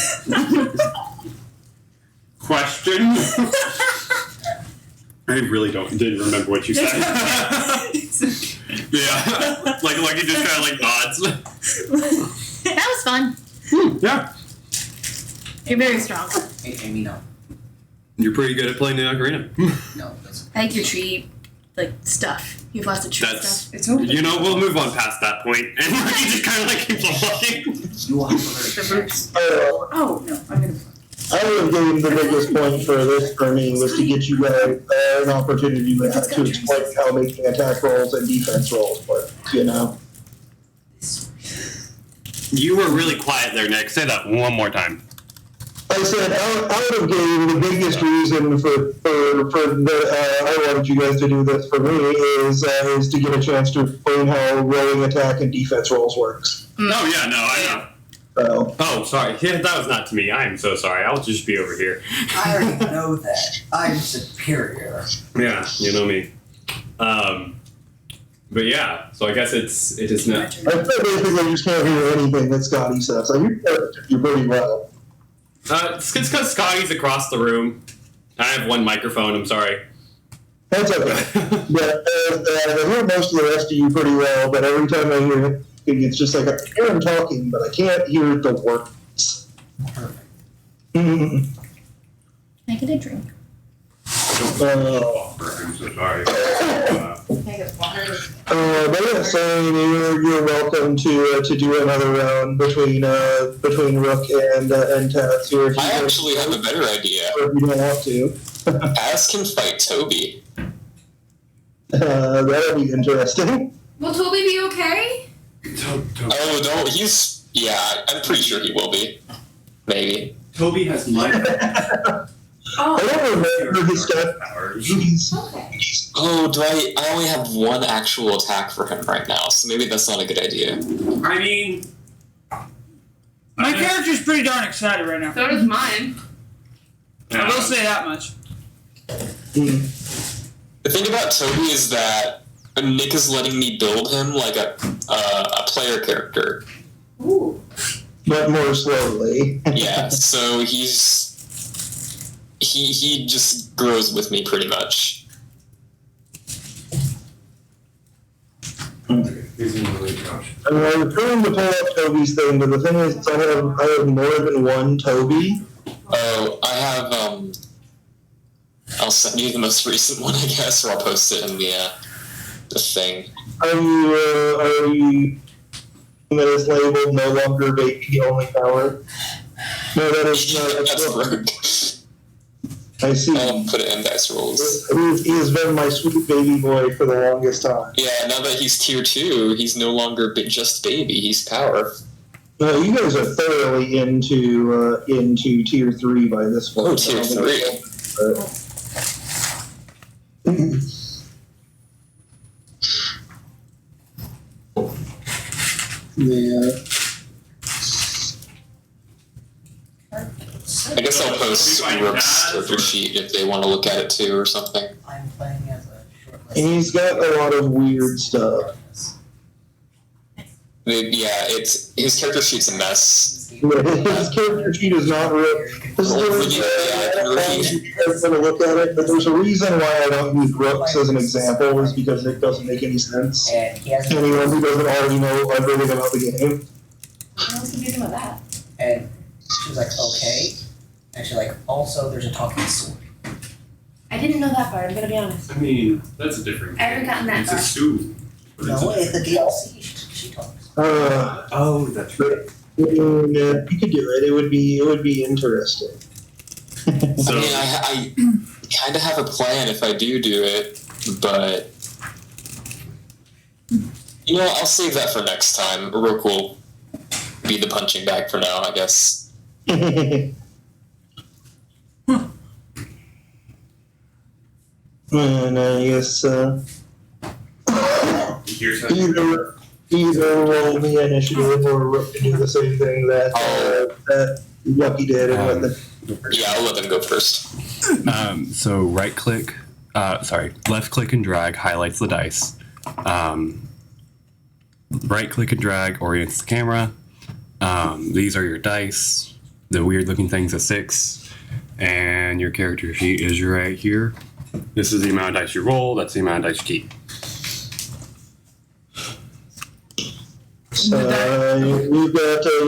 Question? I really didn't remember what you said. Yeah. Like he just kind of, like, nods. that was fun. Yeah. You're very strong. Hey, Amy, no. You're pretty good at playing the ocarina. No, that's I like your tree, like, stuff. You have lots of tree That's- stuff. It's over. You know, we'll move on past that point, and he just kind of like keeps on walking. you will have to The learn roots. Oh no, I'm gonna. I would give the biggest point for this for me was to get you guys an opportunity to explain how making attack rolls and defense rolls work, you know? You were really quiet there, Nick. Say that one more time. I said out of game, the biggest reason for I wanted you guys to do this for me is to get a chance to explain how rolling attack and defense rolls works. Oh, yeah, no, I know. So, Oh, sorry. Yeah, that was not to me. I am so sorry. I'll just be over here. I already know that. I'm superior. Yeah, you know me. But yeah, so I guess it is not. I feel basically you just can't hear anything that Scotty says. So you pretty well. It's because Scotty's across the room. I have one microphone. I'm sorry. That's okay. Yeah, I hear most of the rest of you pretty well, but every time I hear it, it's just like I hear him talking, but I can't hear the words. Perfect. Mm-hmm. Can I get a drink? I'm so sorry. Can I get water? But yeah, so you're welcome to do another round between Rook and Tats here. I actually have a better idea. Or if you don't want to. Taz can fight Toby. That'll be interesting. Will Toby be okay? Oh, no, I'm pretty sure he will be. Maybe. Toby has light Oh, I don't remember his stat. powers. okay. Oh, I only have one actual attack for him right now, so maybe that's not a good idea. I mean, My character's pretty darn excited right now. So does mine. I will say that much. The thing about Toby is that Nick is letting me build him like a player character. Ooh. But more slowly. Yeah, so he just grows with me pretty much. I mean, I was trying to pull up Toby's thing, but the thing is, I have more than one Toby. Oh, I have I'll send you the most recent one, I guess, or I'll post it in the thing. Are you that is labeled no longer baby only power? No, that is not. That's rogue. I see. I'll put it in dice rolls. He has been my sweet baby boy for the longest time. Yeah, now that he's tier 2, he's no longer just baby, he's power. No, you guys are thoroughly into tier 3 by this point. Oh, tier 3. Yeah. I guess I'll post Rook's character sheet if they want to look at it too or something. I'm playing as a short And he's got a lot of weird stuff. Yeah, his character sheet's a mess. His character sheet is not real. This is the reason you guys are going to look at it, but there's a reason why I don't use Rooks as an example, is because it doesn't make any sense. And he has Anyone who doesn't already know everything about the game. What else can you do about that? and she's like, okay. And she's like, also there's a talking sword. I didn't know that part, I'm gonna be honest. I mean, that's a different. I haven't gotten that It's far. a stew. No, it's the DLC. She talks. Oh, that's right. Yeah, you could do it. It would be interesting. So, I mean, I kind of have a plan if I do it, but you know, I'll save that for next time. Rook will be the punching bag for now, I guess. And I guess here's how either roll the initiative or Rook can do the same thing that Lucky did and let the Yeah, I'll let them go first. So left click and drag highlights the dice. Right click and drag orients the camera. These are your dice. The weird looking thing's a 6. And your character sheet is right here. This is the amount of dice you roll. That's the amount of dice you keep.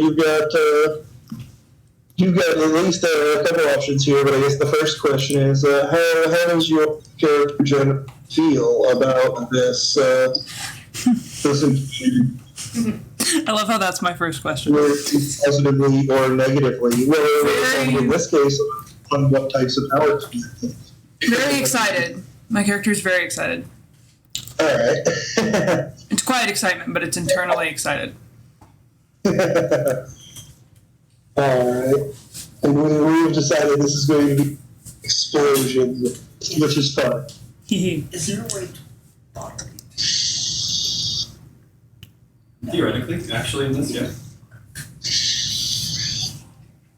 you've got you've got at least a couple options here, but I guess the first question is, how does your character Jen feel about this infusion? I love how that's my first question. Positively or negatively? Well, in this case, on what types of powers? Very excited. My character is very excited. All right. It's quiet excitement, but it's internally excited. Alright. And we've decided this is going to be explosion, which is fun. Is there a way to bottle these? Theoretically, actually, in this, yeah.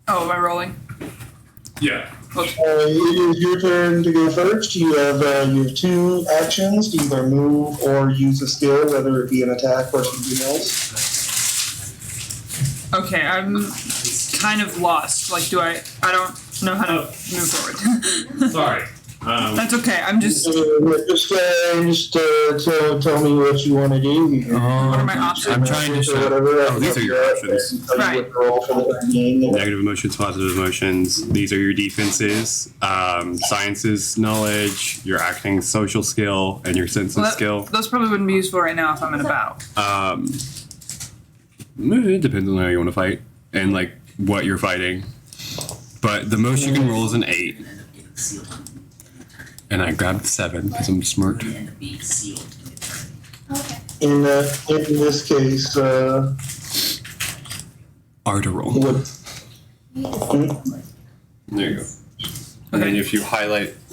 Oh, am I rolling? Yeah. It is your turn to go first. You have 2 actions to either move or use a skill, whether it be an attack or something else. Okay, I'm kind of lost. Like, I don't know how to move forward. Sorry. That's okay, I'm just... Tell me what you want to do. What are my options? I'm trying to show. Oh, these are your options. Right. Negative emotions, positive emotions. These are your defenses. Sciences, knowledge, your acting, social skill, and your sensitive skill. Those probably wouldn't be useful right now if I'm in a battle. It depends on how you want to fight and like what you're fighting. But the most you can roll is an 8. And I grabbed 7 because I'm smart. End up being sealed in eternity. In this case, R to roll. There you go. And then if you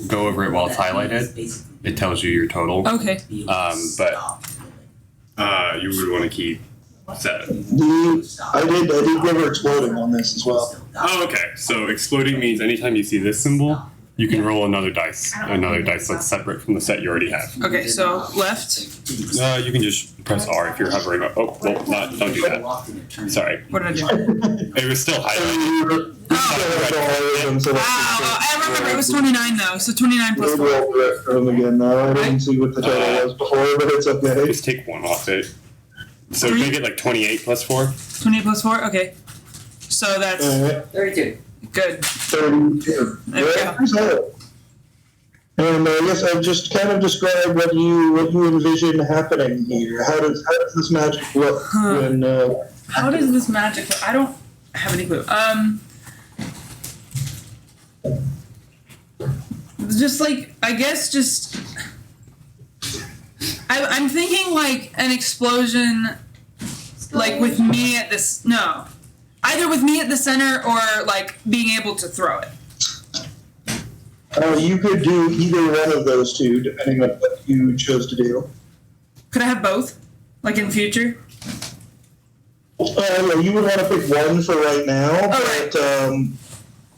go over it while it's highlighted, it tells you your total. Okay. But you would want to keep 7. I did give her exploding on this as well. Oh, okay. So exploding means anytime you see this symbol, you can roll another dice that's separate from the set you already have. Okay, so left. You can just press R if you're hovering. Don't do that. Sorry. What did I do? It was still highlighted. Wow, I remember it was 29 though, so 29 plus 4. Again, no, I didn't see what the total was before, but it's okay. Just take 1 off it. So you get like 28 plus 4. 28 plus 4? Okay. So that's 32. good. 32. There we go. And I guess I've just kind of described what you envision happening here. How does this magic look when? How does this magic look? I don't have any clue. Just like I'm thinking like an explosion, like with me at this. No, either with me at the center or like being able to throw it. You could do either one of those two, depending on what you chose to do. Could I have both, like in future? Yeah, you would want to pick one for right now,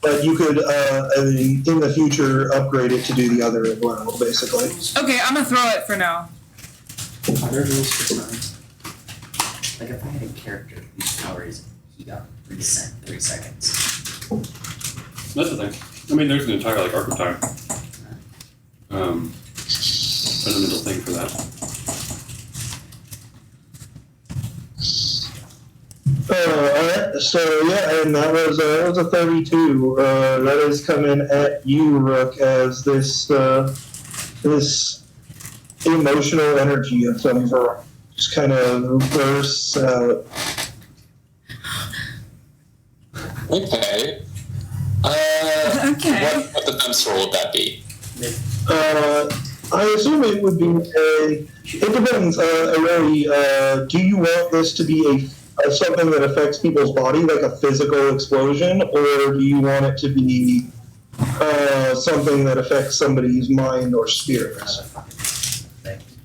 but you could, in the future, upgrade it to do the other as well, basically. Okay, I'm gonna throw it for now. Are there rules for turns? Like if I had a character whose power is he got reset 30 seconds. That's the thing. I mean, there's an entire like archetype. Fundamental thing for that. Alright, so yeah, and that was a 32. That is coming at you, Rook, as this emotional energy of some sort just kind of bursts out. Okay. Okay. What defense roll would that be? I assume it would be it depends, really, do you want this to be something that affects people's body, like a physical explosion, or do you want it to be something that affects somebody's mind or spirit?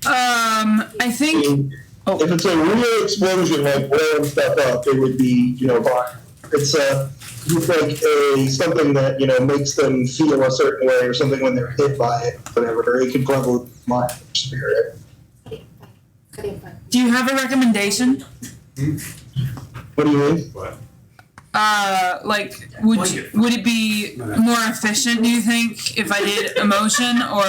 I think. If it's a real explosion, like blowing stuff up, it would be, violent. It's like something that makes them feel a certain way, or something when they're hit by it, whatever. It could level mind or spirit. Do you have a recommendation? What do you mean? What? like, would it be more efficient, do you think, if I did emotion, or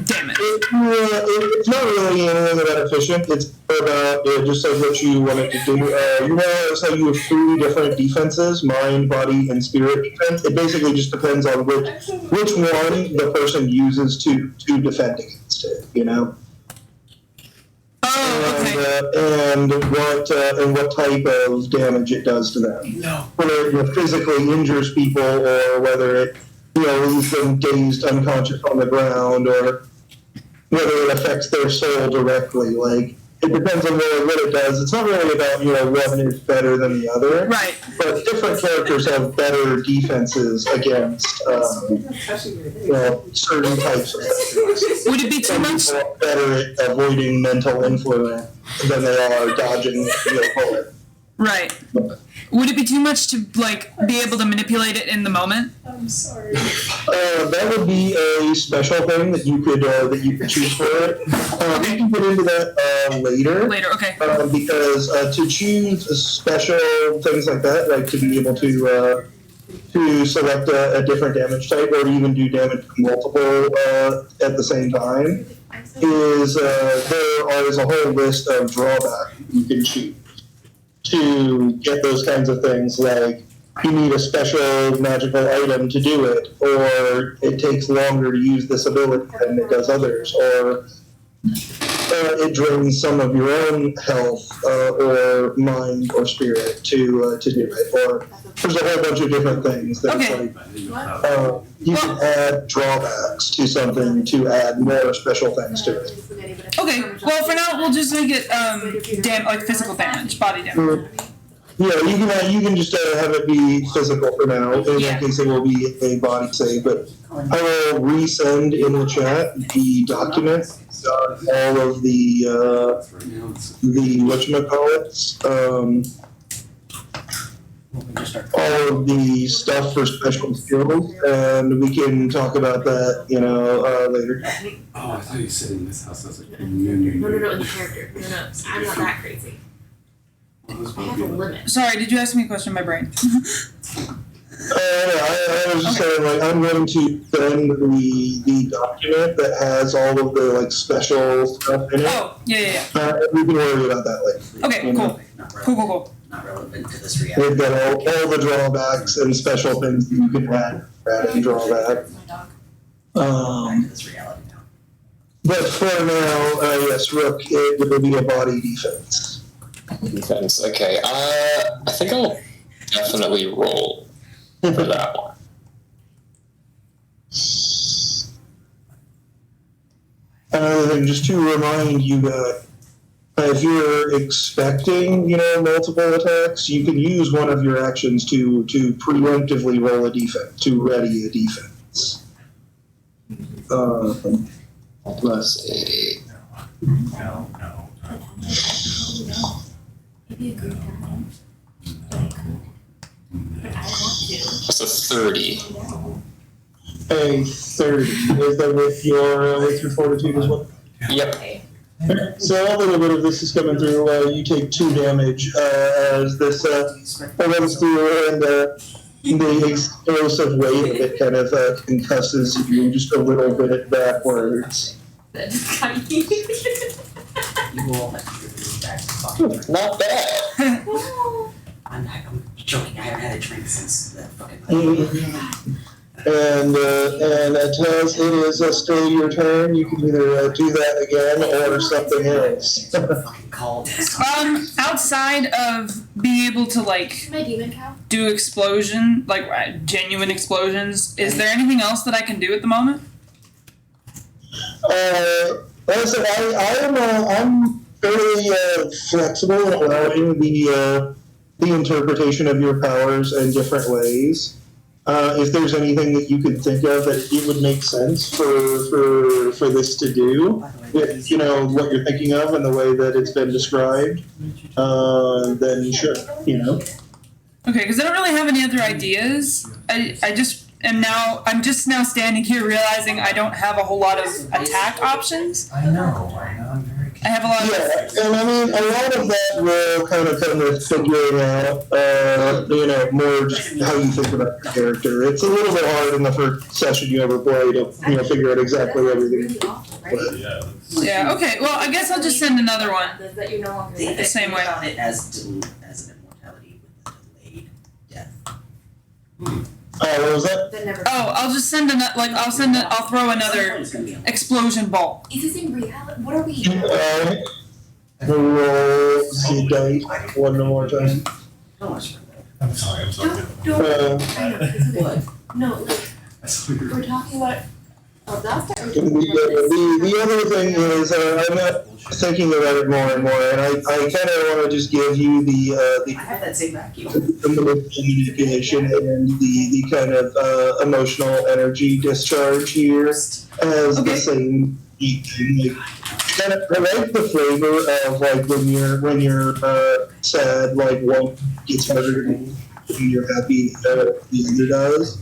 damage? It's not really anything about efficient. It's about just like what you want it to do. You know, so you have 3 different defenses: mind, body, and spirit defense. It basically just depends on which one the person uses to defend against it. You know. Oh, okay. And what type of damage it does to them. No. Whether it physically injures people, or whether it leaves them dazed, unconscious on the ground, or whether it affects their soul directly. Like, it depends on what it does. It's not really about one is better than the other. Right. But different characters have better defenses against certain types of things. Would it be too much? Some people are better at avoiding mental influence than they are dodging the bullet. Right. Would it be too much to be able to manipulate it in the moment? I'm sorry. That would be a special thing that you could choose for it. We can get into that later. Later, okay. Because to choose special things like that, like to be able to select a different damage type, or to even do damage multiple at the same time, is there is a whole list of drawbacks you can choose to get those kinds of things, like you need a special magical item to do it, or it takes longer to use this ability than it does others, or it drains some of your own health or mind or spirit to do it, or there's a whole bunch of different things that Okay. you can add drawbacks to something to add more special things to it. Okay, well, for now, we'll just make it physical damage, body damage. Yeah, you can just have it be physical for now. In that case, it will be a body save. But I will resend in the chat the document, all of the whatchamacallits, all of the stuff for special skills, and we can talk about that, later. Oh, I thought you said in this house. I was like, no, No, in the character. No, I'm not that crazy. I have a limit. Sorry, did you ask me a question, my brain? I was just saying, I'm going to send the document that has all of the special stuff in it. Oh, yeah. We can worry about that later. Okay, cool. Cool. Not relevant to this reality. We've got all the drawbacks and special things that you can add and drawback. Back to this reality now. But for now, yes, Rook, it will be a body defense. Defense. Okay. I think I'll definitely roll for that one. Another thing, just to remind you that if you're expecting, multiple attacks, you can use one of your actions to preemptively roll a defense, to ready a defense. Let's see. no. Maybe a group down. But I want to. That's a 30. A 30. Is that with your fortitude as well? Yep. So a little bit of this is coming through. You take 2 damage as this runs through, and the explosive weight of it kind of concusses you just a little bit backwards. That's kind of You will have to give this back to fucking drink. Not bad. I'm joking. I haven't had a drink since that fucking And Taz, it is still your turn. You can either do that again or something else. fucking call this. Outside of being able to my demon cow. do explosion, genuine explosions, is there anything else that I can do at the moment? I'm fairly flexible in allowing the interpretation of your powers in different ways. If there's anything that you could think of that it would make sense for this to do, with what you're thinking of and the way that it's been described, then sure, Okay, because I don't really have any other ideas. I'm just now standing here realizing I don't have a whole lot of attack options. I know. I'm very I have a lot of. Yeah, and I mean, a lot of that will kind of come with figuring out, more just how you think about your character. It's a little bit hard in the first session you ever play to, figure out exactly everything. Really awful, right? Yeah. Okay. Well, I guess I'll just send another one. That you're no longer The same way. On it as an immortality with a delayed death. What was that? that never. Oh, I'll just send I'll throw another It's gonna be on explosion ball. Is this in reality? What are we? We'll roll the dice one more time. How much for that? I'm sorry. Don't. I know. It's okay. What? No, like we're talking about. Oh, that's not. The other thing is, I'm not thinking about it more and more, and I kind of want to just give you the I have that same vacuum. manipulation and the kind of emotional energy discharge here as the same thing. Like, I like the flavor of like when you're sad, like one gets better when you're happy, the other does.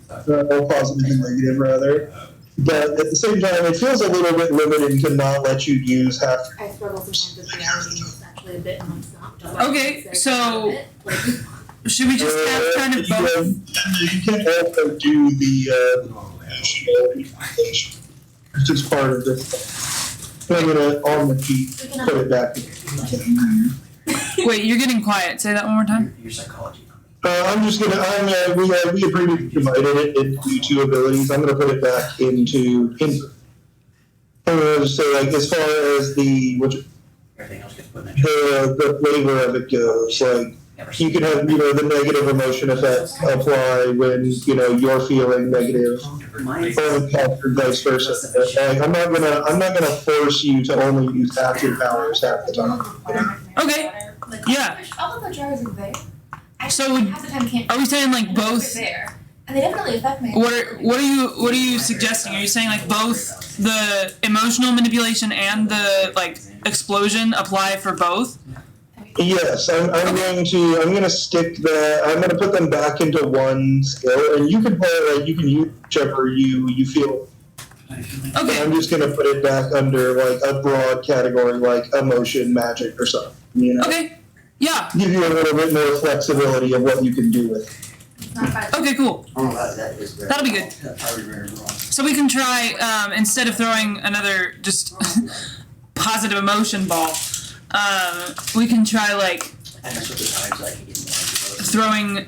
Positive and negative rather. But at the same time, it feels a little bit limiting to not let you use half. I struggle sometimes with reality. It's actually a bit non-stop. Okay, so should we just have kind of both? You can also do the emotional manipulation, which is part of this. I'm gonna on the sheet put it back. Wait, you're getting quiet. Say that one more time. Your psychology. I'm just gonna. We previously divided it into two abilities. I'm gonna put it back into. I'm gonna just say like as far as Everything else gets put in the flavor of it goes, like you can have the negative emotion effect apply when you're feeling negative, or vice versa. Like, I'm not gonna force you to only use active powers half the time. Okay. Yeah. All of the jars are there. So half the time can't. Are we saying like both? There, and they definitely affect me. What are you suggesting? Are you saying like both the emotional manipulation and the like explosion apply for both? Yes, I'm going to stick that. I'm going to put them back into one skill, and you can play like you can use whichever you feel. Okay. I'm just going to put it back under like a broad category like emotion, magic, or something. Okay. Yeah. Give you a little bit more flexibility of what you can do with it. Okay, cool. That'll be good. So we can try instead of throwing another just positive emotion ball, we can try like throwing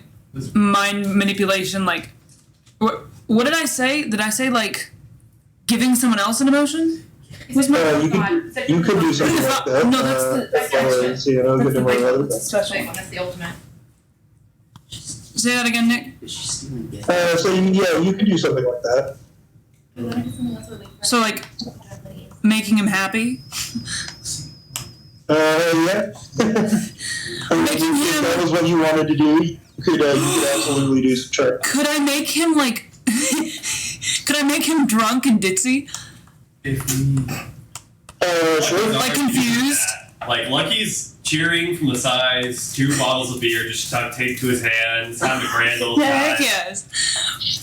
mind manipulation. Like, what did I say? Did I say like giving someone else an emotion? You could do something like that. No, that's the Special one. That's the ultimate. Say that again, Nick. You can do something like that. So like making him happy. Yeah. Making If him. that was what you wanted to do, you could absolutely do some trick. Could I make him like? Could I make him drunk and ditzy? Sure. Like confused? Like Lucky's cheering from the sides, 2 bottles of beer just taped to his hand, having a grand old time. Heck yes.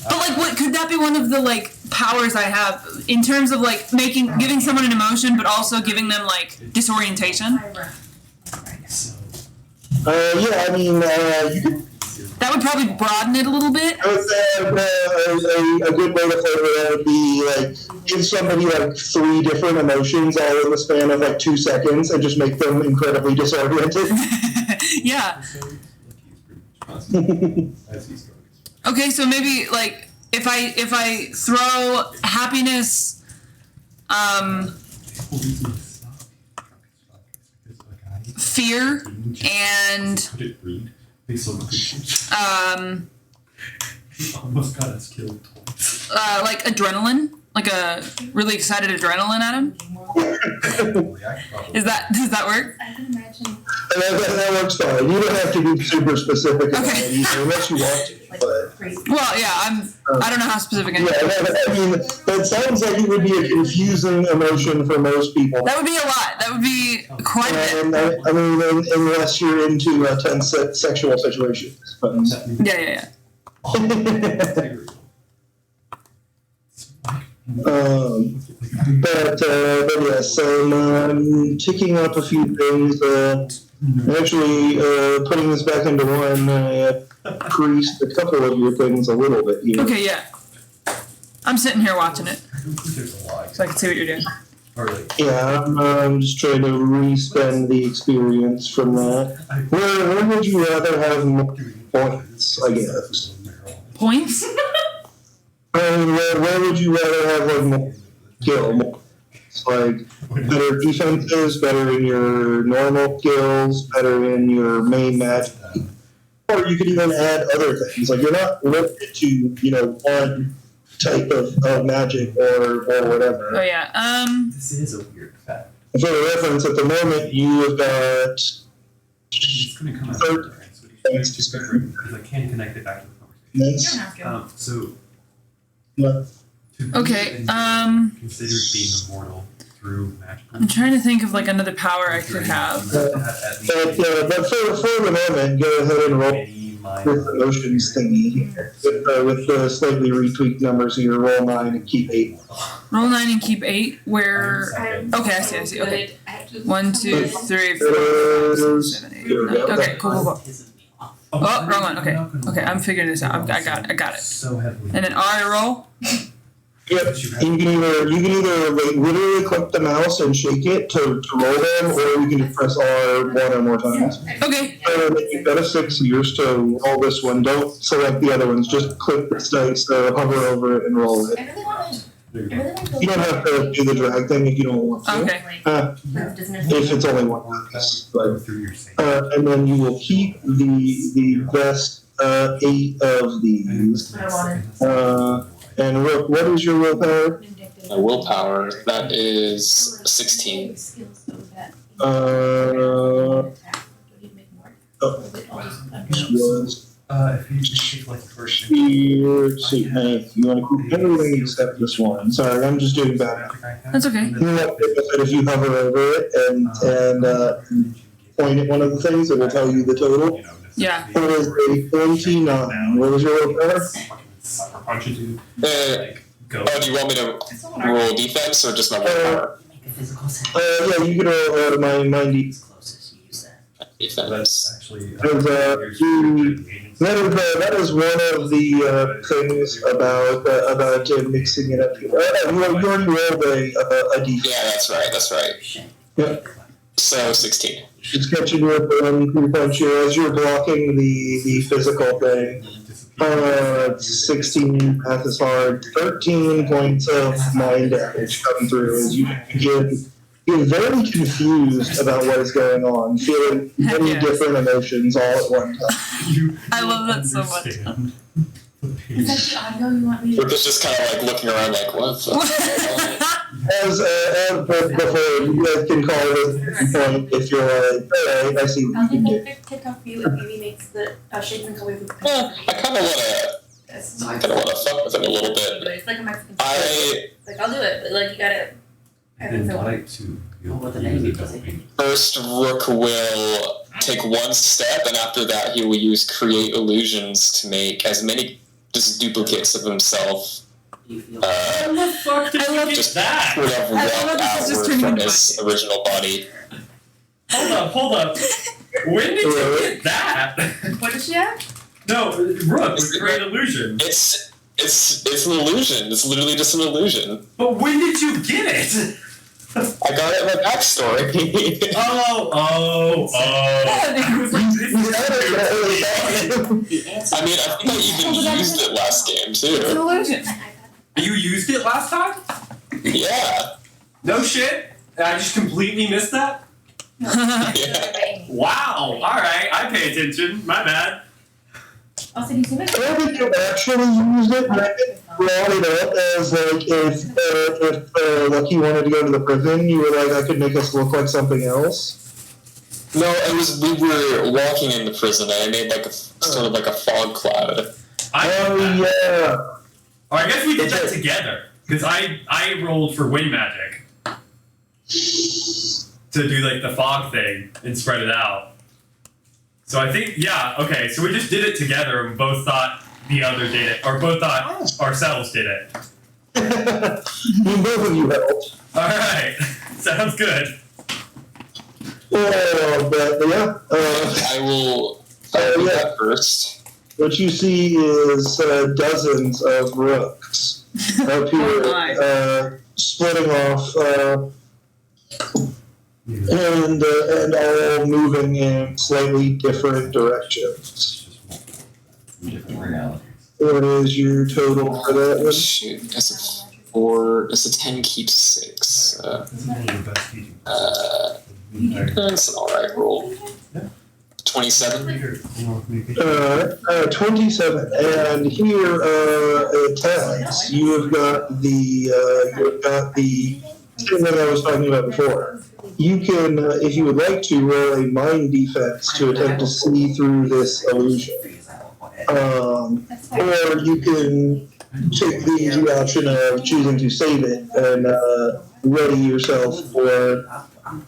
But like, what could that be one of the like powers I have in terms of like giving someone an emotion, but also giving them like disorientation? Yeah, I mean, you could. That would probably broaden it a little bit. I would say a good way to flavor that would be like give somebody like 3 different emotions all in the span of like 2 seconds and just make them incredibly disoriented. Yeah. Okay, so maybe like if I throw happiness, fear, and almost got us killed twice. like adrenaline, like a really excited adrenaline at him. Does that work? I can imagine. That works fine. You don't have to be super specific about Okay. it either, unless you want to. But Well, yeah, I don't know how specific I am. yeah, I mean, that sounds like it would be a confusing emotion for most people. That would be a lot. That would be quite a bit. And I mean, unless you're into tense sexual situations. But, Yeah. But yes, I'm ticking up a few things. Actually, putting this back into one, I increased a couple of your things a little bit here. Okay, yeah. I'm sitting here watching it, I don't think there's a lot. so I can see what you're doing. Or like, Yeah, I'm just trying to re-spend the experience from that. Where would you rather have more points, I guess? Points? I mean, where would you rather have like more skill? More points? Like better defenses, better in your normal skills, better in your main magic. Or you could even add other things. Like you're not limited to, one type of magic or whatever. Oh yeah. this is a weird fact. For the reference, at the moment, you have got It's going to come out Third- of different, so it's just different because I can connect it back to the conversation. this. You don't have to. So, What? to be Okay, considered being immortal through magical. I'm trying to think of like another power I could have. You have to have at least But for the moment, go ahead and roll any minor with the motions thingy. With the slightly retweaked numbers here, roll 9 and keep 8. Roll 9 and keep 8. Where? Okay, I see. Okay. 1, 2, 3, 4, 5, 6, 7, 8, 9. Okay, cool. Oh, wrong one. Okay, I'm figuring this out. I got it. So heavily. And then R I roll. Yep. You can either like literally click the mouse and shake it to roll them, or you can just press R one or more times. Okay. You've got a 6 years to roll this one. Don't select the other ones. Just click this dice, hover over it, and roll it. I really want to. I really want to. You don't have to do the drag thing if you don't want to. Okay. If it's only one dice, but Through your save. and then you will keep the best 8 of these. I wanted. And Rook, what is your willpower? My willpower, that is 16. Was If you just take like the first here. See, hey, you want to keep everything except this one. Sorry, I'm just doing bad. That's okay. You know what, if you hover over it and point at one of the things, it will tell you the total. Yeah. It is a 29. What was your willpower? Punch a dude. Go. Oh, do you want me to roll defense or just my willpower? Make a physical save. Yeah, you can roll my 90. As close as you use that. Defense. That's actually. That is one of the things about mixing it up. You already rolled a defense. Yeah, that's right. Yep. So 16. It's catching you with one 3-punch here as you're blocking the physical thing. 16 path is hard. 13 points of mind damage come through as you get very confused about what is going on, feeling many different emotions all at one time. I love that so much. Is that the audio you want me to? We're just kind of like looking around like, what the fuck? As before, you guys can call it a point if you're like, alright, I see what I'll you can take do. a quick TikTok for you if maybe makes the shapes and colors of the Yeah, I kind of want to fuck with it a little bit. But it's like a Mexican. I I'll do it, but like you gotta. I And think so. like to. Oh, what the name does it? first Rook will take one step, and after that he will use create illusions to make as many just duplicates of himself. You feel How the fuck did I you love get Just that? sort of I love walk that this is just outward turning from into his original body. Hold up. When did you get that? What does she have? No, Rook, with Great Illusion. It's an illusion. It's literally just an illusion. But when did you get it? I got it in my backstory. the answer. I mean, I think I even used it last game It's an too. illusion. You used it last time? Yeah. No shit. I just completely missed that? Yeah. Wow. Alright, I pay attention. My bad. Also, do you see my? I don't think you actually used it, but I brought it up as like if Lucky wanted to go to the prison, you were like, I could make us look like something else. No, it was we were walking in the prison and I made like a sort of like a fog cloud. Yeah. Oh, I guess we did that together. Because I rolled for wind magic. To do like the fog thing and spread it out. So I think, yeah, okay, so we just did it together and both thought the other did it, or both thought ourselves did it. Both of you helped. Alright. Sounds good. But yeah. I will do that first. What you see is dozens of rooks up here, splitting off, and all moving in slightly different directions. Different realities. What is your total for that one? Shoot, that's a 4. That's a 10 keeps 6. That's an alright roll. 27. 27. And here at Tax, you've got the thing that I was talking about before. You can, if you would like to, roll a mind defense to attempt to see through this illusion. Or you can take the option of choosing to save it and ready yourself for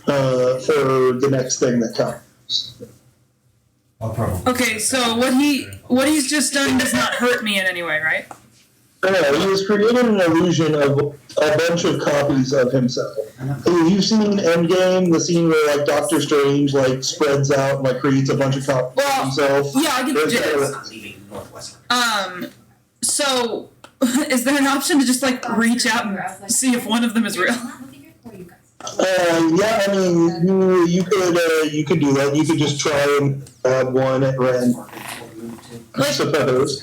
the next thing that comes. Okay, so what he's just done does not hurt me in any way, right? He has created an illusion of a bunch of copies of himself. You've seen Endgame, the scene where like Doctor Strange like spreads out and like creates a bunch of copies of himself. Yeah, I get the gist. So is there an option to just like reach out and see if one of them is real? Yeah, I mean, you could do that. You could just try and add one at random. I suppose.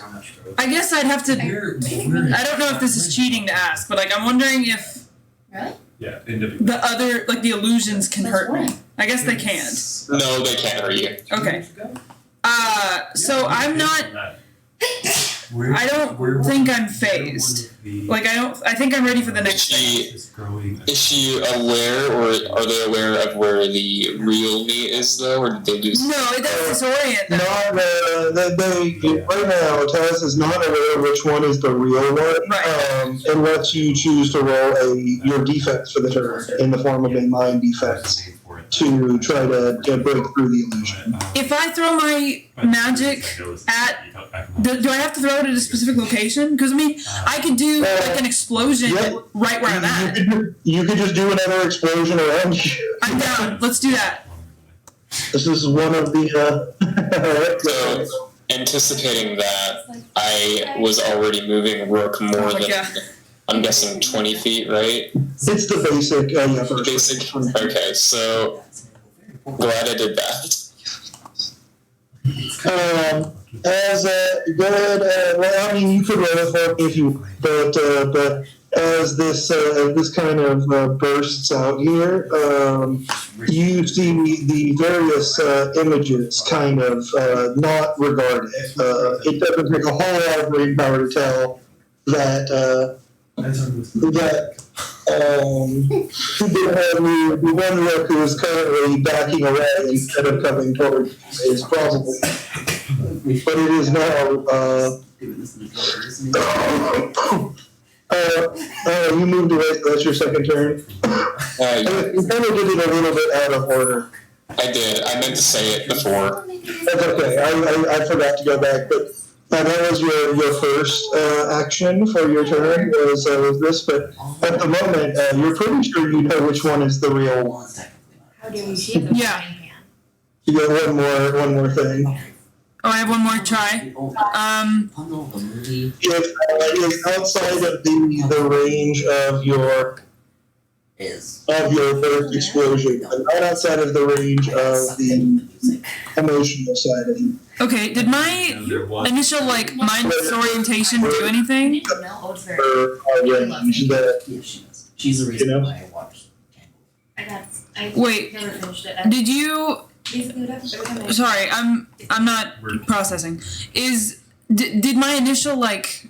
I guess I'd have to. I don't know if this is cheating to ask, but like I'm wondering if Yeah, the other like the illusions can hurt me. I guess they can't. No, they can't hurt you. Okay. So I'm not. I don't think I'm phased. Like I think I'm ready for the next thing. Is she aware, or are they aware of where the real me is, though, or did they lose? No, it doesn't disorient them. Right now, Taz is not aware which one is the real one. Right. Unless you choose to roll your defense for the turn in the form of a mind defense to try to break through the illusion. If I throw my magic at, do I have to throw it at a specific location? Because I mean, I could do like an explosion right where I'm at. You could just do another explosion around you. I'm down. Let's do that. This is one of the. So, anticipating that, I was already moving Rook more than, I'm guessing, 20 feet, right? It's the basic. The basic? Okay, so glad I did that. As good, well, I mean, you could roll it for me if you, but as this kind of bursts out here, you see the various images kind of not regarded. It doesn't take a whole lot of brain power to tell that the one Rook who is currently backing away instead of coming toward is probably, but it is now. You moved away. That's your second turn. You kind of did it a little bit out of order. I did. I meant to say it before. That's okay. I forgot to go back, but that was your first action for your turn was this. But at the moment, you're pretty sure you know which one is the real one. How do we see the hand? You got one more thing. Oh, I have one more try. It's outside of the range of your first explosion, but not outside of the range of the emotional side of it. Okay, did my initial like mind disorientation do anything? She's the reason why I watched. Wait, did you? Sorry, I'm not processing. Did my initial like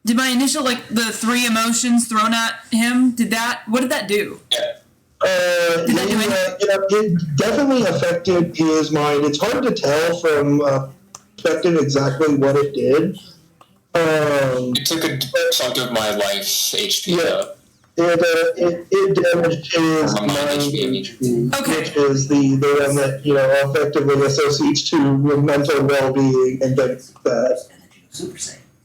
the three emotions thrown at him? What did that do? It definitely affected his mind. It's hard to tell from perspective exactly what it did. It took a chunk of my life HP. Yeah. It damaged his mind, which is the one that effectively associates to mental well-being and things like that.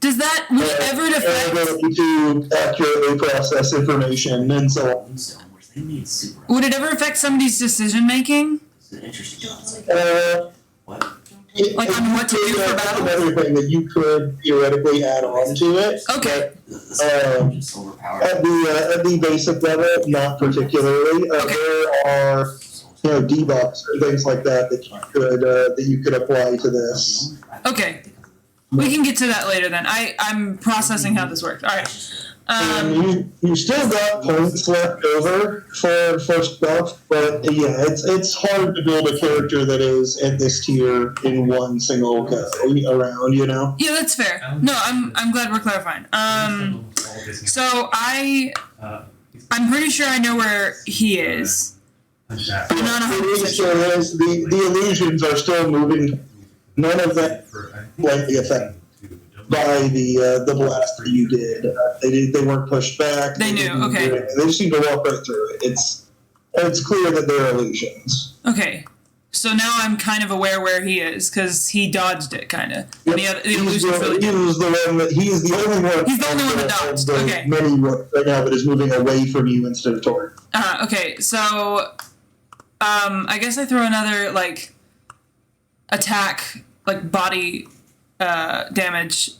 Does that would it ever affect? Ability to accurately process information and so on. They need super. Would it ever affect somebody's decision making? It's an interesting concept. What? Like on what to do for That's battle? another thing that you could theoretically add on to it. Okay. But, Just overpowered. at the basic level, not particularly. There are debuffs or things like that that you could apply to this. Okay. We can get to that later then. I'm processing how this works. All right. And you still got points left over for stuff, but yeah, it's hard to build a character that is at this tier in one single go around, Yeah, that's fair. No, I'm glad we're clarifying. So I'm pretty sure I know where he is. I'm not 100% sure. The illusions are still moving. None of that likely affected by the blast that you did. They weren't pushed back. They knew. Okay. They just seem to walk right through it. It's clear that they're illusions. Okay. So now I'm kind of aware where he is because he dodged it, kind of. Yep. The illusions really did. He's the only one. He's the only one that dodged. Okay. Many right now that is moving away from you instead of toward. Okay. So, I guess I throw another attack, body damage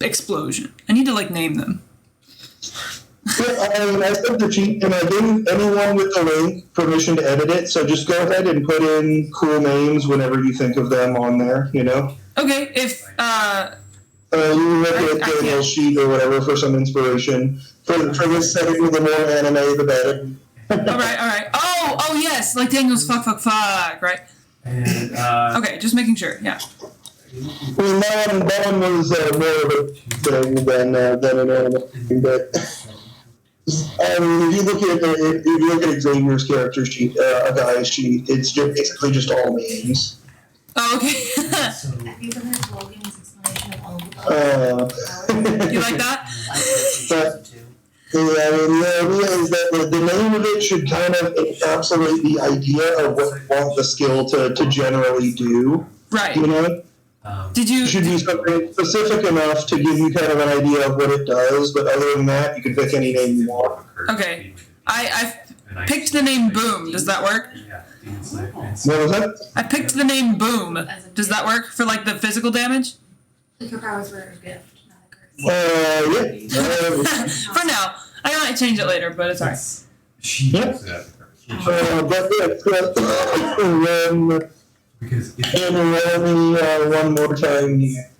explosion. I need to name them. I sent the cheat and I gave anyone with the link permission to edit it, so just go ahead and put in cool names whenever you think of them on there, Okay, if you look at Daniel's sheet or whatever for some inspiration. For this setting, the more anime, the better. Alright. Oh yes, like Daniel's fuck, right? And, okay, just making sure, yeah. I mean, that one was more of a thing than an anime thing, but if you look at Xavier's character sheet, a guy's sheet, it's just basically just all names. Oh, okay. Have you ever heard Logan's explanation of all the You like that? The idea is that the name of it should kind of encapsulate the idea of what you want the skill to generally do. Right. It should be something specific enough to give you kind of an idea of what it does, but other than that, you can pick any name you want. Okay. I picked the name Boom. Does that work? What was that? I picked the name Boom. Does that work for the physical damage? Your powers were a gift, not a curse. Yeah. For now. I might change it later, but it's alright. One more time here.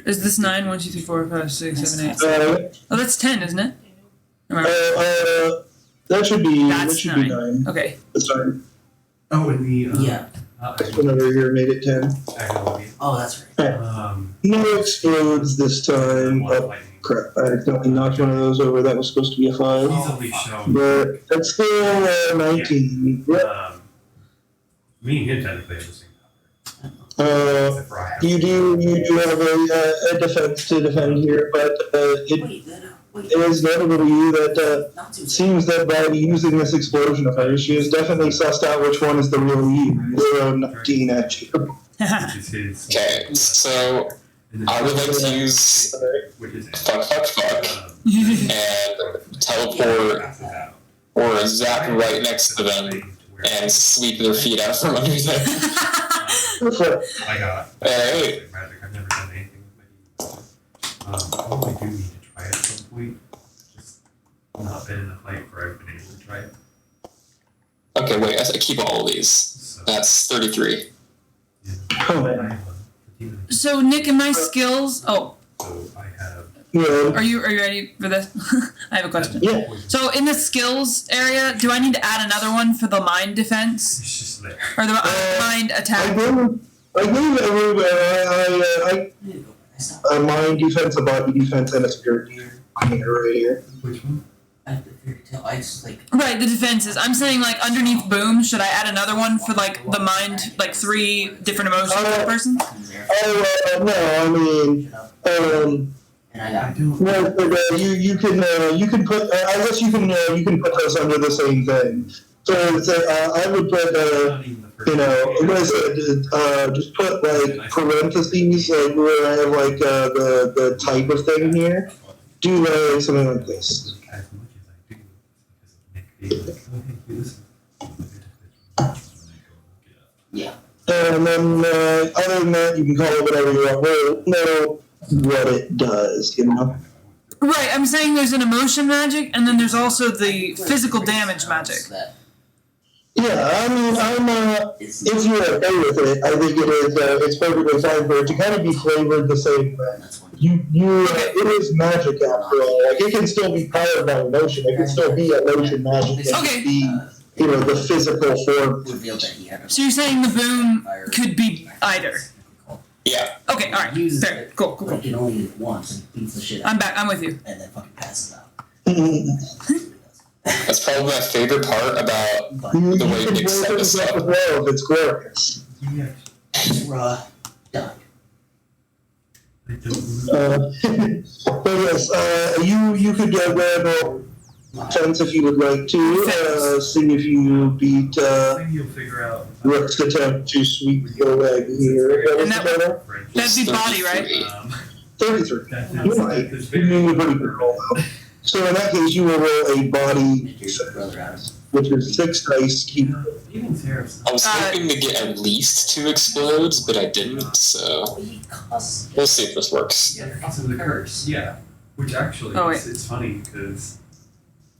Is this 9? 1, 2, 3, 4, 5, 6, 7, 8? Oh, that's 10, isn't it? That should be That's 9. Okay. That's fine. Oh, and the, Yeah. This one over here made it 10. Oh, that's right. No explodes this time. Oh, crap. I accidentally knocked one of those over. That was supposed to be a 5. easily shown. But that's still 19. Yep. Me and him technically have the same power. Except for I have- You do have a defense to defend here, but it is notable to you that it seems that by using this explosion of hers, she has definitely sussed out which one is the real you. 19 at you. Which is his. Okay, so I would like to use Which is it? fuck and teleport or zap right next to them and sweep their feet out from under them. I got. Alright. Magic. I've never done anything with magic. Probably do need to try it at some point. Just not been in a fight where I've been able to try it. Okay, wait, I keep all of these. So, That's 33. I have a demon. So, Nick, and my skills... Oh, So I have. Yeah. are you ready for this? I have a question. Yeah. So, in the skills area, do I need to add another one for the mind defense? It's just there. Or the mind I attack? gave everywhere. A mind defense, a body defense, and a spirit defense right here. Which one? I have the fairy tale. I just Right, the defenses. I'm saying, underneath Boom, should I add another one for, the mind, 3 different emotions per person? No, I mean, and I got you can put. I guess you can put those under the same thing. So I would put, what I said, just put like parentheses, like where I have like the type of thing here. Do like something like this. Yeah. And then other than that, you can call it whatever you want. We'll know what it does, you know. Right, I'm saying there's an emotion magic, and then there's also the physical damage magic. Yeah, I mean, if you're okay with it, I think it is. It's perfectly fine for it to kind of be flavored the same way. It is magic after all. Like it can still be powered by emotion. It can still be emotion magic. It can be, the physical form. So you're saying the boom could be either? Yeah. Okay, all right, fair, cool. Like it only once and beats the shit out. I'm back. I'm with you. And then fucking passes out. That's probably my favorite part about the way Geeks set this up. It's glorious. Done. But yes, you could grab defense if you would like to. See if you beat Rook's attempt to sweep your leg here. And that'd be body, right? 33. You might. You're pretty good roll though. So in that case, you will roll a body, which is 6 dice. Keep. I was hoping to get at least 2 explodes, but I didn't, so we'll see if this works. Yeah, which actually, it's funny because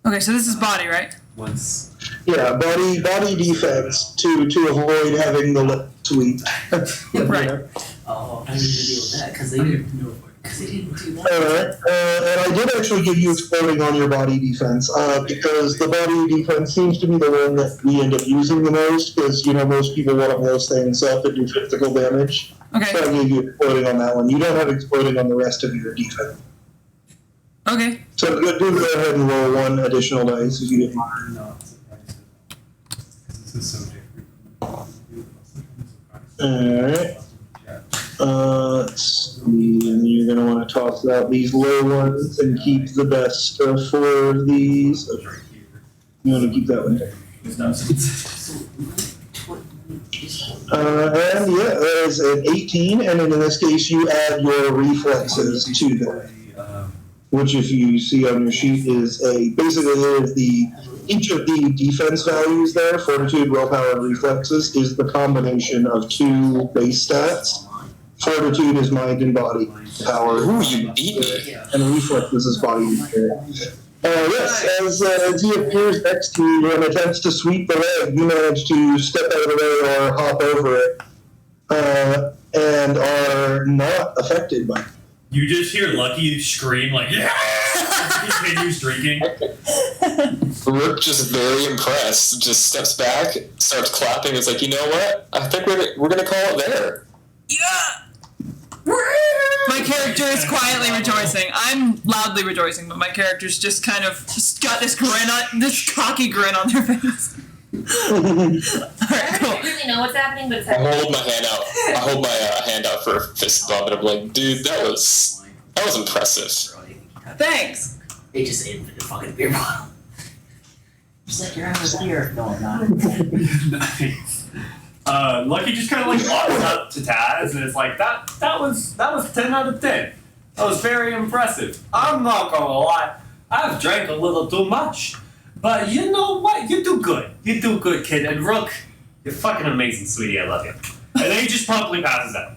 Okay, so this is body, right? once. Yeah, body defense to avoid having the lip sweep. Right. Oh, I need to deal with that because they didn't do that. Alright, and I did actually give you exploding on your body defense, because the body defense seems to be the one that we end up using the most, because, most people want to blow things up and do physical damage. Okay. So I gave you exploding on that one. You don't have exploding on the rest of your defense. Okay. So do go ahead and roll 1 additional dice if you didn't mind. This is so different. Alright. Let's see, and you're going to want to toss out these low ones and keep the best for these. Okay. You want to keep that one. And yeah, that is an 18, and then in this case you add your reflexes to that. Which, if you see on your sheet, is basically there's each of the defense values there, fortitude, willpower, and reflexes, is the combination of 2 base stats. Fortitude is mind and body power. Ooh, you beat me. And reflexes is body and spirit. Yes, as he appears next to you and attempts to sweep the leg, you manage to step out of the way or hop over it, and are not affected by it. You just hear Lucky scream like, yeah! He continues drinking. Rook just very impressed, just steps back, starts clapping. It's like, you know what? I think we're gonna call it there. Yeah! My character is quietly rejoicing. I'm loudly rejoicing, but my character's just kind of got this cocky grin on their face. Alright, I cool. don't really know what's happening, but it's I happening. hold my hand out. I hold my hand out for a fist bump, and I'm like, dude, that was impressive. Thanks. They just infinite fucking beer bottle. Just like you're out of beer. No, I'm not. Nice. Lucky just kind of like walks up to Taz and it's like, that was 10 out of 10. That was very impressive. I'm not gonna lie, I've drank a little too much. But you know what? You do good. You do good, kid. And Rook, you're fucking amazing, sweetie. I love you. And then he just promptly passes out.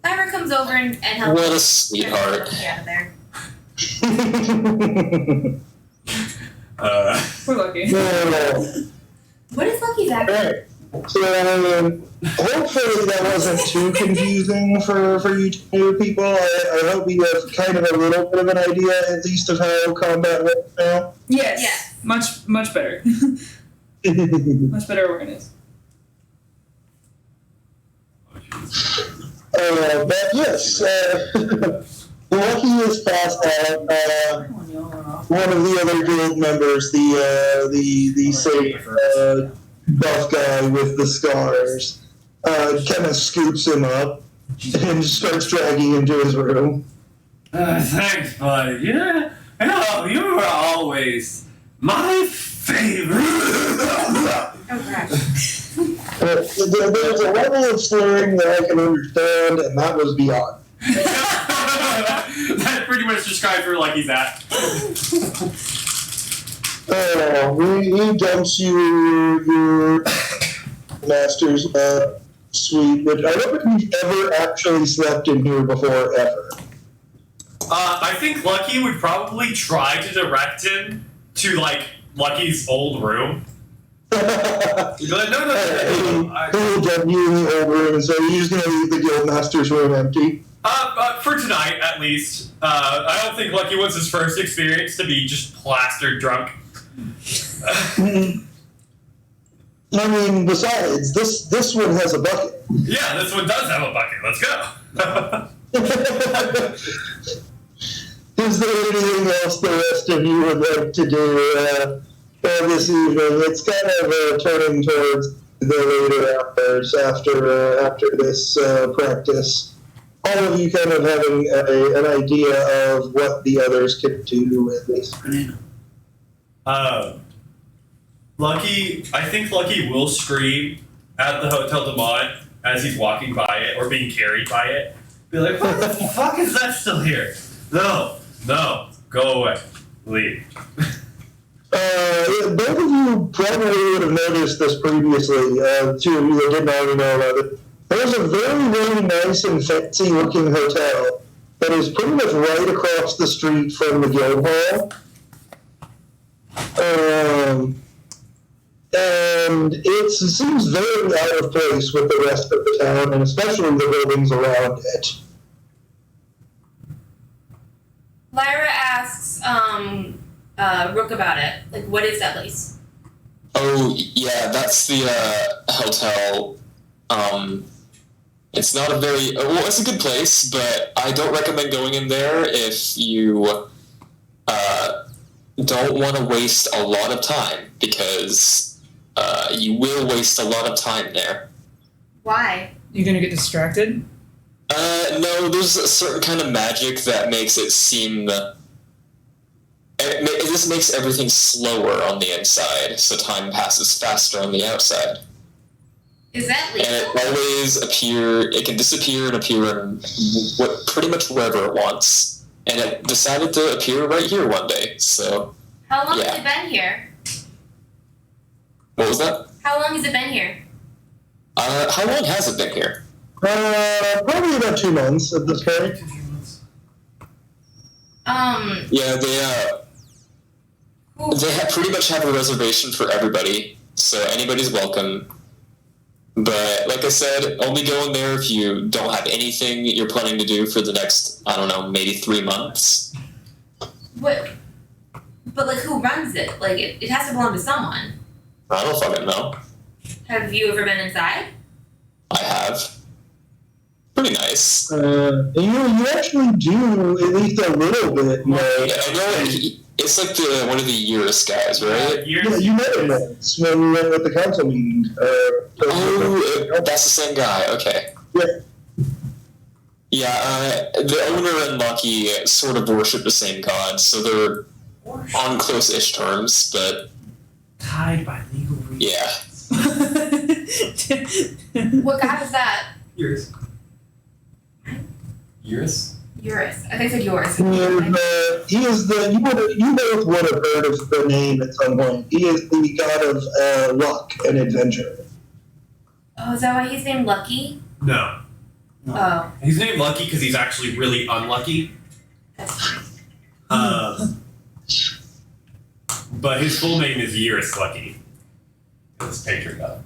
Ira comes over and helps. What a sweetheart. Get out of there. We're lucky. What is Lucky's accent? Alright. So, hopefully that wasn't too confusing for you two people. I hope you have kind of a little bit of an idea, at least, of how combat works now. Yes. Yes. Much better. Much better awareness. But yes, Lucky is passed out. One of the other guild members, the safe buff guy with the scars, kind of scoops him up and starts dragging him to his room. Thanks, buddy. Yeah. You were always my Save! There's a level of slurring that I can understand, and that was beyond. That pretty much describes where Lucky's at. He dumps your master's suite, but I don't think he's ever actually slept in here before, ever. I think Lucky would probably try to direct him to, like, Lucky's old room. He'd be like, no. He'll get you in the old room, so you're just going to leave the Guildmaster's room empty? For tonight, at least. I don't think Lucky wants his first experience to be just plastered drunk. I mean, besides, this one has a bucket. Yeah, this one does have a bucket. Let's go. Is there anything else the rest of you would like to do this evening? It's kind of turning towards the later hours after this practice. All of you kind of having an idea of what the others could do with this. I think Lucky will scream at the Hotel de Mont as he's walking by it or being carried by it. Be like, what the fuck is that still here? No, go away. Leave. Both of you probably would have noticed this previously, two of you that didn't already know about it. There's a very, very nice and fancy looking hotel that is pretty much right across the street from the guild hall. And it seems very out of place with the rest of the town, and especially the buildings around it. Lyra asks Rook about it. Like, what is that place? Oh, yeah, that's the hotel. It's not a very... Well, it's a good place, but I don't recommend going in there if you don't want to waste a lot of time, because you will waste a lot of time there. Why? You gonna get distracted? No, there's a certain kind of magic that makes it seem... It just makes everything slower on the inside, so time passes faster on the outside. Is that legal? And it always it can disappear and appear in pretty much wherever it wants. And it decided to appear right here one day, so... How long yeah. has it been here? What was that? How long has it been here? How long has it been here? Probably about 2 months at this point. Yeah, they pretty much have a reservation for everybody, so anybody's welcome. But like I said, only go in there if you don't have anything you're planning to do for the next, I don't know, maybe 3 months. What? But, like, who runs it? Like, it has to belong to someone. I don't fucking know. Have you ever been inside? I have. Pretty nice. You actually do at least a little bit. Yeah, I know. It's like one of the Eurus guys, right? Yeah, you met him once when we went with the council meeting. That's the same guy. Okay. Yeah. Yeah, the owner and Lucky sort of worship the same god, so they're on close-ish terms, but... Tied by legal reasons. Yeah. What god is that? Yours. Eurus? Eurus. I think it's yours. He is you both would have heard of the name at some point. He is the god of luck and adventure. Oh, is that why he's named Lucky? No. Oh. He's named Lucky because he's actually really unlucky. But his full name is Eurus Lucky. It's patron god.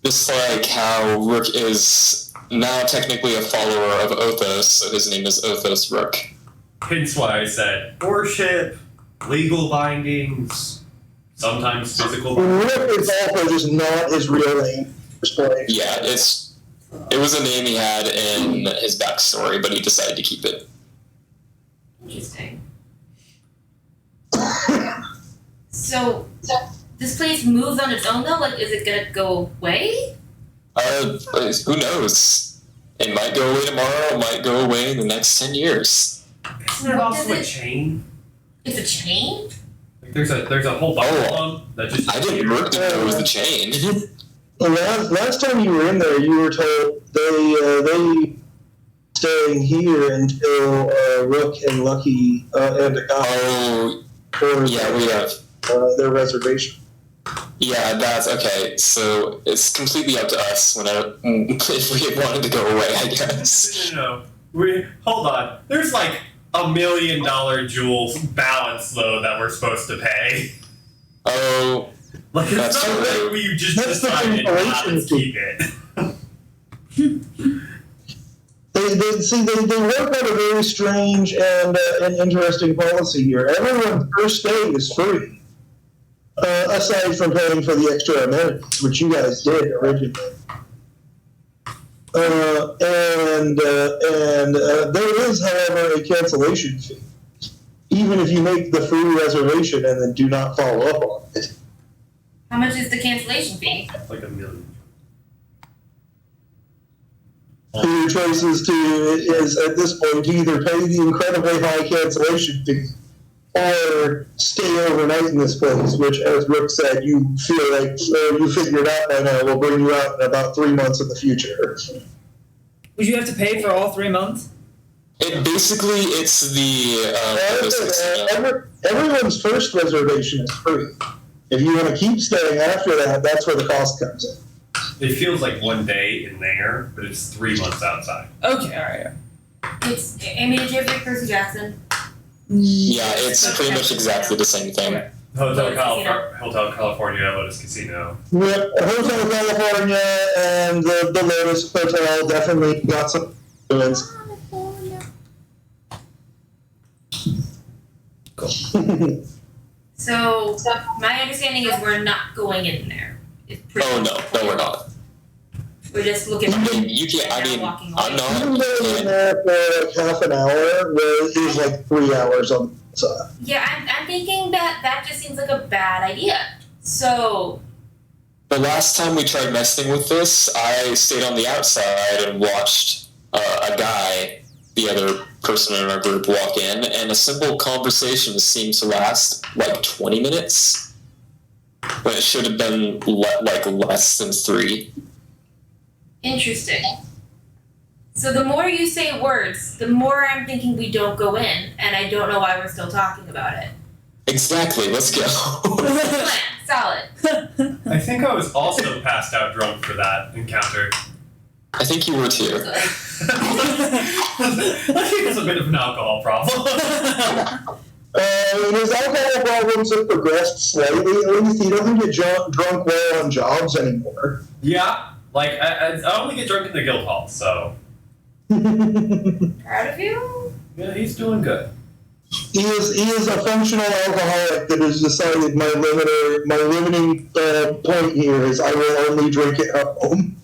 Just like how Rook is now technically a follower of Othos, so his name is Othos Rook. Hence why I said worship, legal bindings, sometimes physical bindings. Rook is also just not his real name. Yeah, it was a name he had in his backstory, but he decided to keep it. Interesting. So, this place moves on its own though? Like, is it gonna go away? Who knows? It might go away tomorrow, it might go away in the next 10 years. Isn't it also a chain? It's a chain? Like There's a whole bunch of them that just. I didn't Merc think there was the chain. Last time you were in there, you were told they staying here until Rook and Lucky and a guy. Oh, yeah, we have their reservation. Yeah, that's okay. So it's completely up to us if we wanted to go away, I guess. No. Hold on. There's like $1 million jewels balance though that we're supposed to pay. Oh, Like it's That's not true. like we just That's the decided not to compilation keep it. They work out a very strange and interesting policy here. Everyone's first stay is free. Aside from paying for the extra amenities, which you guys did originally. There is, however, a cancellation fee. Even if you make the free reservation and then do not follow up on it. How much is the cancellation fee? It's like $1 million. Your choice is at this point to either pay the incredibly high cancellation fee or stay overnight in this place, which, as Rook said, you feel like you figured out by now will bring you out in about 3 months in the future. Would you have to pay for all 3 months? It's the everyone's first reservation is free. If you want to keep staying after that, that's where the cost comes in. It feels like 1 day in there, but it's 3 months outside. Okay, alright. It's Amy, did you ever read Percy Jackson? Yeah, it's pretty much exactly the same thing. Hotel California, Lotus Casino. Yep, Hotel California and the Lotus Hotel definitely got some influence. Cool. So, my understanding is we're not going in there. It's pretty Oh no, we're not. We're just looking I mean, you can't. I mean, walking I'm away. You can not. go in there for like half an hour, where it is like 3 hours on the side. Yeah, I'm thinking that just seems like a bad idea. So, The last time we tried messing with this, I stayed on the outside and watched a guy, the other person in our group, walk in, and a simple conversation seemed to last like 20 minutes, when it should have been like less than 3. interesting. So the more you say words, the more I'm thinking we don't go in, and I don't know why we're still talking about it. Exactly. Let's go. Plan, solid. I think I was also passed out drunk for that encounter. I think you were too. I think it's a bit of an alcohol problem. His alcohol problems have progressed slightly. At least he doesn't get drunk well on jobs anymore. Yeah, like I only get drunk in the guild hall, so Proud of you? yeah, he's doing good. He is a functional alcoholic that has decided my limiting point here is I will only drink at home.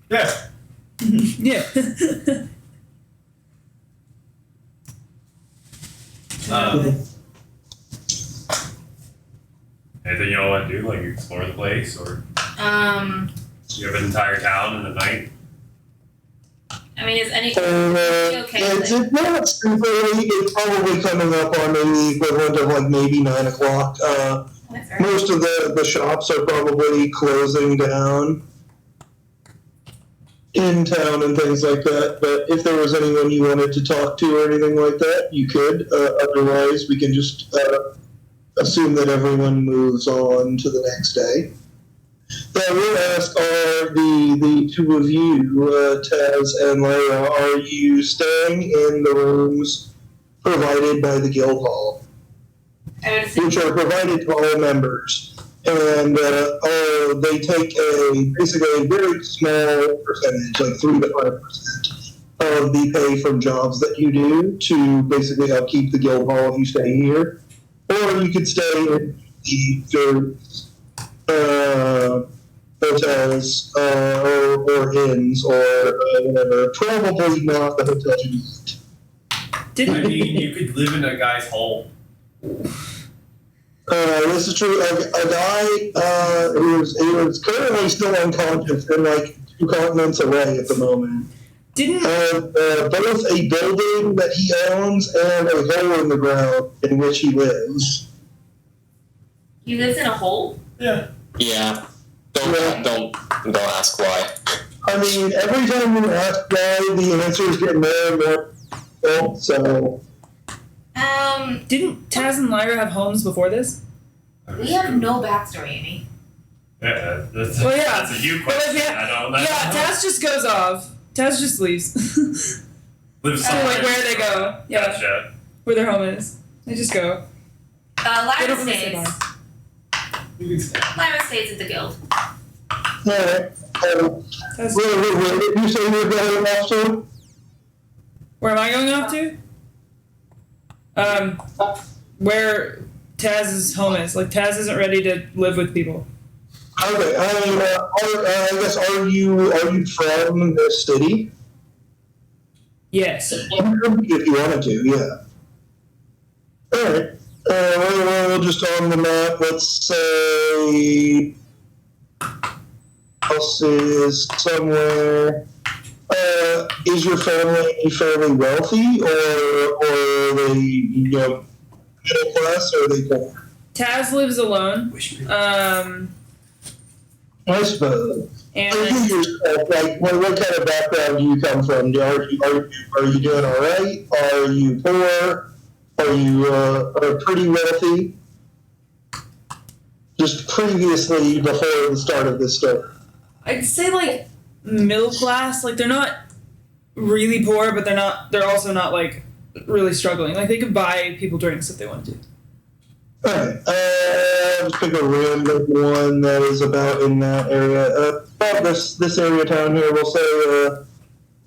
Yeah. Yeah. Anything you all want to do, like explore the place, or you have an entire town in the night? I mean, is anything okay? It's not super late. It's probably coming up on the equivalent of like maybe 9 o'clock. Most of the shops are probably closing down in town and things like that. But if there was anyone you wanted to talk to or anything like that, you could. Otherwise, we can just assume that everyone moves on to the next day. So I will ask, are the two of you, Taz and Lyra, are you staying in the rooms provided by the guild hall, which are provided to all members? And they take basically a very small percentage, like 3 to 5% of the pay from jobs that you do to basically upkeep the guild hall if you stay here. Or you could stay in the hotels or inns or whatever. Probably not the hotel you need. I mean, you could live in a guy's hole. This is true. A guy who is currently still unconscious and like 2 continents away at the moment Didn't both a building that he owns and a hole in the ground in which he lives. He lives in a hole? Yeah. Yeah. Don't ask why. I mean, every time you ask why, the answers get more and more difficult, so... Didn't Taz and Lyra have homes before this? We have no backstory, Amy. Yeah, that's, Well, yeah. that's a you But question. like, I don't know. Yeah, Taz just goes off. Taz just leaves. Live Oh, somewhere. like where they go. Yeah, Gotcha. where their home is. They just go. They Lyra don't really say stays. bye. You can stay. Lyra stays at the guild. Alright, where did you say you were going off to? Where am I going off to? Where Taz's home is. Like, Taz isn't ready to live with people. Okay, I guess, are you from this city? Yes. If you wanted to, yeah. Alright. We'll just on the map, let's say house is somewhere. Is your family fairly wealthy, or are they, middle class, or are they poor? Taz lives alone. I suppose. And Like, what kind of background do you come from? Are you doing all right? Are you poor? Are you are pretty wealthy? Just previously, before the start of this story. I'd say like middle class. Like, they're not really poor, but they're also not like really struggling. Like, they could buy people drinks if they wanted to. Alright, let's pick a random one that is about in that area. About this area of town here, we'll say,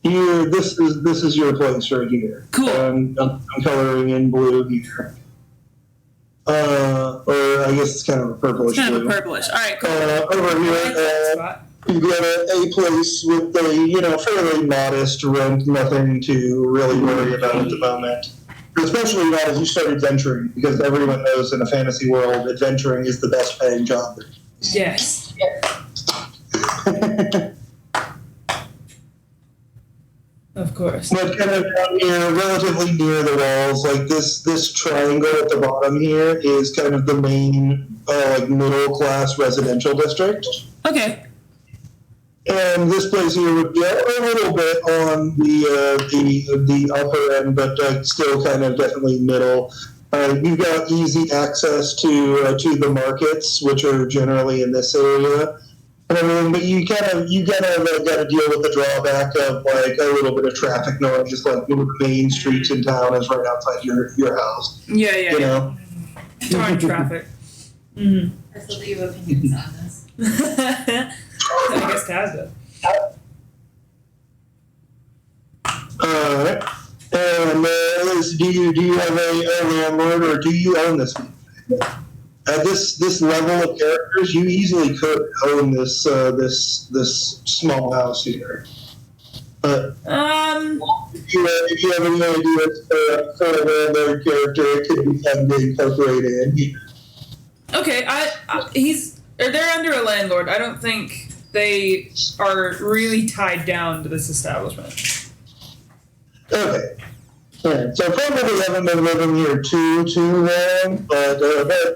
here, this is your place right here. Cool. I'm coloring in blue here. Or I guess it's kind of a purplish It's kind of blue. a purplish. All right, cool. Over here, Spot. you get a place with a, fairly modest rent, nothing to really worry about at the moment. Especially not as you start adventuring, because everyone knows in a fantasy world, adventuring is the best paying job. Yes. Of course. But kind of down here, relatively near the walls, like this triangle at the bottom here is kind of the main, middle class residential district. Okay. And this place here would be a little bit on the upper end, but still kind of definitely middle. You've got easy access to the markets, which are generally in this area. But you got to deal with the drawback of like a little bit of traffic noise, just like the main streets in town is right outside your house. Yeah. You know. Darn traffic. Mm-hmm. I still do your opinions on this. I guess Taz does. Alright. And do you have a landlord, or do you own this? At this level of characters, you easily could own this small house here. But if you have any ideas for a landlord character, it could be fun to incorporate in. Okay, they're under a landlord. I don't think they are really tied down to this establishment. Okay. Alright, so probably haven't been living here too long, but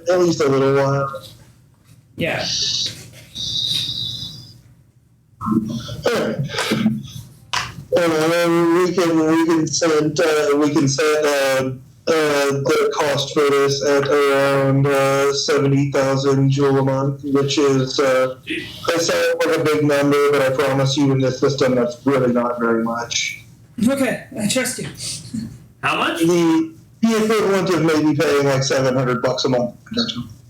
at least a little while. Yeah. Alright. We can set the cost for this at around 70,000 jewel a month, which is I sound like a big number, but I promise you in this system that's really not very much. Okay, I trust you. How much? The equivalent of maybe paying like $700 a month.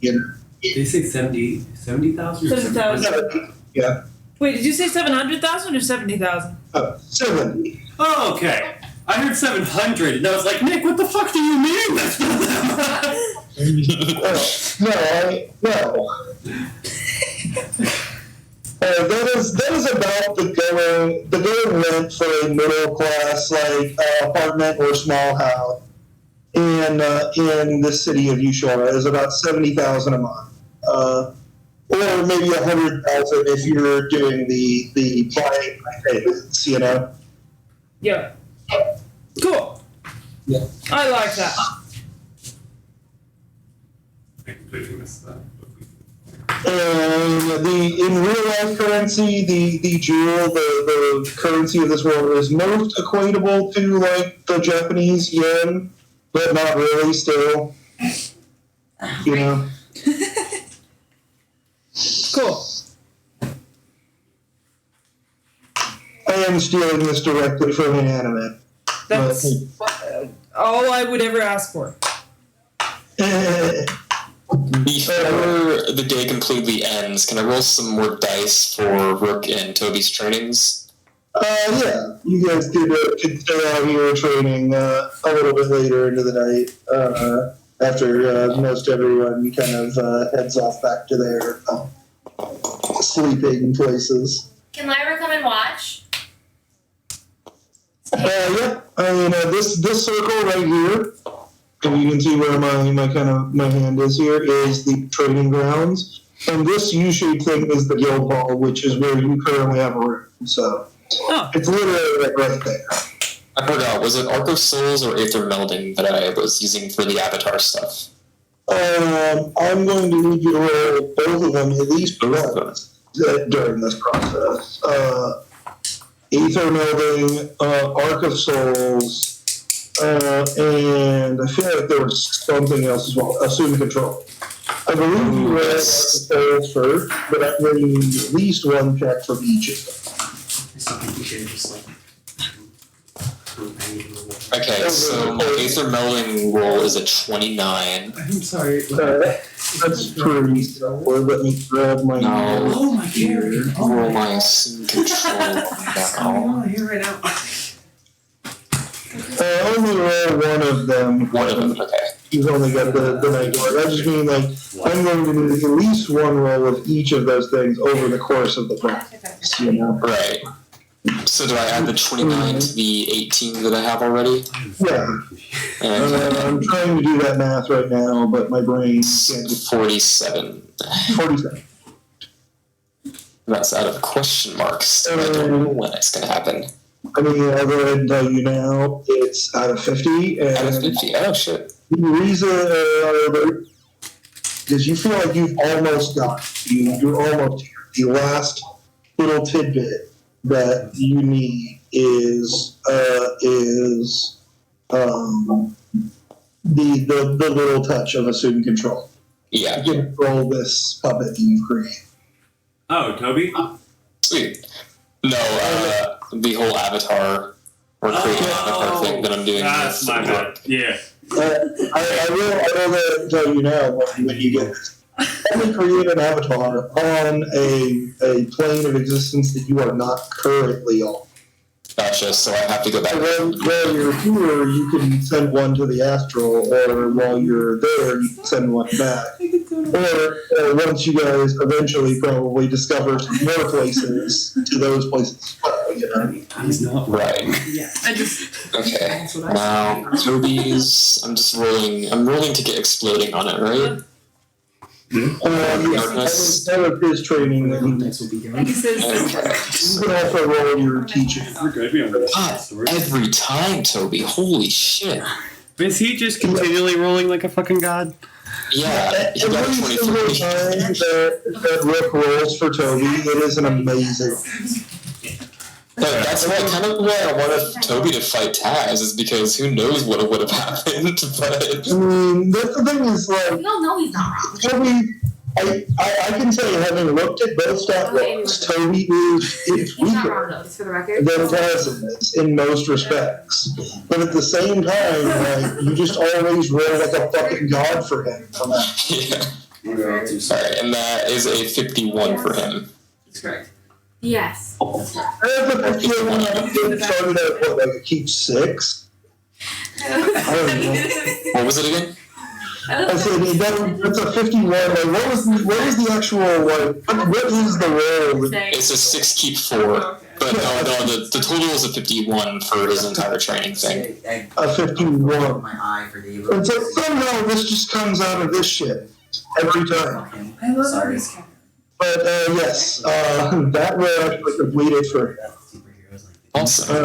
Did they say 70,000 or 70,000. Yeah. Wait, did you say 700,000 or 70,000? 70. Oh, okay. I heard 700, and I was like, Nick, what the fuck do you mean? That's not that much. No. That is about the going rent for a middle class apartment or small house in the city of Ushora is about 70,000 a month, or maybe 100,000 if you're doing the flying payments, Yeah. Cool. Yeah. I like that. I completely missed that. And in real life currency, the jewel, the currency of this world is most equatable to like the Japanese yen, but not really still. You know. Cool. I am stealing this directly from an anime. That's all I would ever ask for. Before the day completely ends, can I roll some more dice for Rook and Toby's trainings? Yeah, you guys could stay out here training a little bit later into the night after most everyone kind of heads off back to their sleeping places. Can Lyra come and watch? Yeah, I mean this circle right here, and you can see where my hand is here, is the training grounds, and this U-shaped thing is the guild hall, which is where you currently have a room. So it's literally like right there. I forgot, was it Arc of Souls or Aether Melding that I was using for the Avatar stuff? I'm going to need you to roll both of them at least once during this process. Aether Melding, Arc of Souls, and I feel like there was something else as well. Assume Control. I believe you read Arc of Souls first, but I'm going to need at least one check from each of them. So I think we should just like. Okay, so my Aether Melding roll is a 29. I'm sorry. That's pretty simple. Let me grab my No. Oh my god. Roll my Assume Control now. Here right now. only roll one of them. One of them, okay. You've only got the night guard. I just mean like I'm going to need at least one roll of each of those things over the course of the practice. You know. Right. So do I add the 29 to the 18 that I have already? Yeah. And I'm trying to do that math right now, but my brain can't do 47. 47. That's out of question marks, so I don't know when it's going to happen. I mean, I'll go ahead and tell you now, it's out of 50. And Out of 50? Oh, shit. the reason is you feel like you've almost got it. You're almost here. The last little tidbit that you need is the little touch of assume control. Yeah. You can control this puppet that you've created. Oh, Toby? Sweet. No, the whole avatar or creating avatar thing that I'm doing. That's my bad. Yeah. I will tell you now when you get this. Only create an avatar on a plane of existence that you are not currently on. Gotcha, so I have to go back. And then while you're here, you can send one to the astral, or while you're there, you can send one back. Or once you guys eventually probably discover some more places, to those places as well, you know? He's not Right. I just Okay. Now, Toby's, I'm rolling to get exploding on it, right? Yes, that was his training that he next will be like going. it says. Okay. You can also roll your teaching. We're good. We don't know God, every time, Toby. Holy shit. Is he just continually rolling like a fucking god? Yeah, he got Every a single 23. time that Rick rolls for Toby, it is an amazing. But that's why I wanted Toby to fight Taz, is because who knows what would have happened, but... I mean, that's the thing is, like, We all know he's not wrong. Toby, I can say, having looked at both stat blocks, Toby is He's not weaker wrong though, just for the record. than Taz is in most respects. But at the same time, like, you just always roll like a fucking god for him. Yeah. Alright, and that is a 51 for him. That's correct. Yes. I have a feeling I started at, what, like, keep 6? I don't know. What was it again? I said that's a 51. Like, what was the actual, like, what is the roll? It's a 6 keep 4. But no, the total is a 51 for his entire training thing. A 51. My eye for the And so somehow this just comes out of this shit every time. I love Sorry. this guy. But yes, that will actually complete it for him. Superheroes like Awesome.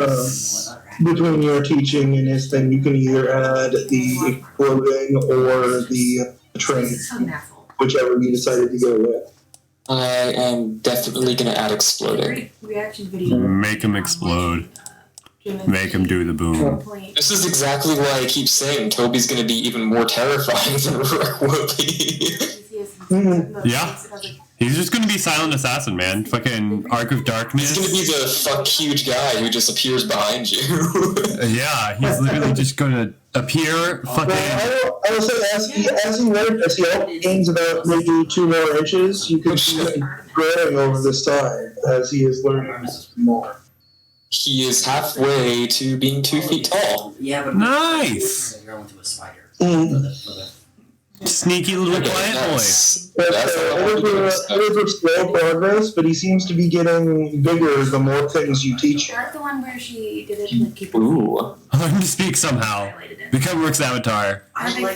between your teaching and his thing, you can either add the exploding or the train, whichever you decided to go with. I am definitely gonna add exploding. Reaction video. Make him explode. Make him do the boom. This is exactly why I keep saying Toby's gonna be even more terrifying than Rook will be. Yeah. He's just gonna be Silent Assassin, man. Fucking Arc of Darkness. He's gonna be the fuck huge guy who just appears behind you. Yeah, he's literally just gonna appear, fucking. Well, I will say, as he gains about maybe 2 more inches, you can see him growing over this time as he is learning more. He is halfway to being 2 feet tall. Yeah, but Nice. You're into a spider. Mm. Sneaky little quiet boy. It is a slow progress, but he seems to be getting bigger the more things you teach him. Not the one where she did it to keep Ooh. Learn to speak somehow. Become Rook's avatar.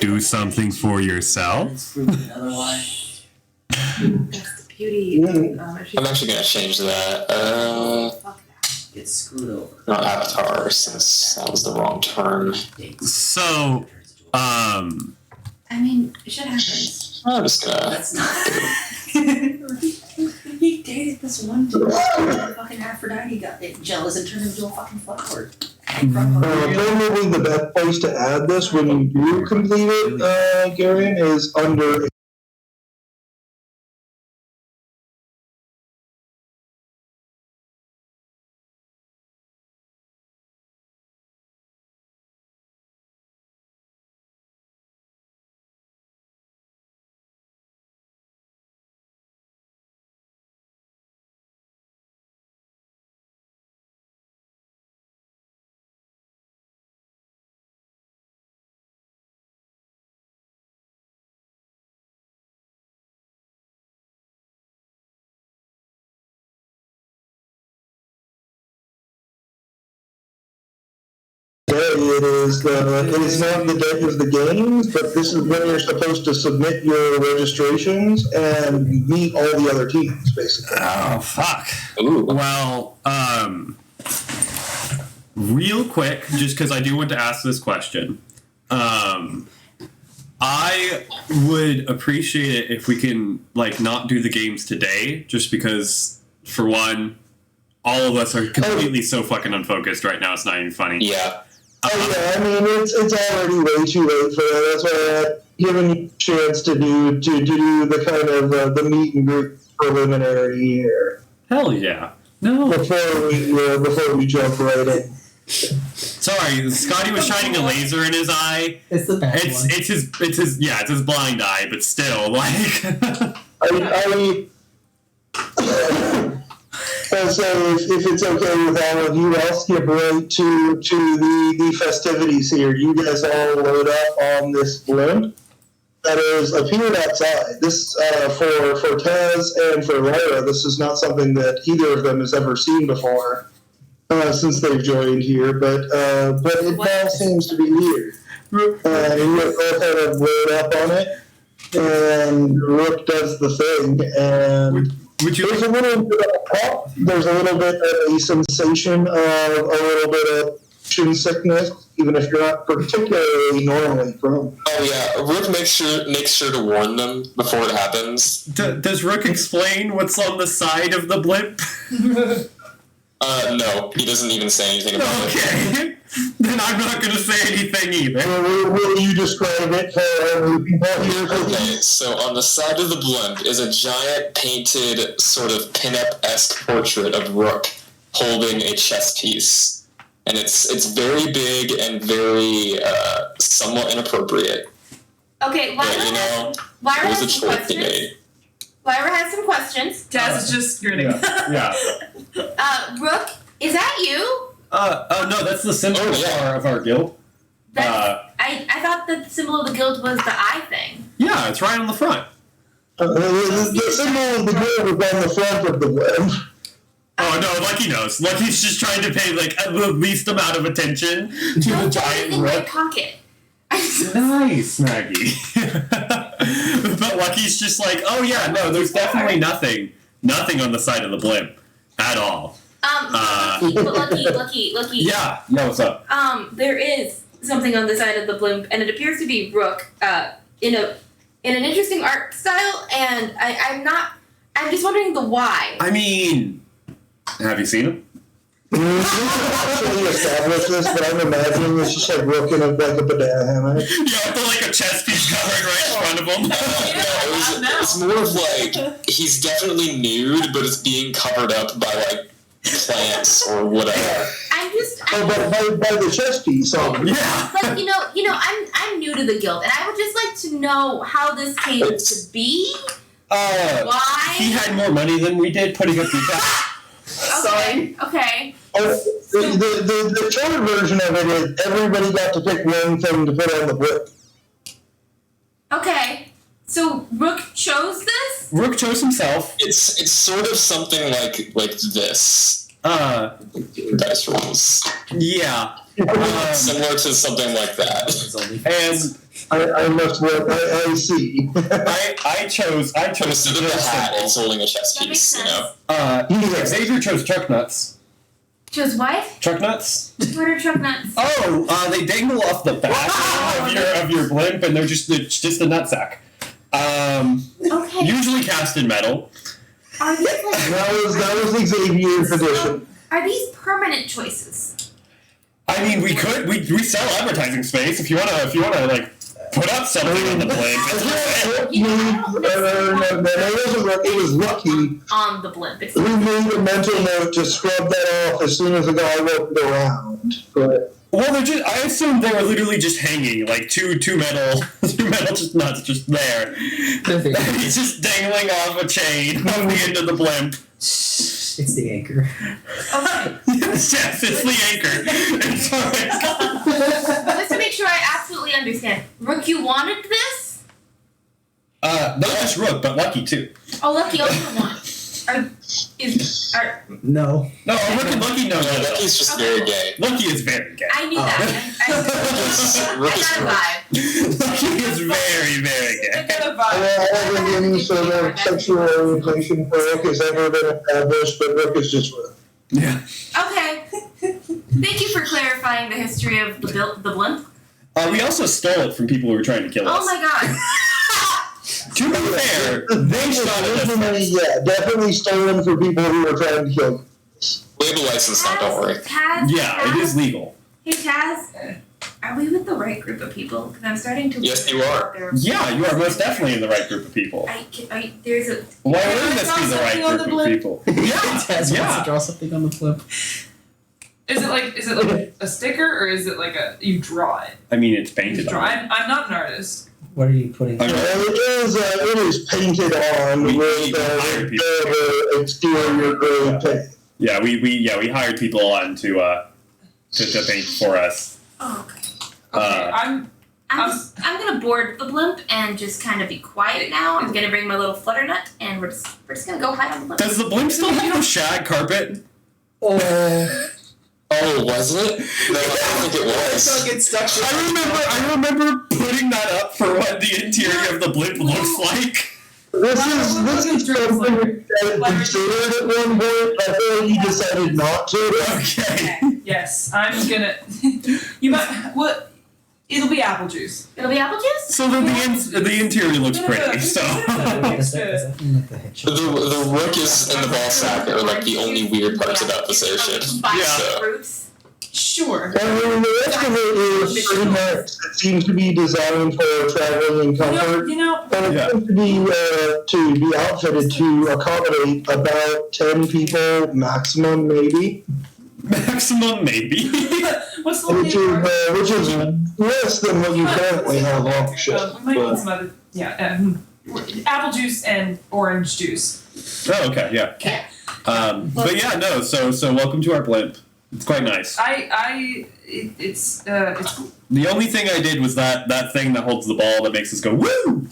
Do something for yourself. It's proven otherwise. That's the beauty. I'm actually gonna change that. Get screwed over. Not avatar, since that was the wrong term. So, I mean, shit happens. I'm just gonna. That's not. He dated this one dude. Fucking Aphrodite got jealous and turned into a fucking flower. Probably the best place to add this when you do complete it, Garion, is under. It is not the date of the games, but this is when you're supposed to submit your registrations and meet all the other teams, basically. oh fuck. Ooh. Well, real quick, just because I do want to ask this question. I would appreciate it if we can not do the games today, just because, for one, all of us are completely so fucking unfocused right now. It's not even funny. Yeah. Oh yeah, I mean it's already way too late for that. That's why I'm giving you a chance to do the kind of the meet and greet preliminary here Hell yeah. No. before we jump right in. Sorry, Scotty was shining a laser in his eye. It's the bad one. It's his blind eye, but still, So if it's okay with all of you, I'll skip right to the festivities here. You guys all load up on this blimp that has appeared outside. This for Taz and for Lyra, this is not something that either of them has ever seen before since they've joined here. But it now seems to be here. And you all kind of load up on it, and Rook does the thing, and. There's a little bit of a pop. There's a little bit of a sensation of a little bit of chin sickness, even if you're not particularly normally prone. Oh yeah, Rook makes sure to warn them before it happens. Does Rook explain what's on the side of the blimp? No, he doesn't even say anything about it. Okay. Then I'm not going to say anything either. Will you describe it for the people here? Okay, so on the side of the blimp is a giant painted sort of pin-up-esque portrait of Rook holding a chess piece. And it's very big and very somewhat inappropriate. Okay, But you know, Lyra it was a has some choice he questions. made. Lyra has some questions. Taz is just grinning. Yeah. Rook, is that you? No, that's the symbol of our guild. I thought the symbol of the guild was the eye thing. Yeah, it's right on the front. The symbol of the guild was on the front of the web. Oh no, Lucky knows. Lucky's just trying to pay the least amount of attention to the giant in my Rook. pocket. Nice, Maggie. But Lucky's just like, oh yeah, no, there's definitely nothing on the side of the blimp at all. Lucky. Yeah, what's up? There is something on the side of the blimp, and it appears to be Rook, in an interesting art style, and I'm just wondering the why. I mean, have you seen him? We didn't actually establish this, but I'm imagining it's just like Rook in a banana hammock. Yeah, with like a chess piece covered right in front of him. It's more of like he's definitely nude, but it's being covered up by like plants or whatever. I'm by the chess piece. Yeah. But I'm new to the guild, and I would just like to know how this came to be. Why? He had more money than we did putting up the Okay. The short version of it is everybody got to pick one thing to put on the blimp. Okay. So Rook chose this? Rook chose himself. It's sort of something like this. Dice rolls. Yeah. Similar to something like that. And I must work. I see. I chose Instead of a hat, it's holding a chess That makes piece, you know? Xavier chose truck nuts. Chose what? Truck nuts? What are truck nuts? Oh, they dangle off the back of your blimp, and it's just a nutsack. Okay. Usually cast in metal. Are these like That was Xavier's edition. Are these permanent choices? I mean, we sell advertising space if you wanna like put up something on the blimp. It's for sale. It was Lucky On the blimp. It's who made a mental note to scrub that off as soon as the guy walked around. But Well, I assumed they were literally just hanging, like two metal just nuts just there. He's just dangling off a chain off the end of the blimp. It's the anchor. okay. Yes, it's the anchor. It's alright. Just to make sure I absolutely understand. Rook, you wanted this? Not just Rook, but Lucky too. Oh, Lucky also won. No. No, Rook and Lucky know that. Lucky's just very gay. Lucky is very gay. I knew that. I got a vibe. Lucky is very, very I gay. got a I vibe. don't think any sort of sexual orientation for Rook has ever been established, but Rook is just Rook. Yeah. Okay. Thank you for clarifying the history of the blimp. We also stole it from people who were trying to kill us. Oh my god. To be fair, they shot at us. Yeah, definitely stolen for people who were trying to kill. We have a license now, don't worry. Taz, Yeah, it is legal. Hey Taz, are we with the right group of people? Because I'm starting to. Yes, wonder you are. if there- Yeah, you are most definitely in the right group of people. There's a. Why Can I wouldn't this draw be the right something on group the of blimp? people? Taz wants Yeah. to draw something on the blimp. Is it like a sticker or is it like you draw it? I mean, it's You painted draw. on. I'm not an artist. What are you putting? Okay. It is painted on We with hired people. the exterior grade paint. Yeah, we hired people on to paint for us. Oh, okay. Okay, I'm gonna board the blimp and just kind of be quiet now. I'm gonna bring my little flutter nut and we're just gonna go hide on the blimp. Does the blimp still have no shag carpet? Oh, was it? No, I don't think it was. Get stuck. I remember putting that up for what the interior of the blimp looks like. This is something that I considered at one point. I feel like you decided not to. Okay. yes, I'm gonna. You might. What? It'll be apple juice. It'll be apple juice? So the interior looks pretty. So Is that like the headshot? The rook is in the ball sack are like the only weird parts about this ocean. Buy So- fruits. Sure. I mean, the rest of it is pretty much, it seems to be designed for traveling and comfort. You know. And it Yeah. seems to be outfitted to accommodate about 10 people maximum, maybe. maximum maybe. What's the Which name? is less than what you currently have on the ship. We might need some other. Yeah. Apple juice and orange juice. Oh, okay, yeah. Yeah. But yeah, no. So welcome to our blimp. It's quite nice. It's The only thing I did was that thing that holds the ball that makes us go woo.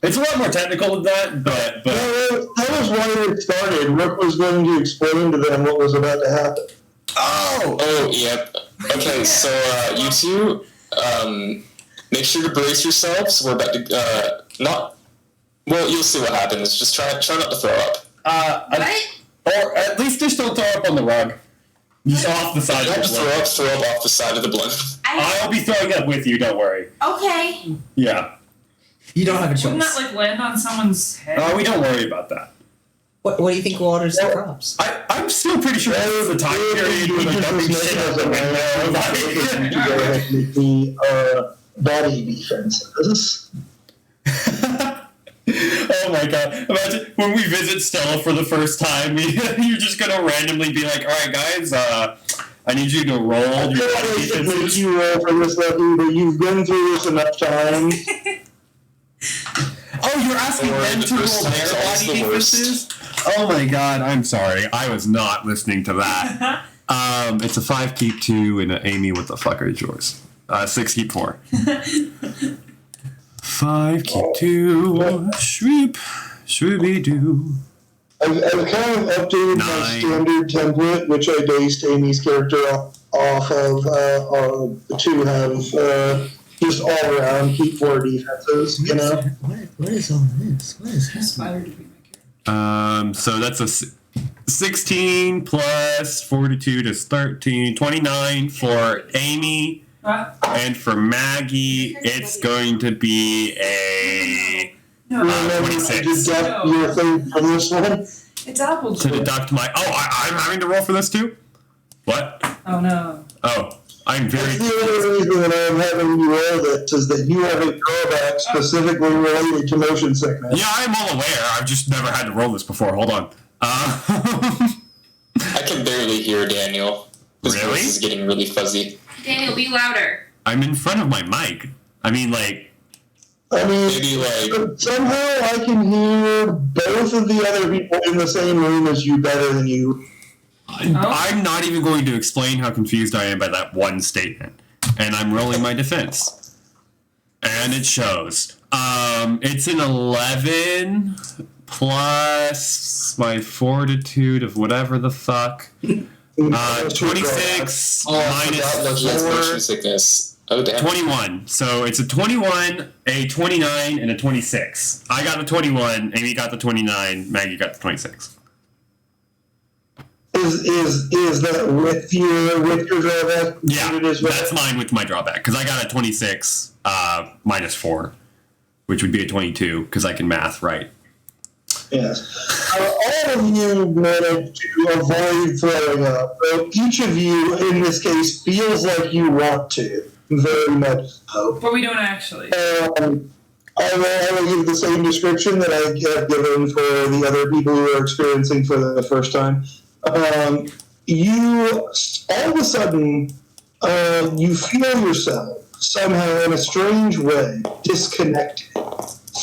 It's a lot more technical than that, but That was why it started. Rick was going to explain to them what was about to happen. Oh, yep. Okay, so you two, make sure to brace yourselves. We're about to, not. Well, you'll see what happens. Just try not to throw up. What? Or at least just don't throw up on the rug. Just off the side of Just the blimp. throw up off the side of the blimp. I'll be throwing up with you, don't worry. Okay. Yeah. You don't have a Wouldn't choice. that like land on someone's head? We don't worry about that. What do you think waters the crops? I'm still pretty sure this is the time period when they're dumping shit out the window. You go ahead and make me body defenses. Oh my god. Imagine when we visit Stella for the first time, you're just gonna randomly be like, alright guys, I need you to roll your body Make defenses. you roll for this, Lucky, but you've been through this enough times. Oh, you're asking Or them the to roll first time's their always body the worst. defenses? Oh my god, I'm sorry. I was not listening to that. It's a 5 keep 2, and Amy, what the fuck is yours? 6 keep 4. 5 keep 2. Shroop. Shroopy doo. I've kind of updated my 9. standard template, which I based Amy's character off of, to have just all around keep 4 defenses, you know? What is all this? What is Aspire to be my character. So that's a 16 plus 42 is 13, 29 for Amy, and for Maggie, it's going to be a Remember, 26. deduct your thing from this one. It's apple To juice. deduct my. I'm having to roll for this too? What? Oh no. Oh, I'm That's very. the only reason that I'm having you roll this, is that you have a drawback specifically related to motion sickness. Yeah, I'm all aware. I've just never had to roll this before. Hold on. I can barely hear Daniel. His Really? voice is getting really fuzzy. Daniel, be louder. I'm in front of my mic. I mean, like. I mean, Maybe like somehow I can hear both of the other people in the same room as you better than you. I'm not even going to explain how confused I am by that one statement. And I'm rolling my defense. And it shows. It's an 11 plus my fortitude of whatever the fuck. 26 oh, I forgot Lucky has motion minus 4. sickness. Oh damn. 21. So it's a 21, a 29, and a 26. I got the 21, Amy got the 29, Maggie got the 26. Is that with your drawback? Yeah, It is with that's mine with my drawback, because I got a 26 minus 4, which would be a 22, because I can math right. Yes. All of you managed to avoid throwing up. Each of you, in this case, feels like you want to. Very much so. But we don't actually. I will give the same description that I have given for the other people who are experiencing for the first time. You, all of a sudden, you feel yourself somehow in a strange way disconnected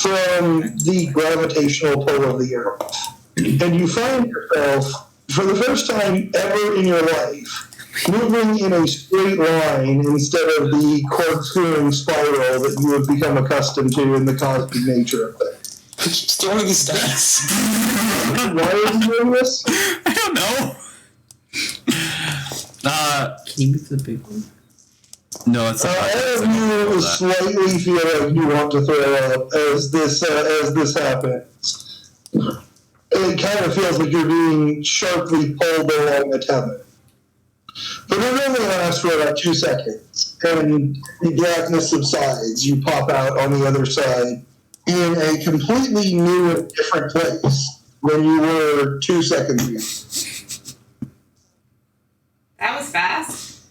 from the gravitational pull of the earth. And you find yourself, for the first time ever in your life, moving in a straight line instead of the corkscrewing spiral that you have become accustomed to in the cosmic nature of things. Keeps throwing these dice. Why are you doing this? I don't know. Can you move the big one? No, it's not. All of you slightly feel like you want to throw up as this happens. It kind of feels like you're being sharply pulled along the tether. But it only lasts for about 2 seconds, and the blackness subsides. You pop out on the other side in a completely new and different place than you were 2 seconds ago. That was fast.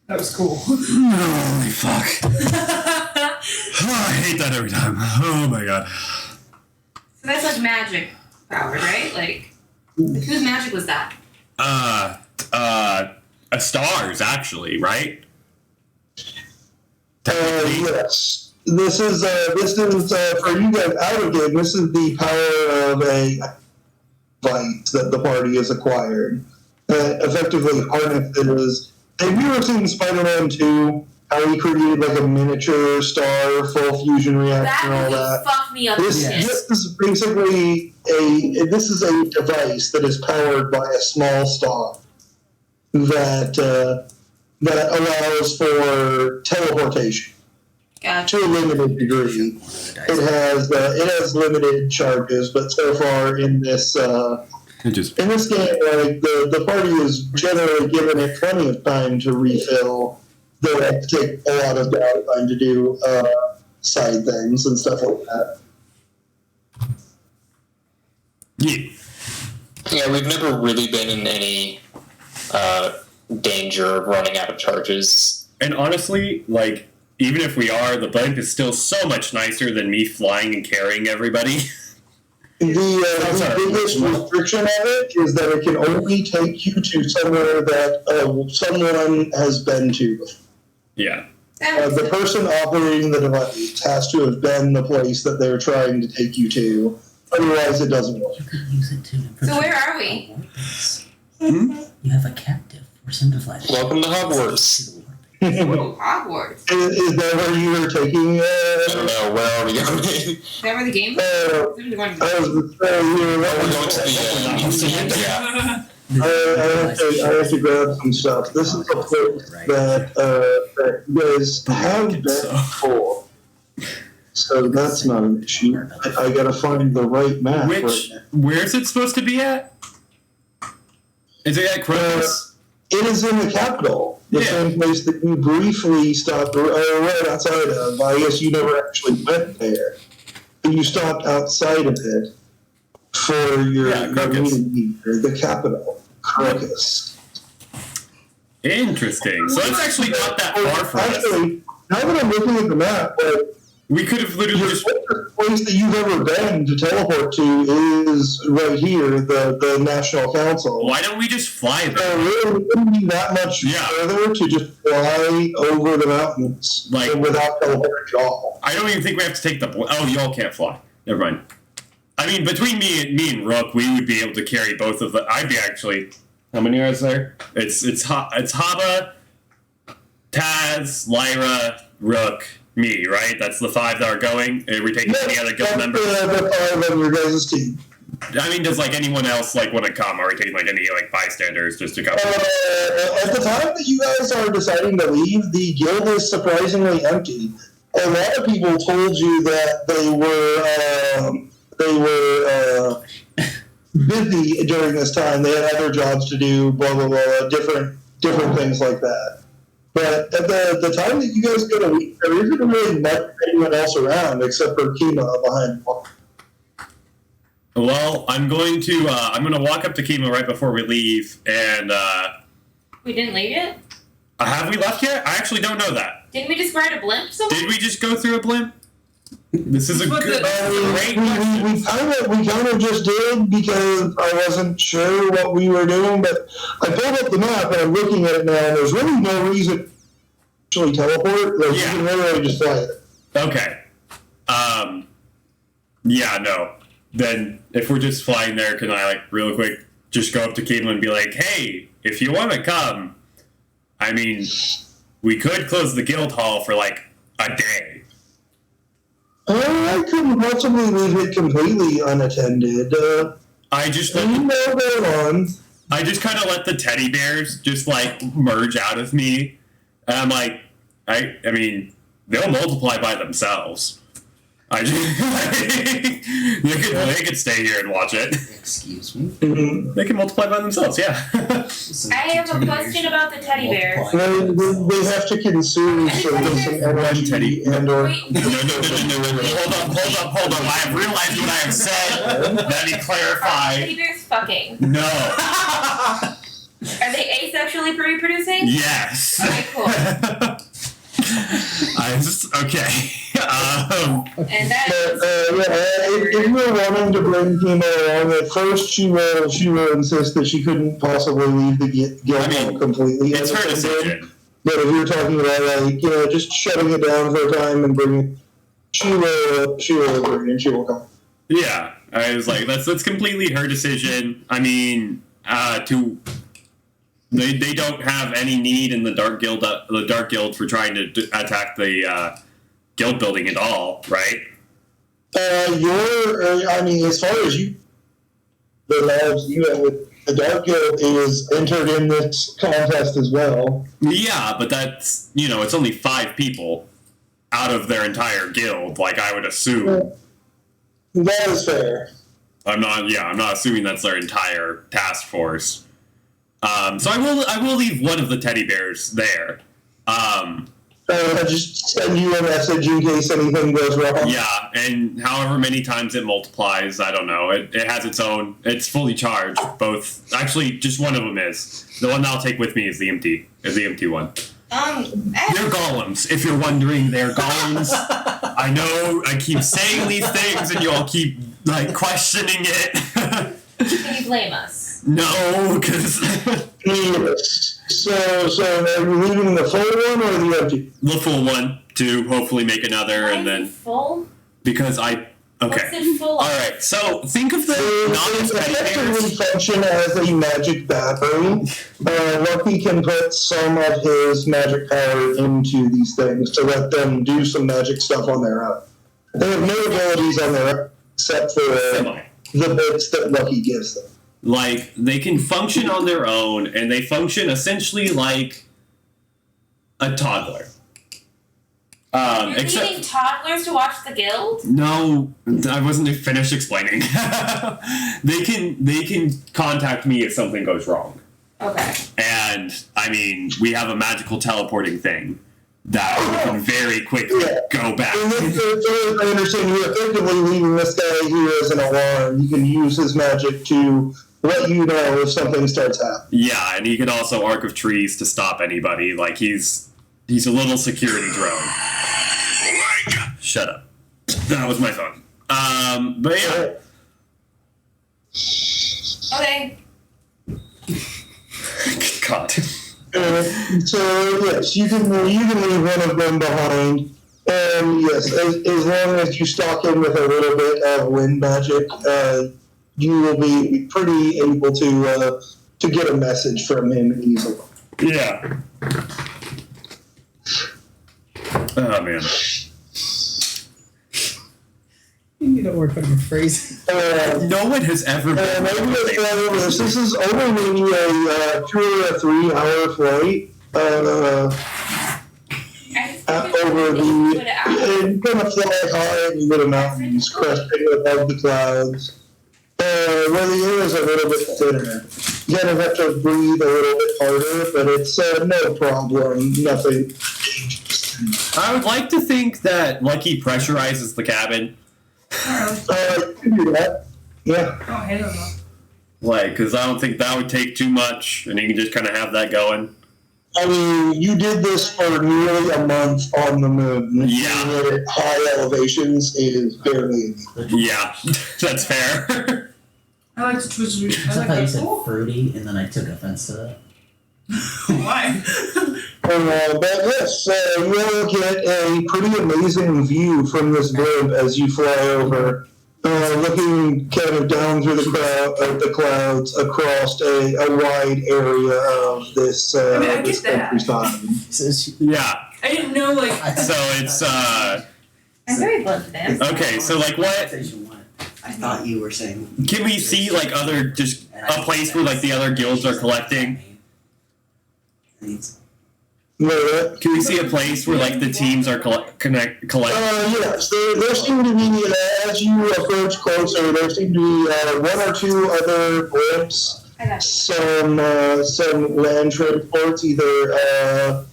That was cool. Holy fuck. Oh, I hate that every time. Oh my god. So that's like magic power, right? Like, whose magic was that? A stars, actually, right? Yes. This is for you guys out of game. This is the power of a device that the party has acquired. Effectively harnesses. Have you ever seen Spider-Man 2? How he created like a miniature star, full fusion reaction, and all That that. fucked me up. This is basically a device that is powered by a small star that allows for teleportation Gotcha. to a limited degree. It has limited charges, but so far in this It just In this game, like the party is generally given it plenty of time to refill. They like to take a lot of downtime to do side things and stuff like that. yeah. Yeah, we've never really been in any danger of running out of charges. And honestly, like, even if we are, the blimp is still so much nicer than me flying and carrying everybody. The biggest restriction of it is that it can only take you to somewhere that someone has been to before. Yeah. The person operating the device has to have been the place that they're trying to take you to. Otherwise, it doesn't work. You could use it to. So where are we? You have a captive. Force him to fly. Welcome to Hogwarts. Ooh, Hogwarts. Is that where you were taking? I don't know, where are we going? Is that where the game? I was We're going to the yeah. I have to grab some stuff. This is a place that you guys have been before. So that's not an issue. I gotta find the right map. Where's it supposed to be at? Is it at Crocus? It is in the capital. The same place that you briefly stopped right outside of. I guess you never actually went there. You stopped outside of it for your meeting here, the capital, Crocus. Interesting. So it's actually not that far from us. Actually, now that I'm looking at the map, we could have literally just. The place that you've ever been to teleport to is right here, the National Council. Why don't we just fly there? So really, it wouldn't be that much further to just fly over the mountains, like without teleporting at all. I don't even think we have to take the. Oh, y'all can't fly. Never mind. I mean, between me and Rook, we would be able to carry both of the. I'd be actually. How many are there? It's Haba, Taz, Lyra, Rook, me, right? That's the 5 that are going. Are we taking any other guild members? The 5 on your guys' team. I mean, does like anyone else like want to come? Are we taking like any like bystanders just to come? At the time that you guys are deciding to leave, the guild is surprisingly empty. A lot of people told you that they were busy during this time. They had other jobs to do, blah blah blah, different things like that. But at the time that you guys go to leave, there isn't really much anyone else around except for Kima behind the bar. Well, I'm going to walk up to Kima right before we leave, and We didn't leave yet? Have we left yet? I actually don't know that. Didn't we just ride a blimp somewhere? Did we just go through a blimp? This is a great question. We kind of just did because I wasn't sure what we were doing, but I pulled up the map and I'm looking at it now, and there's really no reason to actually teleport. Like, you can literally just fly it. Okay. Yeah, no. Then if we're just flying there, can I, like, real quick just go up to Caitlin and be like, hey, if you want to come, I mean, we could close the guild hall for, like, a day. I couldn't possibly leave it completely unattended. I just I just kind of let the teddy bears just, like, merge out of me. And I'm like, I mean, they'll multiply by themselves. They could stay here and watch it. Excuse me? They can multiply by themselves, yeah. I have a question about the teddy bears. They have to consume some energy and or... Hold on. I have realized what I have said. Let me clarify. Teddy bears fucking. No. Are they asexually reproducing? Yes. Okay, cool. Okay. And that if you were wanting to bring Kima along, at first she will insist that she couldn't possibly leave the guild completely. It's her decision. But if you're talking about, like, just shutting it down for a time and bringing, she will agree and she will come. Yeah, I was like, that's completely her decision. I mean, They don't have any need in the Dark Guild for trying to attack the guild building at all, right? I mean, as far as you, the knowledge you have with the Dark Guild is entered in this contest as well. Yeah, but that's, it's only 5 people out of their entire guild, like I would assume. That is fair. I'm not assuming that's their entire task force. So I will leave one of the teddy bears there. I'll just send you a message in case anything goes wrong. Yeah, and however many times it multiplies, I don't know. It has its own. It's fully charged. Both, actually, just one of them is. The one that I'll take with me is the empty one. They're golems. If you're wondering, they're golems. I know. I keep saying these things, and you all keep like questioning it. Can you blame us? No, because So are you leaving the full one or the empty? the full one to hopefully make another, Why and is then it full? because I What's okay. it full of? All right. So think of the It effectively function as a magic battery. Lucky can put some of his magic power into these things to let them do some magic stuff on their own. They have no abilities on their own except for the bits that Lucky gives them. like they can function on their own, and they function essentially like a toddler. You're leaving toddlers to watch the guild? No, I wasn't finished explaining. They can contact me if something goes wrong. Okay. And I mean, we have a magical teleporting thing that we can very quickly go back. And I understand you're effectively leaving this guy here as an alarm. You can use his magic to let you know if something starts happening. Yeah, and he can also arc of trees to stop anybody. Like he's a little security drone. Shut up. That was my phone. But yeah. Okay. God. So yes, you can leave one of them behind, and yes, as long as you stock in with a little bit of wind magic, you will be pretty able to get a message from him easily. Yeah. Oh man. You need to work on your phrasing. No one has ever been. Maybe this is only maybe a 2 or 3 hour flight. Over the kind of fly high over the mountains, cresting above the clouds. Where the air is a little bit thinner. You kind of have to breathe a little bit harder, but it's no problem. Nothing. I would like to think that Lucky pressurizes the cabin. You can do that. Yeah. Oh, hell no. Like, because I don't think that would take too much, and you can just kind of have that going. I mean, you did this for nearly a month on the moon. Yeah. At high elevations is barely. Yeah, that's fair. I like to twist. I I thought like you to. said fruity, and then I took offense to that. Why? But yes, you will get a pretty amazing view from this blimp as you fly over, looking kind of down through the clouds across a wide area of this this countryside. Yeah. I didn't know, like. So it's I'm very blunt to this. okay. So like, what I thought you were saying. can we see? Like other just a place where like the other guilds are collecting. Can we see a place where like the teams are collecting? Yes, there seem to be, as you approach closer, there seem to be 1 or 2 other blimps, some land transports, either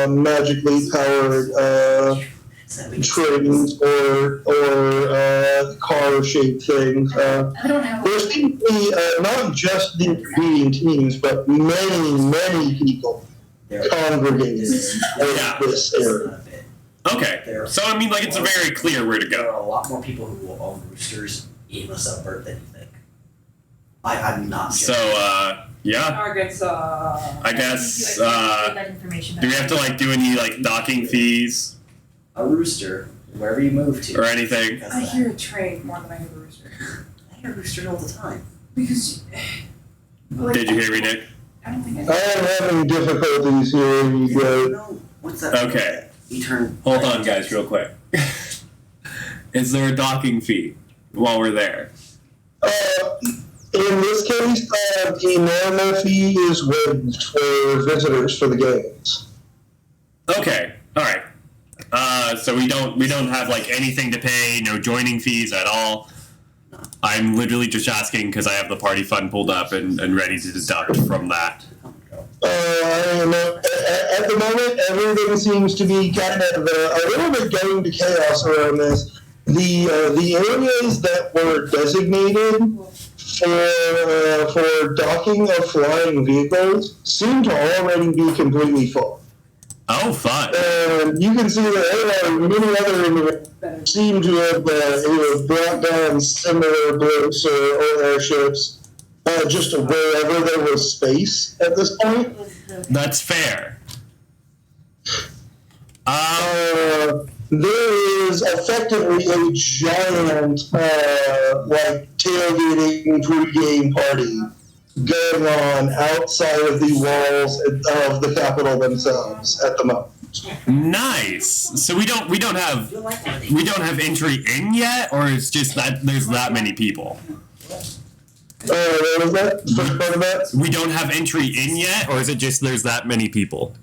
magically powered trains or car-shaped things. There seem to be not just the competing teams, but many people congregating in this area. Okay, so I mean, like it's very clear where to There are go. a lot more people who will own roosters in a suburb than you think. I'm not So yeah, Targets, I guess That information do we have to like do any like docking fees A rooster, wherever you move to. or anything? because I of that. hear a train more than I hear a rooster. I hear a rooster all the time. Because. Like, Did you hear me, Nick? I don't think I am having difficulties hearing you guys. No, what's that? Okay. You turn. Hold on, guys, real quick. Is there a docking fee while we're there? In this case, the normal fee is waived for visitors for the games. Okay, all right. So we don't have like anything to pay, no joining fees at all. I'm literally just asking because I have the party fund pulled up and ready to deduct from that. I don't know. At the moment, everything seems to be kind of a little bit going to chaos around this. The areas that were designated for docking of flying vehicles seem to already be completely full. Oh, fun. And you can see that there are many other individuals that seem to have brought down similar blimps or airships just wherever there was space at this point. That's fair. There is effectively a giant, tailgating pre-game party going on outside of the walls of the Capitol themselves at the moment. Nice. So we don't have entry in yet, or it's just that there's that many people. What was that? First part of that? We don't have entry in yet, or is it just there's that many people?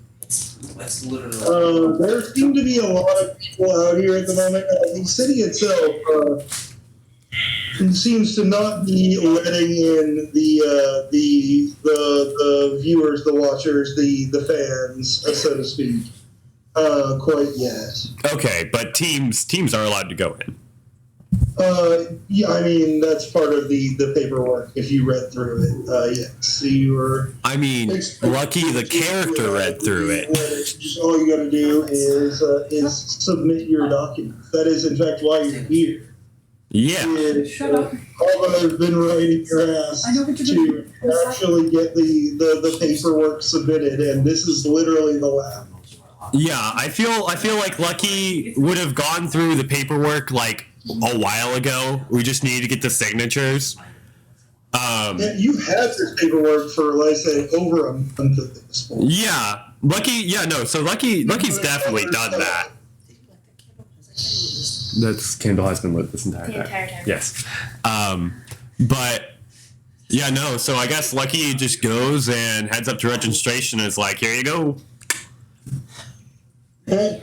That's literally. There seem to be a lot of people out here at the moment. The city itself seems to not be letting in the viewers, the watchers, the fans, so to speak, quite yet. Okay, but teams are allowed to go in. Yeah, I mean that's part of the paperwork. If you read through it, yes. So you were. I mean, Lucky the character read through it. Just all you got to do is submit your documents. That is, in fact, why you're here. Yeah. Shut up. I've been riding your ass to actually get the paperwork submitted, and this is literally the lab. Yeah, I feel like Lucky would have gone through the paperwork like a while ago. We just need to get the signatures. Yeah, you had this paperwork for, like I say, over a month at this point. Yeah, Lucky. Yeah, no. So Lucky's definitely done that. That's candle has been lit this entire time. Yes. But yeah, no. So I guess Lucky just goes and heads up to registration and is like, "Here you go." And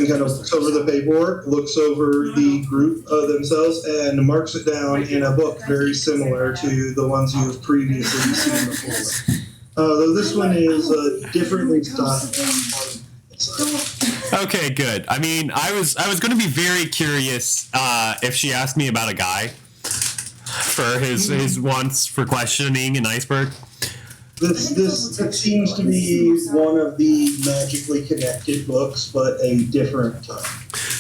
kind of looks over the paperwork, looks over the group themselves, and marks it down in a book very similar to the ones you have previously seen before. Though this one is differently styled. Okay, good. I mean, I was going to be very curious if she asked me about a guy for his wants for questioning an iceberg. This seems to be one of the magically connected books, but a different time.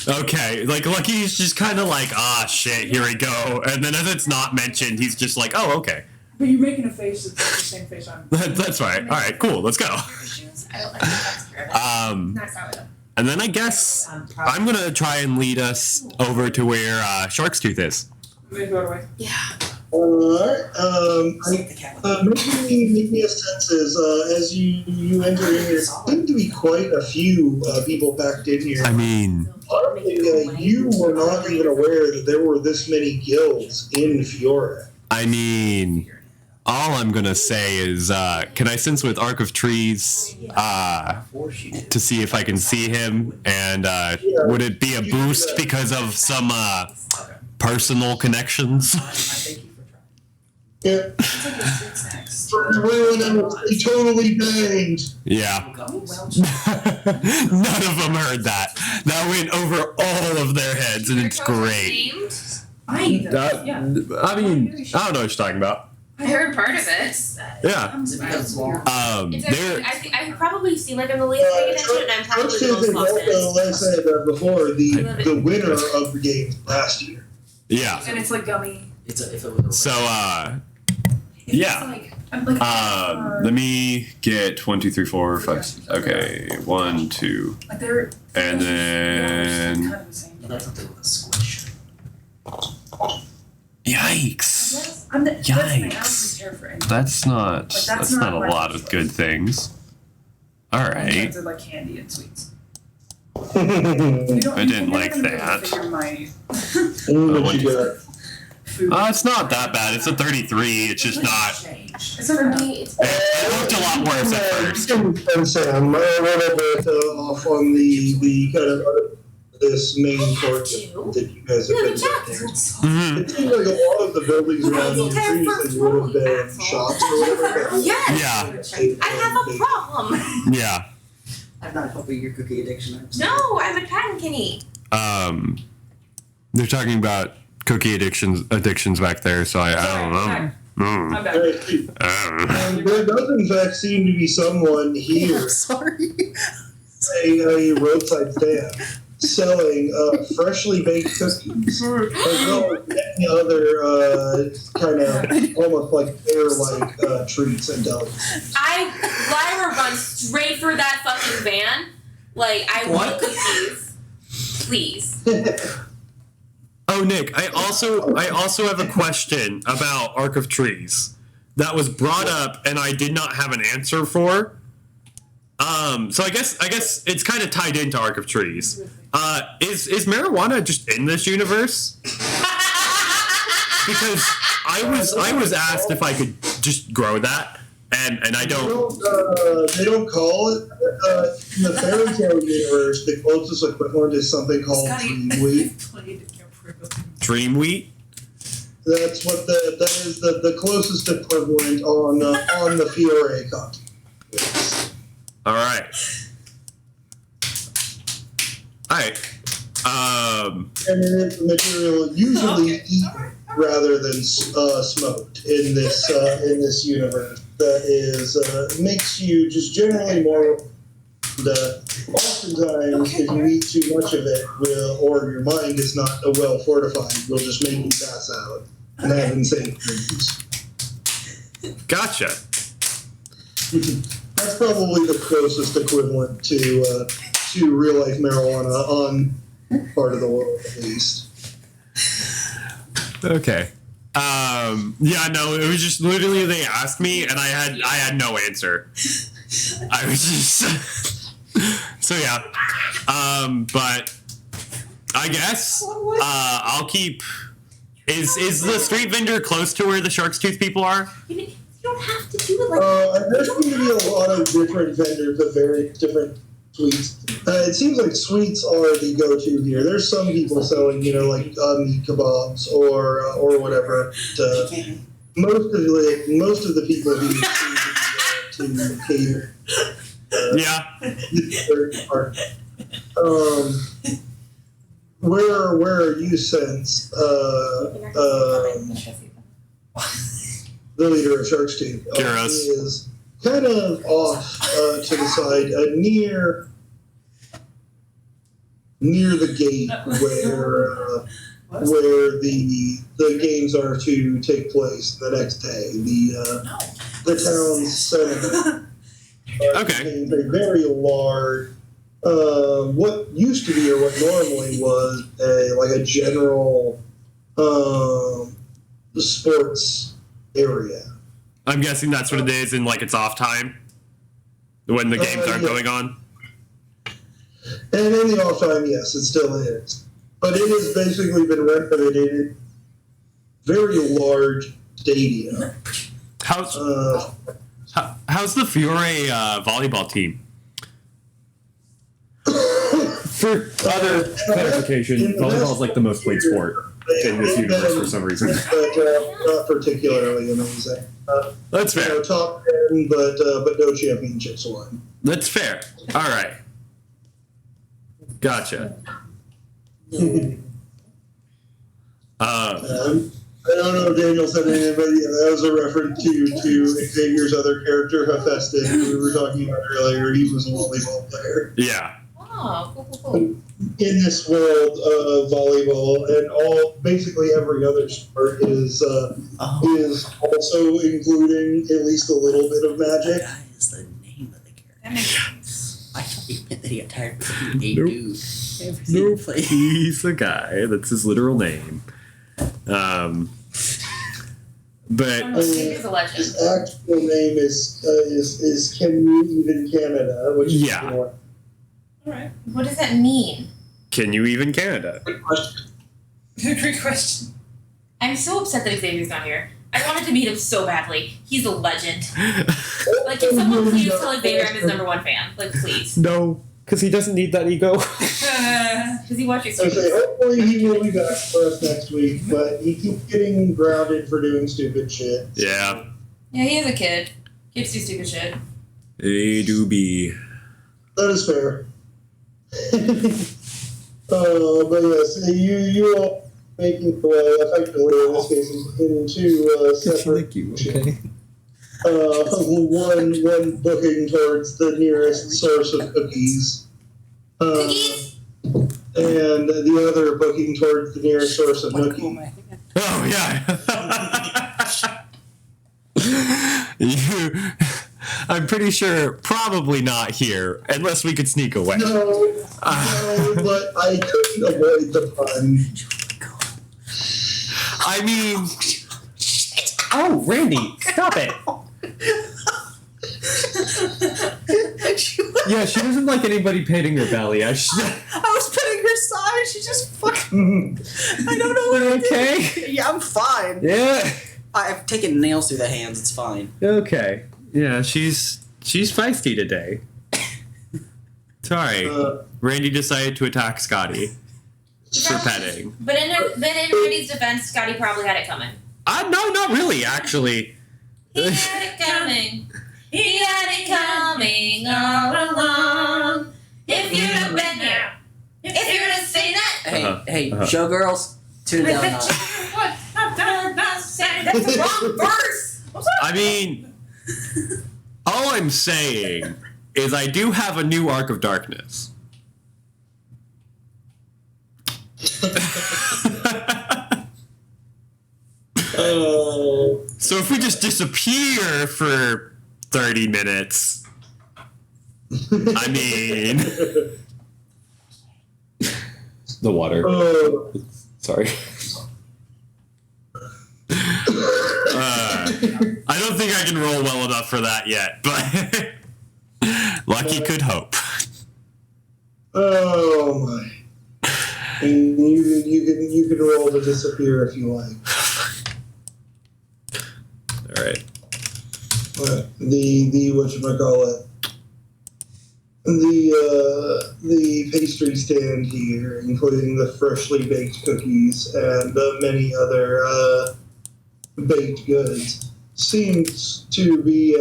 Okay, like Lucky's just kind of like, shit, here we go. And then as it's not mentioned, he's just like, oh, okay. But you're making a face that's like the same face I'm. That's right. All right, cool. Let's go. And then I guess I'm gonna try and lead us over to where Shark's Tooth is. Yeah. Alright, make me a senses, as you enter in here, there seem to be quite a few people packed in here. I mean, you were not even aware that there were this many guilds in Fiora. I mean, all I'm gonna say is, can I sense with Arc of Trees to see if I can see him? And would it be a boost because of some personal connections? Yeah. He totally banged. Yeah. None of them heard that. That went over all of their heads, and it's great. I mean, I don't know what you're talking about. I heard part of it. Yeah. I probably seem like I'm the least paying attention, and I'm probably the most lost in. Like I said before, the winner of the game last year. Yeah. And it's like gummy. So, yeah. Let me get 1, 2, 3, 4, 5. Okay, 1, 2, and then. Yikes! Yikes! That's not a lot of good things. All right. Like candy and sweets. I didn't like that. It's not that bad. It's a 33. It's just not. It looked a lot worse at first. And Sam, a little bit off on the kind of this main court to. that you guys have You been have a chat. there. Mhm. It seems like a lot of the buildings around you previously would have been shops or whatever. but- Yes. Yeah. I have a problem. Yeah. I'm not helping your cookie addiction. I'm No, I'm a pattern kitty. They're talking about cookie addictions back there, so I don't know. I'm back. And there does in fact seem to be someone here, sorry. a roadside stand, selling freshly baked cookies, as well as many other kind of almost like bear-like treats and delicacies. Lyra runs straight for that fucking van. Like, I want cookies. Please. Oh, Nick, I also have a question about Arc of Trees that was brought up and I did not have an answer for. So I guess it's kind of tied into Arc of Trees. Is marijuana just in this universe? Because I was asked if I could just grow that, and I don't. They don't call it in the fairy tale universe. The closest equivalent is something called dream wheat. Dream wheat? That's what that is the closest equivalent on the Fiore continent. All right. And it is the material usually eaten rather than smoked in this universe. That is makes you just generally more. Oftentimes, if you eat too much of it, or your mind is not well fortified, will just make you pass out and have insane dreams. Gotcha. That's probably the closest equivalent to real life marijuana on part of the world, at least. Okay. Yeah, no, it was just literally they asked me and I had no answer. I was just so yeah. But I guess I'll keep. Is the street vendor close to where the Shark's Tooth people are? You don't have to do it like that. There's going to be a lot of different vendors of very different sweets. It seems like sweets are the go-to here. There's some people selling, like meat kebabs or whatever. Most of the people who to cater. Where are you since the leader of Shark's Tooth is kind of off to the side near the gate where the games are to take place the next day. The town's center contains a very large, what used to be or what normally was a general sports area. I'm guessing that's what it is in it's off time when the games aren't going on. And in the off time, yes, it still is. But it has basically been renovated. Very large stadium. How's the Fiore volleyball team? For other clarification, volleyball is the most played sport in this universe for some reason. But not particularly amazing. That's fair. Top 10, but no championships won. That's fair. All right. Gotcha. I don't know if Daniel said anything, but that was a reference to Xavier's other character, Hephaestus, who we were talking about earlier. He was a volleyball player. Yeah. Oh, cool. In this world of volleyball and basically every other sport is also including at least a little bit of magic. That is the name of the character. That makes sense. I thought he meant that he got tired of being a dude. Nope. He's a guy. That's his literal name. But He's a legend. His actual name is Can You Even Canada, which is more. Alright. What does that mean? Can you even Canada? Good question. Great question. I'm so upset that Xavier's not here. I wanted to meet him so badly. He's a legend. Can someone please tell Xavier I'm his #1 fan? Please. No. Because he doesn't need that ego. Does he watch your I say, streams? hopefully he will be back for us next week, but he keeps getting grounded for doing stupid shit. Yeah. Yeah, he is a kid. Kids do stupid shit. A do be. That is fair. But yes, you are making the way effectively in this case into separate. Thank you. Okay. One booking towards the nearest source of cookies. Cookies? And the other booking towards the nearest source of nookie. Oh yeah. I'm pretty sure probably not here, unless we could sneak away. No, but I couldn't avoid the pun. I mean, Oh, Randy, stop it. Yeah, she doesn't like anybody petting her belly. I was petting her side. She just fucking. I don't know what I Okay. did. Yeah, I'm fine. Yeah. I've taken nails through the hands. It's fine. Okay. Yeah, she's feisty today. sorry. Randy decided to attack Scotty for petting. But in Randy's defense, Scotty probably had it coming. No, not really, actually. He had it coming. He had it coming all along. If you'd have been here, if you were to say that. Hey, showgirls, tune it down a notch. That's the wrong verse. I mean, all I'm saying is I do have a new Arc of Darkness. So if we just disappear for 30 minutes, I mean... The water. Sorry. I don't think I can roll well enough for that yet, but Lucky could hope. Oh my. And you can roll to disappear if you like. Alright. The whatchamacallit. The pastry stand here, including the freshly baked cookies and many other baked goods, seems to be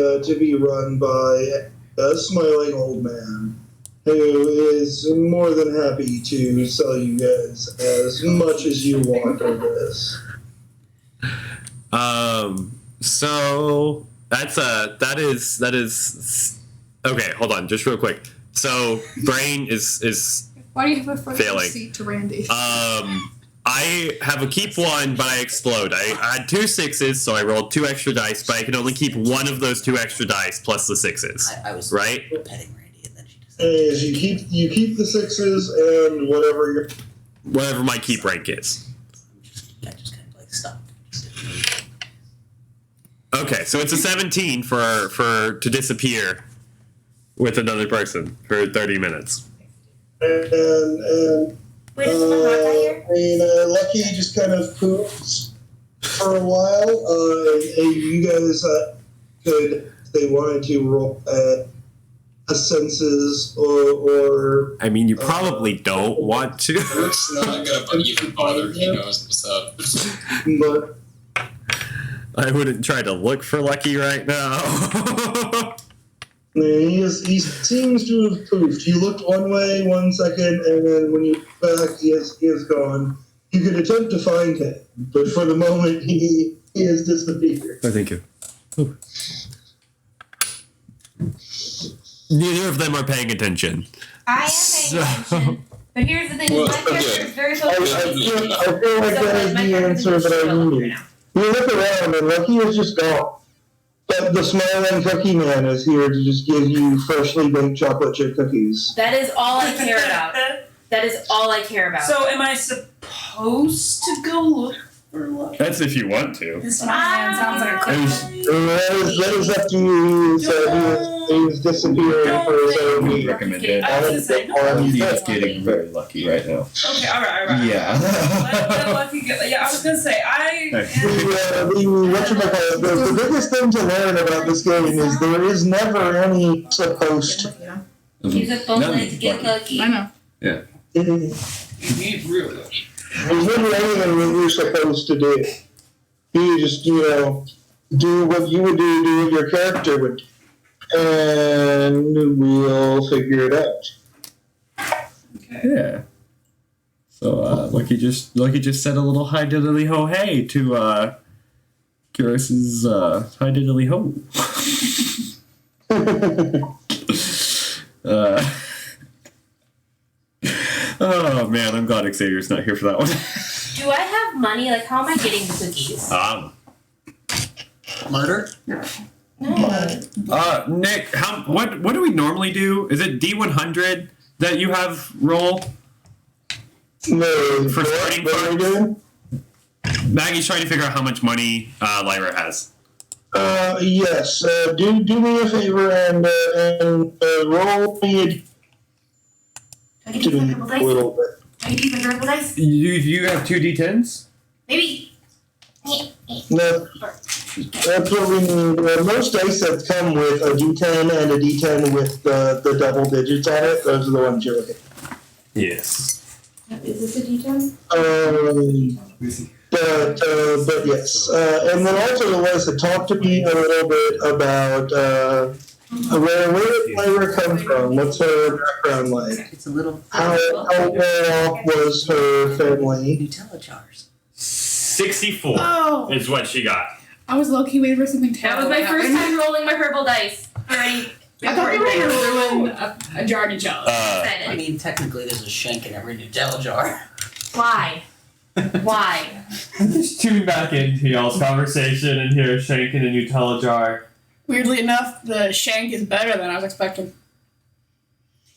run by a smiling old man who is more than happy to sell you guys as much as you want of this. So that is okay, hold on, just real quick. So brain is Why do you have a front failing. seat to Randy? I have a keep one, but I explode. I had 2 6s, so I rolled 2 extra dice, but I can only keep one of those 2 extra dice plus the 6s. I was right? petting Randy, and then she just. As you keep the 6s and whatever my keep rank is. I just kind of like stopped. Okay, so it's a 17 for to disappear with another person for 30 minutes. And Wait, is someone hot here? Lucky just kind of poops for a while. And you guys could, if they wanted to, roll a senses or. I mean, you probably don't want to. It's not gonna even bother. He knows what's up. But I wouldn't try to look for Lucky right now. he seems to have poofed. You looked one way 1 second, and then when you look back, he is gone. You could attempt to find him, but for the moment, he has disappeared. Oh, thank you. Neither of them are paying attention. I am paying attention. But here's the thing, Well, my character is very focused. I feel like that is the answer that I need. You look around, and Lucky is just gone. But the smiling cookie man is here to just give you freshly baked chocolate chip cookies. That is all I care about. That is all I care about. So, am I supposed to go look for Lucky? That's if you want to. This man sounds like a crazy. That is up to you. So he's disappeared for his own need. Recommend it. I was gonna say, no. He's getting very lucky right now. Okay, alright. Yeah. Let Lucky get. Yeah, I was gonna say, The biggest thing to learn about this game is there is never any supposed to. Use a phone None to get lucky. I know. There's You need real though. never anything that you're supposed to do. You just, do what you would do what your character would do. And we'll figure it out. Yeah. So Lucky just said a little hi diddly ho hey to Curious's hi diddly ho. Oh man, I'm glad Xavier's not here for that one. Do I have money? Like, how am I getting the cookies? Murder? No. Nick, what do we normally do? Is it D100 that you have roll? No, For starting what are we funds? doing? Maggie's trying to figure out how much money Lyra has. Yes. Do me a favor and roll me Do I get to use my purple a dice? little bit. Do I get to use my purple dice? You have 2 D10s? Maybe. No, that's what we need. Most dice that come with a D10 and a D10 with the double digits on it, those are the ones you're looking at. Yes. Is this a D10? But yes. And then also, Alyssa, talk to me a little bit about where did Lyra come from? What's her background like? It's a little How well off was her family? Nutella jars. 64 Oh. is what she got. I was low-key waiting for something That terrible. was my to first happen. time rolling my purple dice. Alright. I thought they were going to ruin a jar to gel. I mean, technically, there's a shank in every Nutella jar. Why? Why? Just tune back into y'all's conversation and hear Shank in a Nutella jar. Weirdly enough, the shank is better than I was expecting.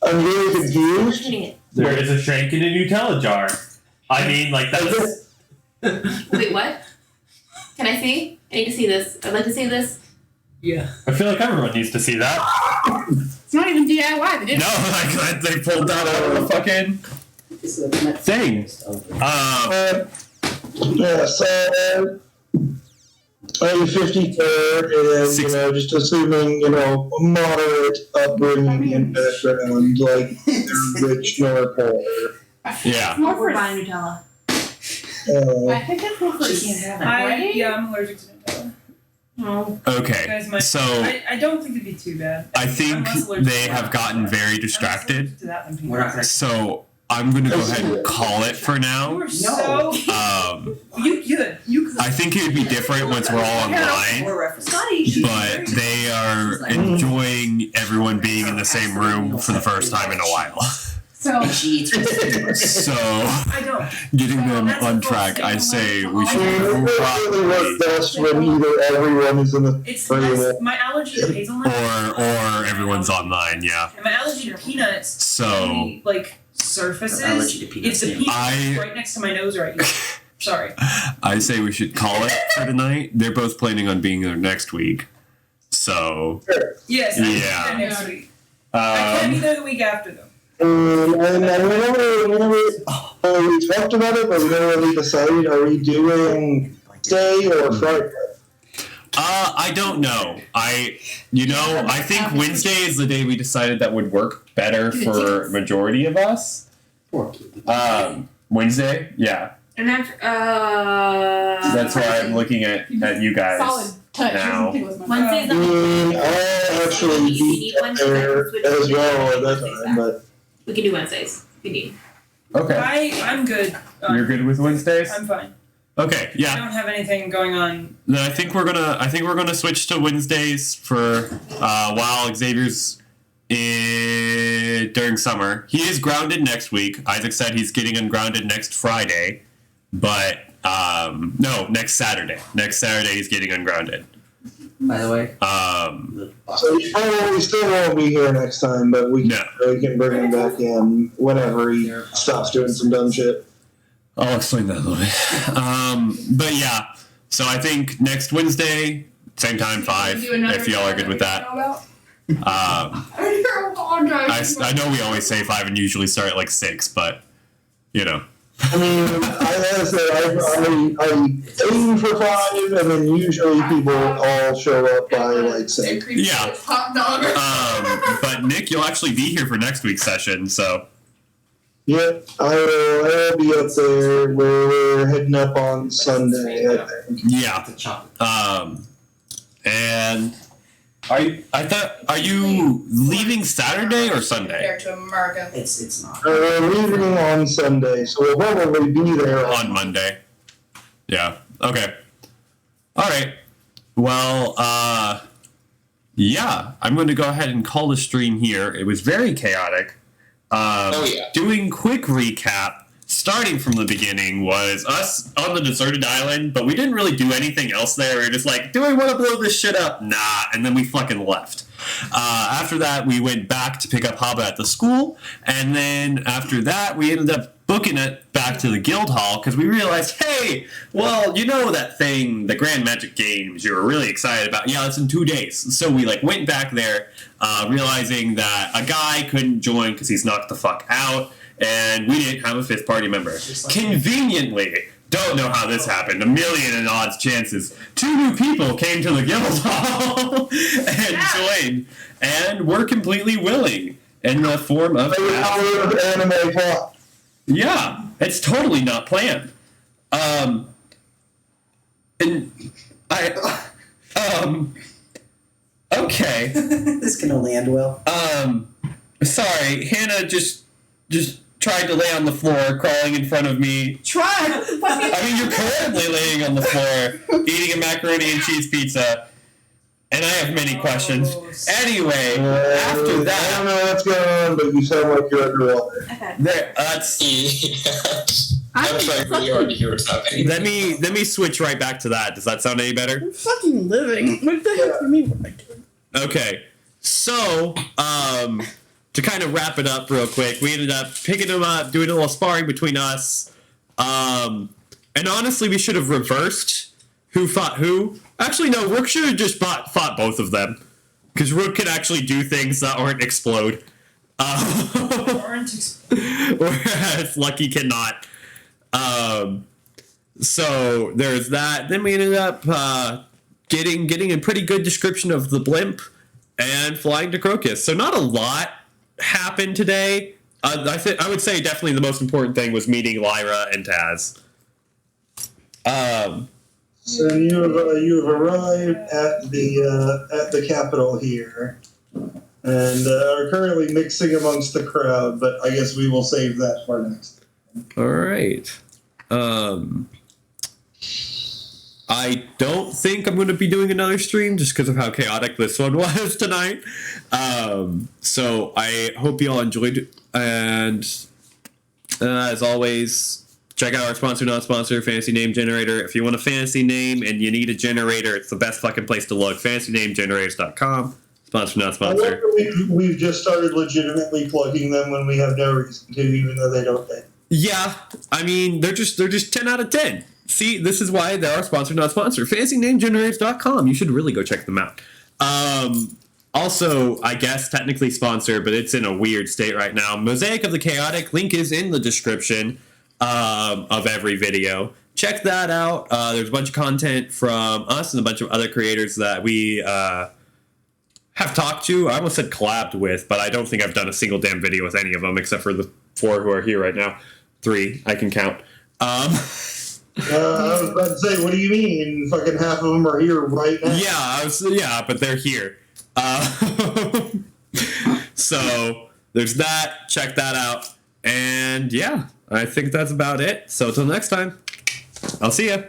I'm really confused. There is a Shank in a Nutella jar. I mean, like, that's. Wait, what? Can I see? I need to see this. I'd like to see this. Yeah. I feel like everyone needs to see that. It's not even DIY. They did No, like they pulled that out of the fucking thing. Yes. I'm 53rd, and just assuming moderate upbringing and background, like rich nor poor. Yeah. We're buying Nutella. I think that's more for She can't have it. Yeah, I'm allergic to Nutella. No. You Okay. guys might, So I don't think it'd be too bad. I think I'm less allergic they to have that. gotten very I'm less distracted. allergic to that than people. We're not gonna. So I'm gonna go ahead and call it for You now. were so. You could. I think it would be different once we're all online. More references. But they are enjoying everyone being in the same room for the first time in a while. So And she eats So I don't. getting them That's a on full track, I statement. say we It should really works probably best when either everyone is in the It's room. less, my allergy to hazelnut. or everyone's online, yeah. And my allergy to peanuts. So Only, like surfaces. Allergy to peanuts, It's the yeah. peanuts I- right next to my nose right here. Sorry. I say we should call it for tonight. They're both planning on being there next week. So Yes. I can be Yeah. there next week. I can't be there the week after though. And whenever we talked about it, but we never really decided, are we doing day or Friday? I don't know. I think Wednesday is the day we decided that would work better for majority of us. Poor kid. Wednesday, yeah. And that's That's why I'm looking at you guys. Solid touch. now. Wednesday's not. I'll actually be there as well at that time, but We can do Wednesdays. If we need. Okay. I'm good. You're good with Wednesdays? I'm fine. Okay, I yeah. don't have anything going on. Then I think we're gonna switch to Wednesdays for while Xavier's during summer. He is grounded next week. Isaac said he's getting ungrounded next Friday, but no, next Saturday. Next Saturday he's getting ungrounded. By the way, so we still won't be here next time, but we can bring him back in whenever he stops doing some dumb shit. I'll explain that a little bit. But yeah, so I think next Wednesday, same time, 5, if y'all are good with that. I know we always say 5 and usually start at like 6, but I mean, I aim for 5, and then usually people all show up by like 6. yeah. Hot dog. But Nick, you'll actually be here for next week's session, so. Yep, I'll be up there. We're heading up on Sunday, I think. Yeah. And are you leaving Saturday or Sunday? Compared to America. It's not. We're leaving on Sunday, so we'll probably be there On Monday. Yeah. Okay. All right. Well, yeah, I'm going to go ahead and call the stream here. It was very chaotic. Doing quick recap, starting from the beginning, was us on the deserted island, but we didn't really do anything else there. We were just like, do we want to blow this shit up? Nah. And then we fucking left. After that, we went back to pick up Haba at the school, and then after that, we ended up booking it back to the guild hall because we realized, hey, well, you know that thing, the Grand Magic Games you were really excited about? Yeah, it's in 2 days. So we went back there, realizing that a guy couldn't join because he's knocked the fuck out, and we didn't have a fifth party member. Conveniently, don't know how this happened, 1,000,000 in odds chances, 2 new people came to the guild hall and joined, and were completely willing in the form of anime plot. Yeah, it's totally not planned. And I, okay. This can only end well. Sorry, Hannah just tried to lay on the floor, crawling in front of me. I mean, you're currently laying on the floor, eating a macaroni and cheese pizza, and I have many questions. Anyway, after that, I don't know what's going on, but you sound like you're underwater. I'm trying really hard to hear what's happening. Let me switch right back to that. Does that sound any better? I'm fucking living. What the heck do you mean? What am I doing? Okay, so to kind of wrap it up real quick, we ended up picking them up, doing a little sparring between us, and honestly, we should have reversed who fought who. Actually, no, Rook should have just fought both of them, because Rook can actually do things that aren't explode, whereas Lucky cannot. So there's that. Then we ended up getting a pretty good description of the blimp and flying to Crocus. So not a lot happened today. I would say definitely the most important thing was meeting Lyra and Taz. So you have arrived at the capital here, and are currently mixing amongst the crowd. But I guess we will save that for next. All right. I don't think I'm going to be doing another stream just because of how chaotic this one was tonight. So I hope you all enjoyed it. And as always, check out our sponsor, not sponsor, Fantasy Name Generator. If you want a fantasy name and you need a generator, it's the best fucking place to look. FantasyNameGenerators.com. Sponsor, not sponsor. We've just started legitimately plugging them when we have no reason to, even though they don't pay. Yeah, I mean, they're just 10 out of 10. See, this is why they're our sponsor, not sponsor. FantasyNameGenerators.com. You should really go check them out. Also, I guess technically sponsor, but it's in a weird state right now. Mosaic of the Chaotic. Link is in the description of every video. Check that out. There's a bunch of content from us and a bunch of other creators that we have talked to. I almost said collabed with, but I don't think I've done a single damn video with any of them except for the 4 who are here right now. 3, I can count. I was about to say, what do you mean? Fucking half of them are here right now. Yeah, but they're here. So there's that. Check that out. And yeah, I think that's about it. So until next time, I'll see ya.